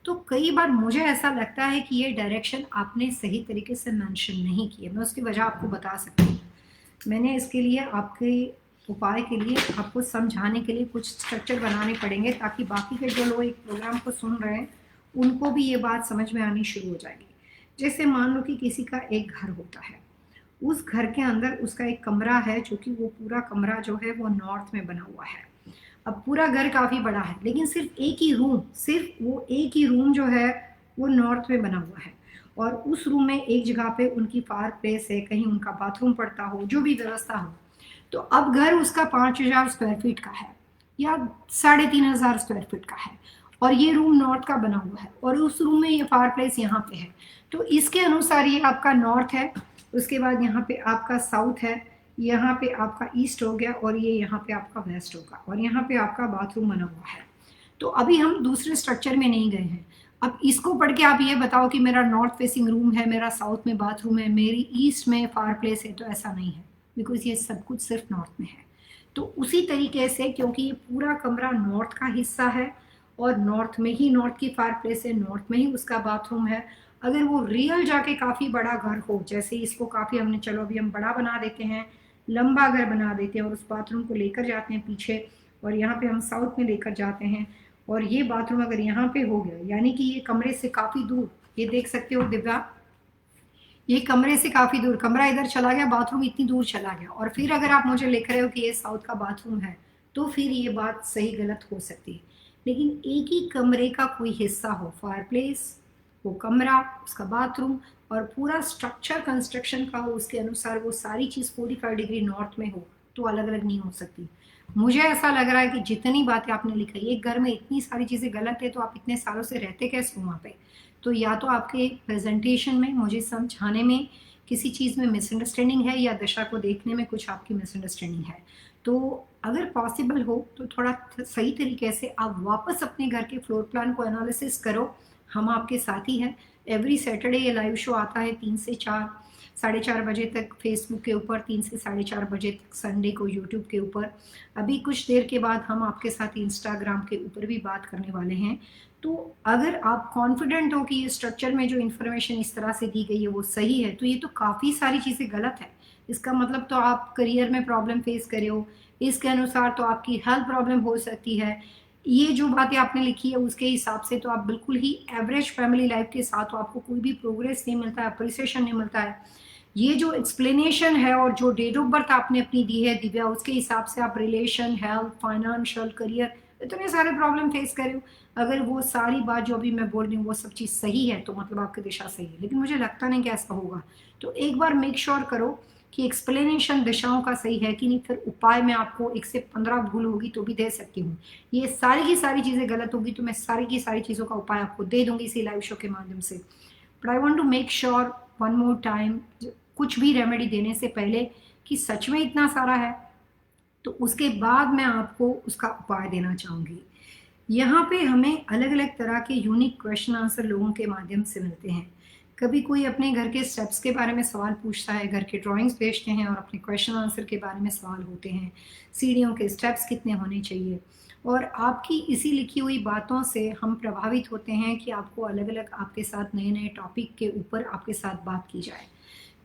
तो कई बार मुझे ऐसा लगता है कि ये डायरेक्शन आपने सही तरीके से मेंशन नहीं की है। मैं उसकी वजह आपको बता सकती हूँ। मैंने इसके लिए आपके उपाय के लिए आपको समझाने के लिए कुछ स्ट्रक्चर बनाने पड़ेंगे ताकि बाकी के जो लोग एक प्रोग्राम को सुन रहे हैं उनको भी ये बात समझ में आनी शुरू हो जाएगी। जैसे मान लो कि किसी का एक घर होता है, उस घर के अंदर उसका एक कमरा है जो कि वो पूरा कमरा जो है वो नॉर्थ में बना हुआ है। अब पूरा घर काफ़ी बड़ा है लेकिन सिर्फ एक ही रूम जो है वो नॉर्थ में बना हुआ है और उस रूम में एक जगह पे उनकी फायर प्लेस है, कहीं उनका बाथरूम पड़ता हो, जो भी व्यवस्था हो। तो अब घर उसका 5,000 स्क्वायर फीट का है या 3,500 स्क्वायर फीट का है और ये रूम नॉर्थ का बना हुआ है और उस रूम में ये फायर प्लेस यहाँ पे है। तो इसके अनुसार ये आपका नॉर्थ है, उसके बाद यहाँ पे आपका साउथ है, यहाँ पे आपका ईस्ट हो गया और ये यहाँ पे आपका वेस्ट होगा और यहाँ पे आपका बाथरूम बना हुआ है। तो अभी हम दूसरे स्ट्रक्चर में नहीं गए हैं, अब इसको पढ़ के आप ये बताओ कि मेरा नॉर्थ फेसिंग रूम है, मेरा साउथ में बाथरूम है, मेरी ईस्ट में फायर प्लेस है, तो ऐसा नहीं है, बिकॉज ये सब कुछ सिर्फ नॉर्थ में है। तो उसी तरीके से क्योंकि ये पूरा कमरा नॉर्थ का हिस्सा है और नॉर्थ में ही नॉर्थ की फायर प्लेस है, नॉर्थ में ही उसका बाथरूम है, अगर वो रियल जाके काफ़ी बड़ा घर हो, जैसे इसको काफ़ी हमने, चलो अभी हम बड़ा बना देते हैं, लंबा घर बना देते हैं और उस बाथरूम को लेकर जाते हैं पीछे, और यहाँ पे हम साउथ में लेकर जाते हैं, और ये बाथरूम अगर यहाँ पे हो गया, यानी कि ये कमरे से काफ़ी दूर, ये देख सकते हो दिव्या, ये कमरे से काफ़ी दूर, कमरा इधर चला गया, बाथरूम इतनी दूर चला गया, और फिर अगर आप मुझे लिख रहे हो कि ये साउथ का बाथरूम है, तो फिर ये बात सही गलत हो सकती है। लेकिन एक ही कमरे का कोई हिस्सा हो, फायरप्लेस, वो कमरा, उसका बाथरूम और पूरा स्ट्रक्चर कंस्ट्रक्शन का हो, उसके अनुसार वो सारी चीज़ 45 डिग्री नॉर्थ में हो, तो अलग अलग नहीं हो सकती। मुझे ऐसा लग रहा है कि जितनी बातें आपने लिखी, एक घर में इतनी सारी चीज़ें गलत है, तो आप इतने सालों से रहते कैसे हो वहाँ पे? तो या तो आपके प्रेजेंटेशन में, मुझे समझाने में किसी चीज़ में मिसअंडरस्टैंडिंग है, या दिशा को देखने में कुछ आपकी मिसअंडरस्टैंडिंग है। तो अगर पॉसिबल हो तो थोड़ा सही तरीके से आप वापस अपने घर के फ्लोर प्लान को एनालिसिस करो, हम आपके साथ ही हैं। एवरी सैटरडे ये लाइव शो आता है 3 से 4, 4:30 बजे तक फेसबुक के ऊपर, 3 से 4:30 बजे तक संडे को यूट्यूब के ऊपर। अभी कुछ देर के बाद हम आपके साथ इंस्टाग्राम के ऊपर भी बात करने वाले हैं। तो अगर आप कॉन्फिडेंट हो कि ये स्ट्रक्चर में जो इन्फॉर्मेशन इस तरह से दी गई है वो सही है, तो ये तो काफ़ी सारी चीज़ें गलत है। इसका मतलब तो आप करियर में प्रॉब्लम फेस करे हो, इसके अनुसार तो आपकी हेल्थ प्रॉब्लम हो सकती है। ये जो बातें आपने लिखी है उसके हिसाब से तो आप बिल्कुल ही एवरेज फैमिली लाइफ के साथ हो, आपको कोई भी प्रोग्रेस नहीं मिलता है, अप्रिसिएशन नहीं मिलता है। ये जो एक्सप्लेनेशन है और जो डेट ऑफ बर्थ आपने अपनी दी है दिव्या, उसके हिसाब से आप रिलेशन, हेल्थ, फाइनेंशियल, करियर, इतने सारे प्रॉब्लम फेस कर रहे हो। अगर वो सारी बात जो अभी मैं बोल रही हूँ वो सब चीज़ सही है, तो मतलब आपकी दिशा सही है, लेकिन मुझे लगता नहीं कि ऐसा होगा। तो एक बार मेक श्योर करो कि एक्सप्लेनेशन दिशाओं का सही है कि नहीं, फिर उपाय में आपको 1 से 15 भूल होगी तो भी दे सकती हूँ। ये सारी की सारी चीज़ें गलत होगी तो मैं सारी की सारी चीज़ों का उपाय आपको दे दूंगी इसी लाइव शो के माध्यम से। But I want to make sure one more time, कुछ भी रेमेडी देने से पहले, कि सच में इतना सारा है, तो उसके बाद मैं आपको उसका उपाय देना चाहूँगी। यहाँ पे हमें अलग अलग तरह के यूनिक क्वेश्चन आंसर लोगों के माध्यम से मिलते हैं। कभी कोई अपने घर के स्टेप्स के बारे में सवाल पूछता है, घर के ड्राइंग्स भेजते हैं और अपने क्वेश्चन आंसर के बारे में सवाल होते हैं, सीढ़ियों के स्टेप्स कितने होने चाहिए, और आपकी इसी लिखी हुई बातों से हम प्रभावित होते हैं कि आपको अलग अलग आपके साथ नए नए टॉपिक के ऊपर आपके साथ बात की जाए।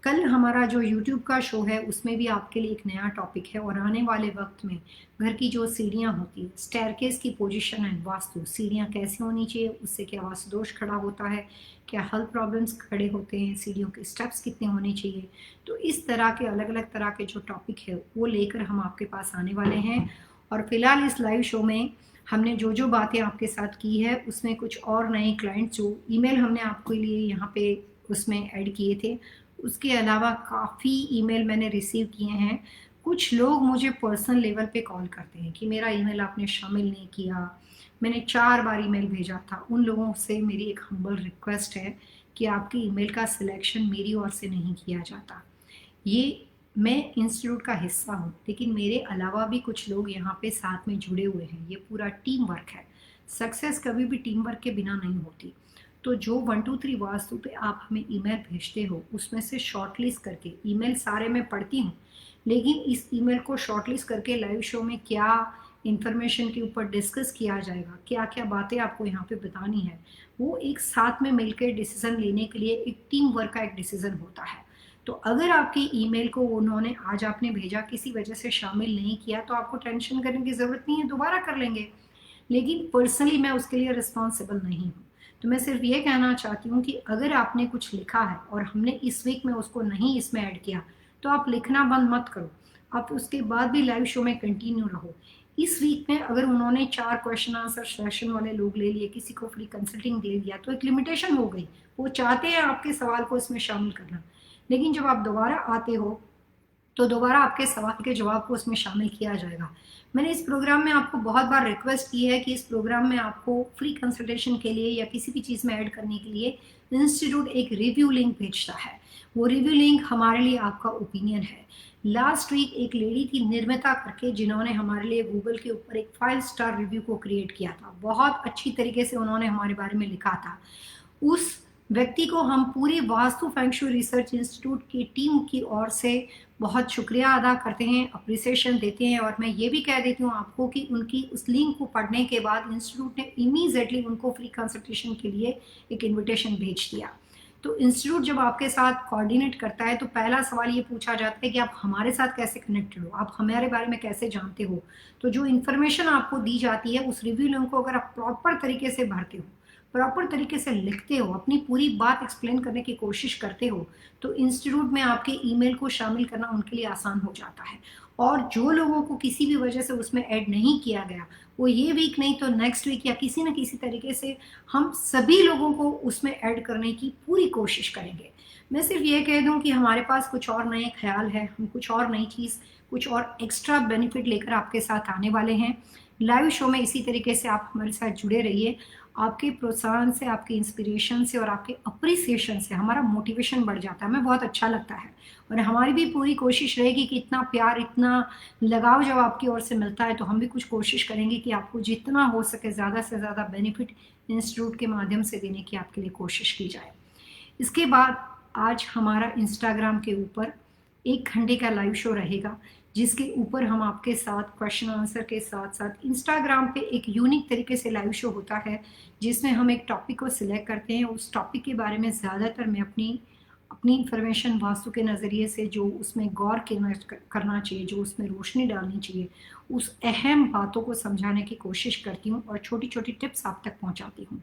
कल हमारा जो YouTube का शो है उसमें भी आपके लिए एक नया टॉपिक है, और आने वाले वक्त में घर की जो सीढ़ियाँ होती है, स्टेयरकेस की पोजीशन एंड वास्तु, सीढ़ियाँ कैसे होनी चाहिए, उससे क्या वास्तु दोष खड़ा होता है, क्या हेल्थ प्रॉब्लम्स खड़े होते हैं, सीढ़ियों के स्टेप्स कितने होने चाहिए, तो इस तरह के अलग अलग तरह के जो टॉपिक है वो लेकर हम आपके पास आने वाले हैं। और फिलहाल इस लाइव शो में हमने जो जो बातें आपके साथ की है उसमें कुछ और नए क्लाइंट्स जो ईमेल हमने आपके लिए यहाँ पे उसमें ऐड किए थे, उसके अलावा काफ़ी ईमेल मैंने रिसीव किए हैं। कुछ लोग मुझे पर्सनल लेवल पे कॉल करते हैं कि मेरा ईमेल आपने शामिल नहीं किया, मैंने 4 बार ईमेल भेजा था। उन लोगों से मेरी एक हम्बल रिक्वेस्ट है कि आपकी ईमेल का सिलेक्शन मेरी ओर से नहीं किया जाता। ये, मैं इंस्टीट्यूट का हिस्सा हूँ, लेकिन मेरे अलावा भी कुछ लोग यहाँ पे साथ में जुड़े हुए हैं, ये पूरा टीम वर्क है। सक्सेस कभी भी टीम वर्क के बिना नहीं होती। तो जो 1 2 3 वास्तु पे आप हमें ईमेल भेजते हो उसमें से शॉर्टलिस्ट करके, ईमेल सारे मैं पढ़ती हूँ, लेकिन इस ईमेल को शॉर्टलिस्ट करके लाइव शो में क्या इंफॉर्मेशन के ऊपर डिस्कस किया जाएगा, क्या क्या बातें आपको यहाँ पे बतानी है, वो एक साथ में मिलकर डिसीजन लेने के लिए एक टीम वर्क का एक डिसीजन होता है। तो अगर आपकी ईमेल को उन्होंने, आज आपने भेजा, किसी वजह से शामिल नहीं किया, तो आपको टेंशन करने की ज़रूरत नहीं है, दोबारा कर लेंगे। लेकिन पर्सनली मैं उसके लिए रिस्पॉन्सिबल नहीं हूँ। तो मैं सिर्फ ये कहना चाहती हूँ कि अगर आपने कुछ लिखा है और हमने इस वीक में उसको नहीं इसमें ऐड किया, तो आप लिखना बंद मत करो, आप उसके बाद भी लाइव शो में कंटिन्यू रहो। इस वीक में अगर उन्होंने 4 क्वेश्चन आंसर सेशन वाले लोग ले लिए, किसी को फ्री कंसल्टिंग दे दिया, तो एक लिमिटेशन हो गई। वो चाहते हैं आपके सवाल को इसमें शामिल करना, लेकिन जब आप दोबारा आते हो तो दोबारा आपके सवाल के जवाब को उसमें शामिल किया जाएगा। मैंने इस प्रोग्राम में आपको बहुत बार रिक्वेस्ट की है कि इस प्रोग्राम में आपको फ्री कंसल्टेशन के लिए या किसी भी चीज़ में ऐड करने के लिए इंस्टीट्यूट एक रिव्यू लिंक भेजता है। वो रिव्यू लिंक हमारे लिए आपका ओपिनियन है। लास्ट वीक एक लेडी थी निर्मिता करके, जिन्होंने हमारे लिए गूगल के ऊपर एक 5 स्टार रिव्यू को क्रिएट किया था। बहुत अच्छी तरीके से उन्होंने हमारे बारे में लिखा था। उस व्यक्ति को हम पूरी वास्तु फेंगशुई रिसर्च इंस्टीट्यूट की टीम की ओर से बहुत शुक्रिया अदा करते हैं, अप्रिसिएशन देते हैं। और मैं ये भी कह देती हूँ आपको कि उनकी उस लिंक को पढ़ने के बाद इंस्टीट्यूट ने इमीडिएटली उनको फ्री कंसल्टेशन के लिए एक इन्विटेशन भेज दिया। तो इंस्टीट्यूट जब आपके साथ कोऑर्डिनेट करता है तो पहला सवाल ये पूछा जाता है कि आप हमारे साथ कैसे कनेक्टेड हो, आप हमारे बारे में कैसे जानते हो। तो जो इन्फॉर्मेशन आपको दी जाती है उस रिव्यू लिंक को अगर आप प्रॉपर तरीके से भरते हो, प्रॉपर तरीके से लिखते हो, अपनी पूरी बात एक्सप्लेन करने की कोशिश करते हो, तो इंस्टीट्यूट में आपके ईमेल को शामिल करना उनके लिए आसान हो जाता है। और जो लोगों को किसी भी वजह से उसमें ऐड नहीं किया गया, वो ये वीक नहीं तो नेक्स्ट वीक या किसी न किसी तरीके से हम सभी लोगों को उसमें ऐड करने की पूरी कोशिश करेंगे। मैं सिर्फ ये कह दूं कि हमारे पास कुछ और नए ख्याल है, हम कुछ और नई चीज़, कुछ और एक्स्ट्रा बेनिफिट लेकर आपके साथ आने वाले हैं। लाइव शो में इसी तरीके से आप हमारे साथ जुड़े रहिए। आपके प्रोत्साहन से, आपके इंस्पिरेशन से और आपके अप्रिसिएशन से हमारा मोटिवेशन बढ़ जाता है, हमें बहुत अच्छा लगता है। और हमारी भी पूरी कोशिश रहेगी कि इतना प्यार, इतना लगाव जब आपकी ओर से मिलता है तो हम भी कुछ कोशिश करेंगे कि आपको जितना हो सके ज़्यादा से ज़्यादा बेनिफिट इंस्टीट्यूट के माध्यम से देने की आपके लिए कोशिश की जाए। इसके बाद आज हमारा इंस्टाग्राम के ऊपर 1 घंटे का लाइव शो रहेगा, जिसके ऊपर हम आपके साथ क्वेश्चन आंसर के साथ साथ इंस्टाग्राम पे एक यूनिक तरीके से लाइव शो होता है, जिसमें हम एक टॉपिक को सिलेक्ट करते हैं। उस टॉपिक के बारे में ज़्यादातर मैं अपनी अपनी इंफॉर्मेशन वास्तु के नज़रिए से, जो उसमें गौर करना चाहिए, जो उसमें रोशनी डालनी चाहिए, उस अहम बातों को समझाने की कोशिश करती हूँ और छोटी छोटी टिप्स आप तक पहुँचाती हूँ।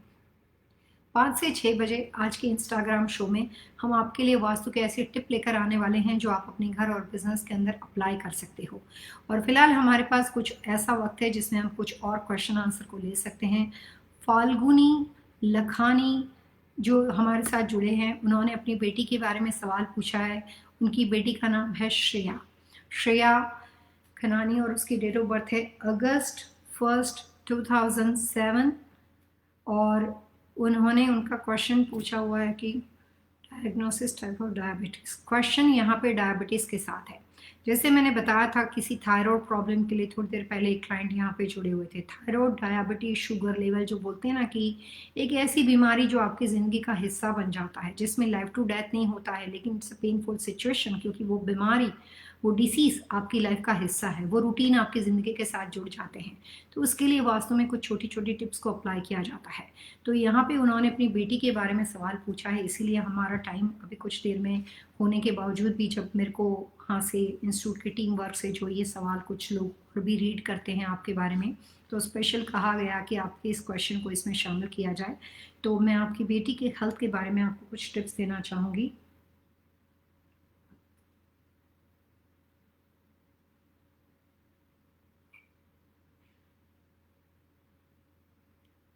5 से 6 बजे आज के इंस्टाग्राम शो में हम आपके लिए वास्तु के ऐसे टिप लेकर आने वाले हैं जो आप अपने घर और बिजनेस के अंदर अप्लाई कर सकते हो। और फिलहाल हमारे पास कुछ ऐसा वक्त है जिसमें हम कुछ और क्वेश्चन आंसर को ले सकते हैं। फाल्गुनी लखानी जो हमारे साथ जुड़े हैं, उन्होंने अपनी बेटी के बारे में सवाल पूछा है। उनकी बेटी का नाम है श्रेया, श्रेया खनानी, और उसकी डेट ऑफ बर्थ है अगस्त 1, 2007। और उन्होंने उनका क्वेश्चन पूछा हुआ है कि diagnosis type of diabetes. Question यहाँ पे डायबिटीज़ के साथ है। जैसे मैंने बताया था किसी थायराइड प्रॉब्लम के लिए थोड़ी देर पहले एक क्लाइंट यहाँ पे जुड़े हुए थे। थायराइड, डायबिटीज़, शुगर लेवल, जो बोलते हैं ना कि एक ऐसी बीमारी जो आपकी ज़िंदगी का हिस्सा बन जाता है, जिसमें लाइफ टू डेथ नहीं होता है, लेकिन इट्स अ पेनफुल सिचुएशन, क्योंकि वो बीमारी, वो डिसीज़ आपकी लाइफ का हिस्सा है, वो रूटीन आपकी ज़िंदगी के साथ जुड़ जाते हैं। तो उसके लिए वास्तव में कुछ छोटी छोटी टिप्स को अप्लाई किया जाता है। तो यहाँ पे उन्होंने अपनी बेटी के बारे में सवाल पूछा है, इसीलिए हमारा टाइम अभी कुछ देर में होने के बावजूद भी, जब मेरे को वहाँ से इंस्टीट्यूट की टीम वर्क से जो ये सवाल कुछ लोग और भी रीड करते हैं आपके बारे में, तो स्पेशल कहा गया कि आपके इस क्वेश्चन को इसमें शामिल किया जाए। तो मैं आपकी बेटी के हेल्थ के बारे में आपको कुछ टिप्स देना चाहूँगी।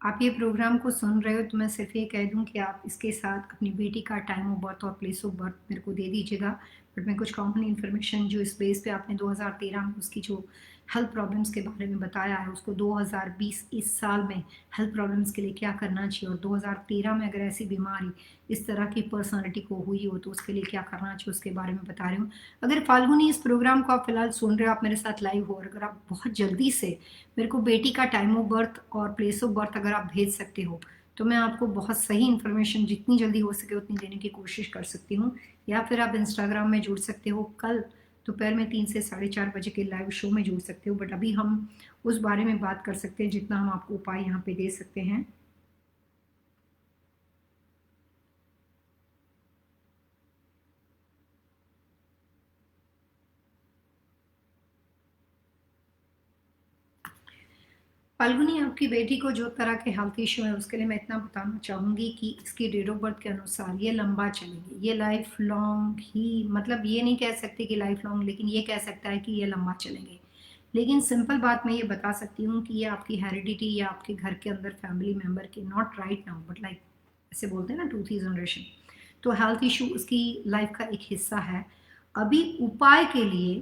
आप ये प्रोग्राम को सुन रहे हो तो मैं सिर्फ ये कह दूं कि आप इसके साथ अपनी बेटी का टाइम ऑफ बर्थ और प्लेस ऑफ बर्थ मेरे को दे दीजिएगा। बट मैं कुछ कॉमन इन्फॉर्मेशन जो इस बेस पे आपने 2013 में उसकी जो हेल्थ प्रॉब्लम्स के बारे में बताया है, उसको 2020 इस साल में हेल्थ प्रॉब्लम्स के लिए क्या करना चाहिए, और 2013 में अगर ऐसी बीमारी इस तरह की पर्सनालिटी को हुई हो तो उसके लिए क्या करना चाहिए, उसके बारे में बता रही हूँ। अगर फाल्गुनी इस प्रोग्राम को आप फिलहाल सुन रहे हो, आप मेरे साथ लाइव हो, और अगर आप बहुत जल्दी से मेरे को बेटी का टाइम ऑफ बर्थ और प्लेस ऑफ बर्थ अगर आप भेज सकते हो, तो मैं आपको बहुत सही इन्फॉर्मेशन जितनी जल्दी हो सके उतनी देने की कोशिश कर सकती हूँ। या फिर आप इंस्टाग्राम में जुड़ सकते हो, कल दोपहर में 3 से 4:30 बजे के लाइव शो में जुड़ सकते हो। बट अभी हम उस बारे में बात कर सकते हैं जितना हम आपको उपाय यहाँ पे दे सकते हैं। फाल्गुनी, आपकी बेटी को जो तरह के हेल्थ इशू है उसके लिए मैं इतना बताना चाहूँगी कि इसकी डेट ऑफ बर्थ के अनुसार ये लंबा चलेगी, ये लाइफ लॉन्ग ही, मतलब ये नहीं कह सकते कि लाइफ लॉन्ग, लेकिन ये कह सकता है कि ये लंबा चलेंगे। लेकिन सिंपल बात मैं ये बता सकती हूँ कि ये आपकी हेरिडिटी या आपके घर के अंदर फैमिली मेम्बर की, not right now but like ऐसे बोलते हैं ना, 2th जनरेशन, तो हेल्थ इशू उसकी लाइफ का एक हिस्सा है। अभी उपाय के लिए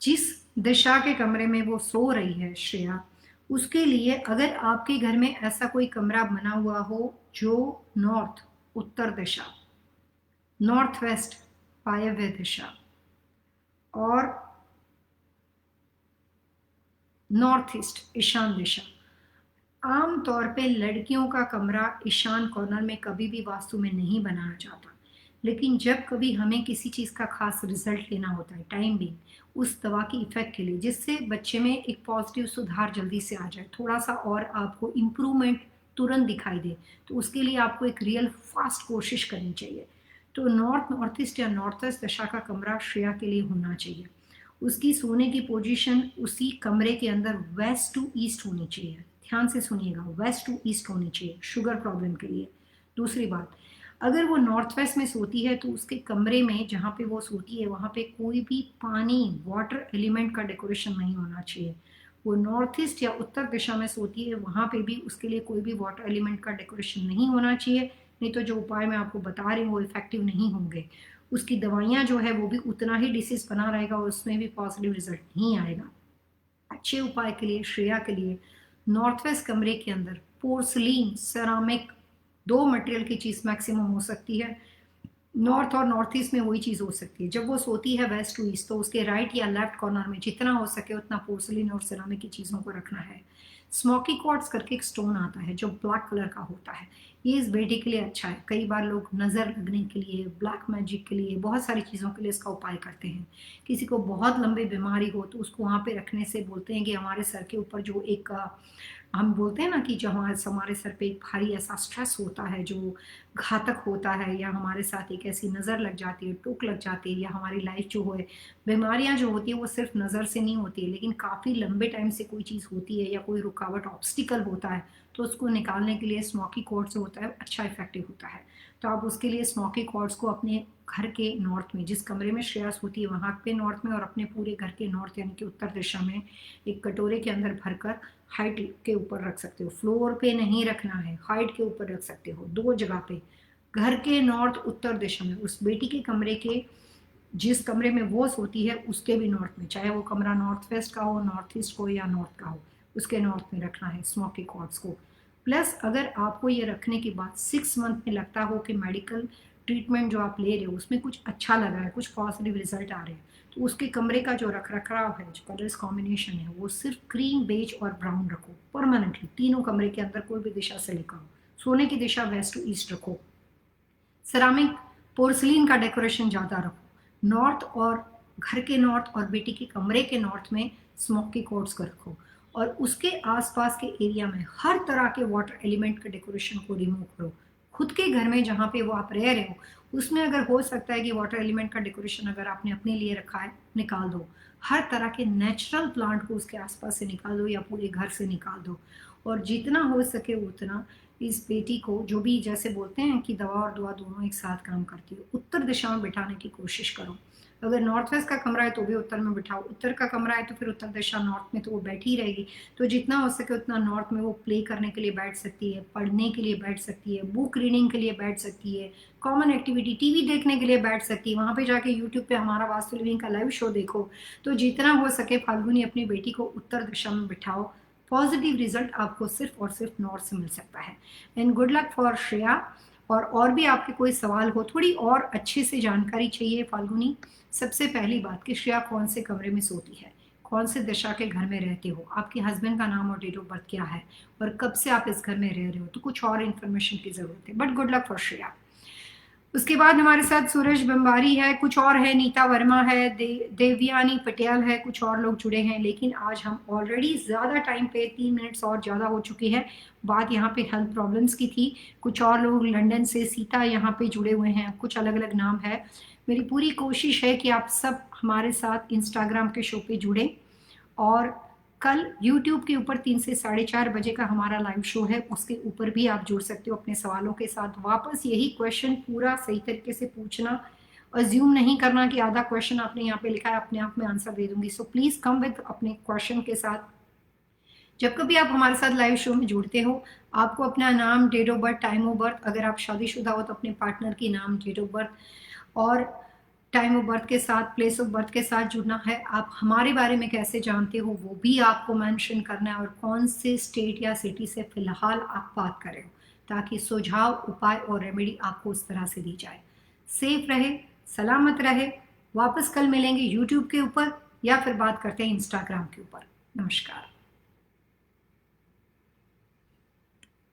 जिस दिशा के कमरे में वो सो रही है श्रेया, उसके लिए अगर आपके घर में ऐसा कोई कमरा बना हुआ हो जो नॉर्थ, उत्तर दिशा, नॉर्थ वेस्ट, वायव्य दिशा और नॉर्थ ईस्ट, ईशान दिशा। आमतौर पे लड़कियों का कमरा ईशान कॉर्नर में कभी भी वास्तु में नहीं बनाया जाता, लेकिन जब कभी हमें किसी चीज़ का खास रिजल्ट लेना होता है टाइम भी उस दवा की इफेक्ट के लिए, जिससे बच्चे में एक पॉजिटिव सुधार जल्दी से आ जाए, थोड़ा सा और आपको इम्प्रूवमेंट तुरंत दिखाई दे, तो उसके लिए आपको एक रियल फास्ट कोशिश करनी चाहिए। तो नॉर्थ ईस्ट या नॉर्थ वेस्ट दशा का कमरा श्रेया के लिए होना चाहिए। उसकी सोने की पोजीशन उसी कमरे के अंदर वेस्ट टू ईस्ट होनी चाहिए। ध्यान से सुनिएगा, वेस्ट टू ईस्ट होनी चाहिए शुगर प्रॉब्लम के लिए। दूसरी बात, अगर वो नॉर्थ वेस्ट में सोती है तो उसके कमरे में जहाँ पे वो सोती है वहाँ पे कोई भी पानी, वाटर एलिमेंट का डेकोरेशन नहीं होना चाहिए। वो नॉर्थ ईस्ट या उत्तर दिशा में सोती है वहाँ पे भी उसके लिए कोई भी वाटर एलिमेंट का डेकोरेशन नहीं होना चाहिए, नहीं तो जो उपाय मैं आपको बता रही हूँ वो इफेक्टिव नहीं होंगे। उसकी दवाइयाँ जो है वो भी उतना ही डिसीज बना रहेगा और उसमें भी पॉजिटिव रिजल्ट नहीं आएगा। अच्छे उपाय के लिए श्रेया के लिए नॉर्थ वेस्ट कमरे के अंदर पोर्सलीन, सेरामिक, दो मटेरियल की चीज़ मैक्सिमम हो सकती है। नॉर्थ और नॉर्थ ईस्ट में वही चीज़ हो सकती है। जब वो सोती है वेस्ट टू ईस्ट तो उसके राइट या लेफ्ट कॉर्नर में जितना हो सके उतना पोर्सलिन और सिरामिक की चीज़ों को रखना है। स्मोकी क्वार्ट्ज करके एक स्टोन आता है जो ब्लैक कलर का होता है, ये इस बेटी के लिए अच्छा है। कई बार लोग नज़र लगने के लिए, ब्लैक मैजिक के लिए, बहुत सारी चीज़ों के लिए इसका उपाय करते हैं। किसी को बहुत लंबी बीमारी हो तो उसको वहाँ पे रखने से बोलते हैं कि हमारे सर के ऊपर जो एक हम बोलते हैं ना कि जब हमारे सर पे एक भारी ऐसा स्ट्रेस होता है जो घातक होता है, या हमारे साथ एक ऐसी नज़र लग जाती है, टोक लग जाती है, या हमारी लाइफ जो है, बीमारियां जो होती है वो सिर्फ नज़र से नहीं होती है, लेकिन काफ़ी लंबे टाइम से कोई चीज़ होती है या कोई रुकावट, ऑब्स्टिकल होता है, तो उसको निकालने के लिए स्मोकी क्वार्ट्ज होता है, अच्छा इफेक्टिव होता है। तो आप उसके लिए स्मोकी क्वार्ट्ज को अपने घर के नॉर्थ में, जिस कमरे में श्रेयस होती है वहाँ पे नॉर्थ में, और अपने पूरे घर के नॉर्थ यानी कि उत्तर दिशा में एक कटोरे के अंदर भरकर हाइट के ऊपर रख सकते हो। फ्लोर पे नहीं रखना है, हाइट के ऊपर रख सकते हो, दो जगह पे, घर के नॉर्थ उत्तर दिशा में, उस बेटी के कमरे के जिस कमरे में वो सोती है उसके भी नॉर्थ में, चाहे वो कमरा नॉर्थ वेस्ट का हो, नॉर्थ ईस्ट को या नॉर्थ का हो, उसके नॉर्थ में रखना है स्मोकी क्वार्ट्ज को। प्लस अगर आपको ये रखने के बाद 6 मंथ में लगता हो कि मेडिकल ट्रीटमेंट जो आप ले रहे हो उसमें कुछ अच्छा लग रहा है, कुछ पॉजिटिव रिजल्ट आ रहे हैं, तो उसके कमरे का जो रख रखाव है, जो कलर्स कॉम्बिनेशन है, वो सिर्फ क्रीम, बेज और ब्राउन रखो परमानेंटली। तीनों कमरे के अंदर कोई भी दिशा से लेकर हो। सोने की दिशा वेस्ट टू ईस्ट रखो। सेरामिक, पोर्सलिन का डेकोरेशन ज़्यादा रखो। नॉर्थ और घर के नॉर्थ और बेटी के कमरे के नॉर्थ में स्मोकी क्वार्ट्ज को रखो, और उसके आसपास के एरिया में हर तरह के वाटर एलिमेंट के डेकोरेशन को रिमूव करो। खुद के घर में जहाँ पे वो आप रह रहे हो उसमें अगर हो सकता है कि वाटर एलिमेंट का डेकोरेशन अगर आपने अपने लिए रखा है, निकाल दो। हर तरह के नेचुरल प्लांट को उसके आसपास से निकाल दो या पूरे घर से निकाल दो। और जितना हो सके उतना इस बेटी को, जो भी जैसे बोलते हैं कि दवा और दुआ दोनों एक साथ काम करती है, उत्तर दिशा में बिठाने की कोशिश करो। अगर नॉर्थ वेस्ट का कमरा है तो भी उत्तर में बिठाओ, उत्तर का कमरा है तो फिर उत्तर दिशा नॉर्थ में, तो वो बैठी रहेगी। तो जितना हो सके उतना नॉर्थ में वो प्ले करने के लिए बैठ सकती है, पढ़ने के लिए बैठ सकती है, बुक रीडिंग के लिए बैठ सकती है, कॉमन एक्टिविटी टीवी देखने के लिए बैठ सकती है। वहाँ पे जाके यूट्यूब पे हमारा वास्तु लिविंग का लाइव शो देखो। तो जितना हो सके फाल्गुनी अपनी बेटी को उत्तर दिशा में बिठाओ। पॉजिटिव रिजल्ट आपको सिर्फ और सिर्फ नॉर्थ से मिल सकता है। And good luck for Shreya. और भी आपके कोई सवाल हो, थोड़ी और अच्छे से जानकारी चाहिए फाल्गुनी, सबसे पहली बात कि श्रेया कौन से कमरे में सोती है, कौन से दिशा के घर में रहते हो, आपके हस्बैंड का नाम और डेट ऑफ बर्थ क्या है, और कब से आप इस घर में रह रहे हो, तो कुछ और इन्फॉर्मेशन की जरूरत है। But good luck for Shreya. उसके बाद हमारे साथ सूरज बम्बारी है, कुछ और है, नीता वर्मा है, देवयानी पटेल है, कुछ और लोग जुड़े हैं। लेकिन आज हम ऑलरेडी ज़्यादा टाइम पे 3 मिनट्स और ज़्यादा हो चुकी है। बात यहाँ पे हेल्थ प्रॉब्लम्स की थी। कुछ और लोग लंदन से, सीता यहाँ पे जुड़े हुए हैं, कुछ अलग अलग नाम है। मेरी पूरी कोशिश है कि आप सब हमारे साथ इंस्टाग्राम के शो पे जुड़ें, और कल YouTube के ऊपर 3 से 4:30 बजे का हमारा लाइव शो है, उसके ऊपर भी आप जुड़ सकते हो अपने सवालों के साथ। वापस यही क्वेश्चन पूरा सही तरीके से पूछना, अज्यूम नहीं करना कि आधा क्वेश्चन आपने यहाँ पे लिखा है अपने आप में आंसर दे दूंगी। सो प्लीज कम विद अपने क्वेश्चन के साथ। जब कभी आप हमारे साथ लाइव शो में जुड़ते हो, आपको अपना नाम, date of birth, time of birth, अगर आप शादीशुदा हो तो अपने पार्टनर की नाम, डेट ऑफ बर्थ, और टाइम ऑफ बर्थ के साथ, प्लेस ऑफ बर्थ के साथ जुड़ना है। आप हमारे बारे में कैसे जानते हो वो भी आपको मेंशन करना है, और कौन से स्टेट या सिटी से फिलहाल आप बात कर रहे हो, ताकि सुझाव, उपाय और रेमेडी आपको उस तरह से दी जाए। सेफ रहे, सलामत रहे। वापस कल मिलेंगे यूट्यूब के ऊपर, या फिर बात करते हैं इंस्टाग्राम के ऊपर। नमस्कार।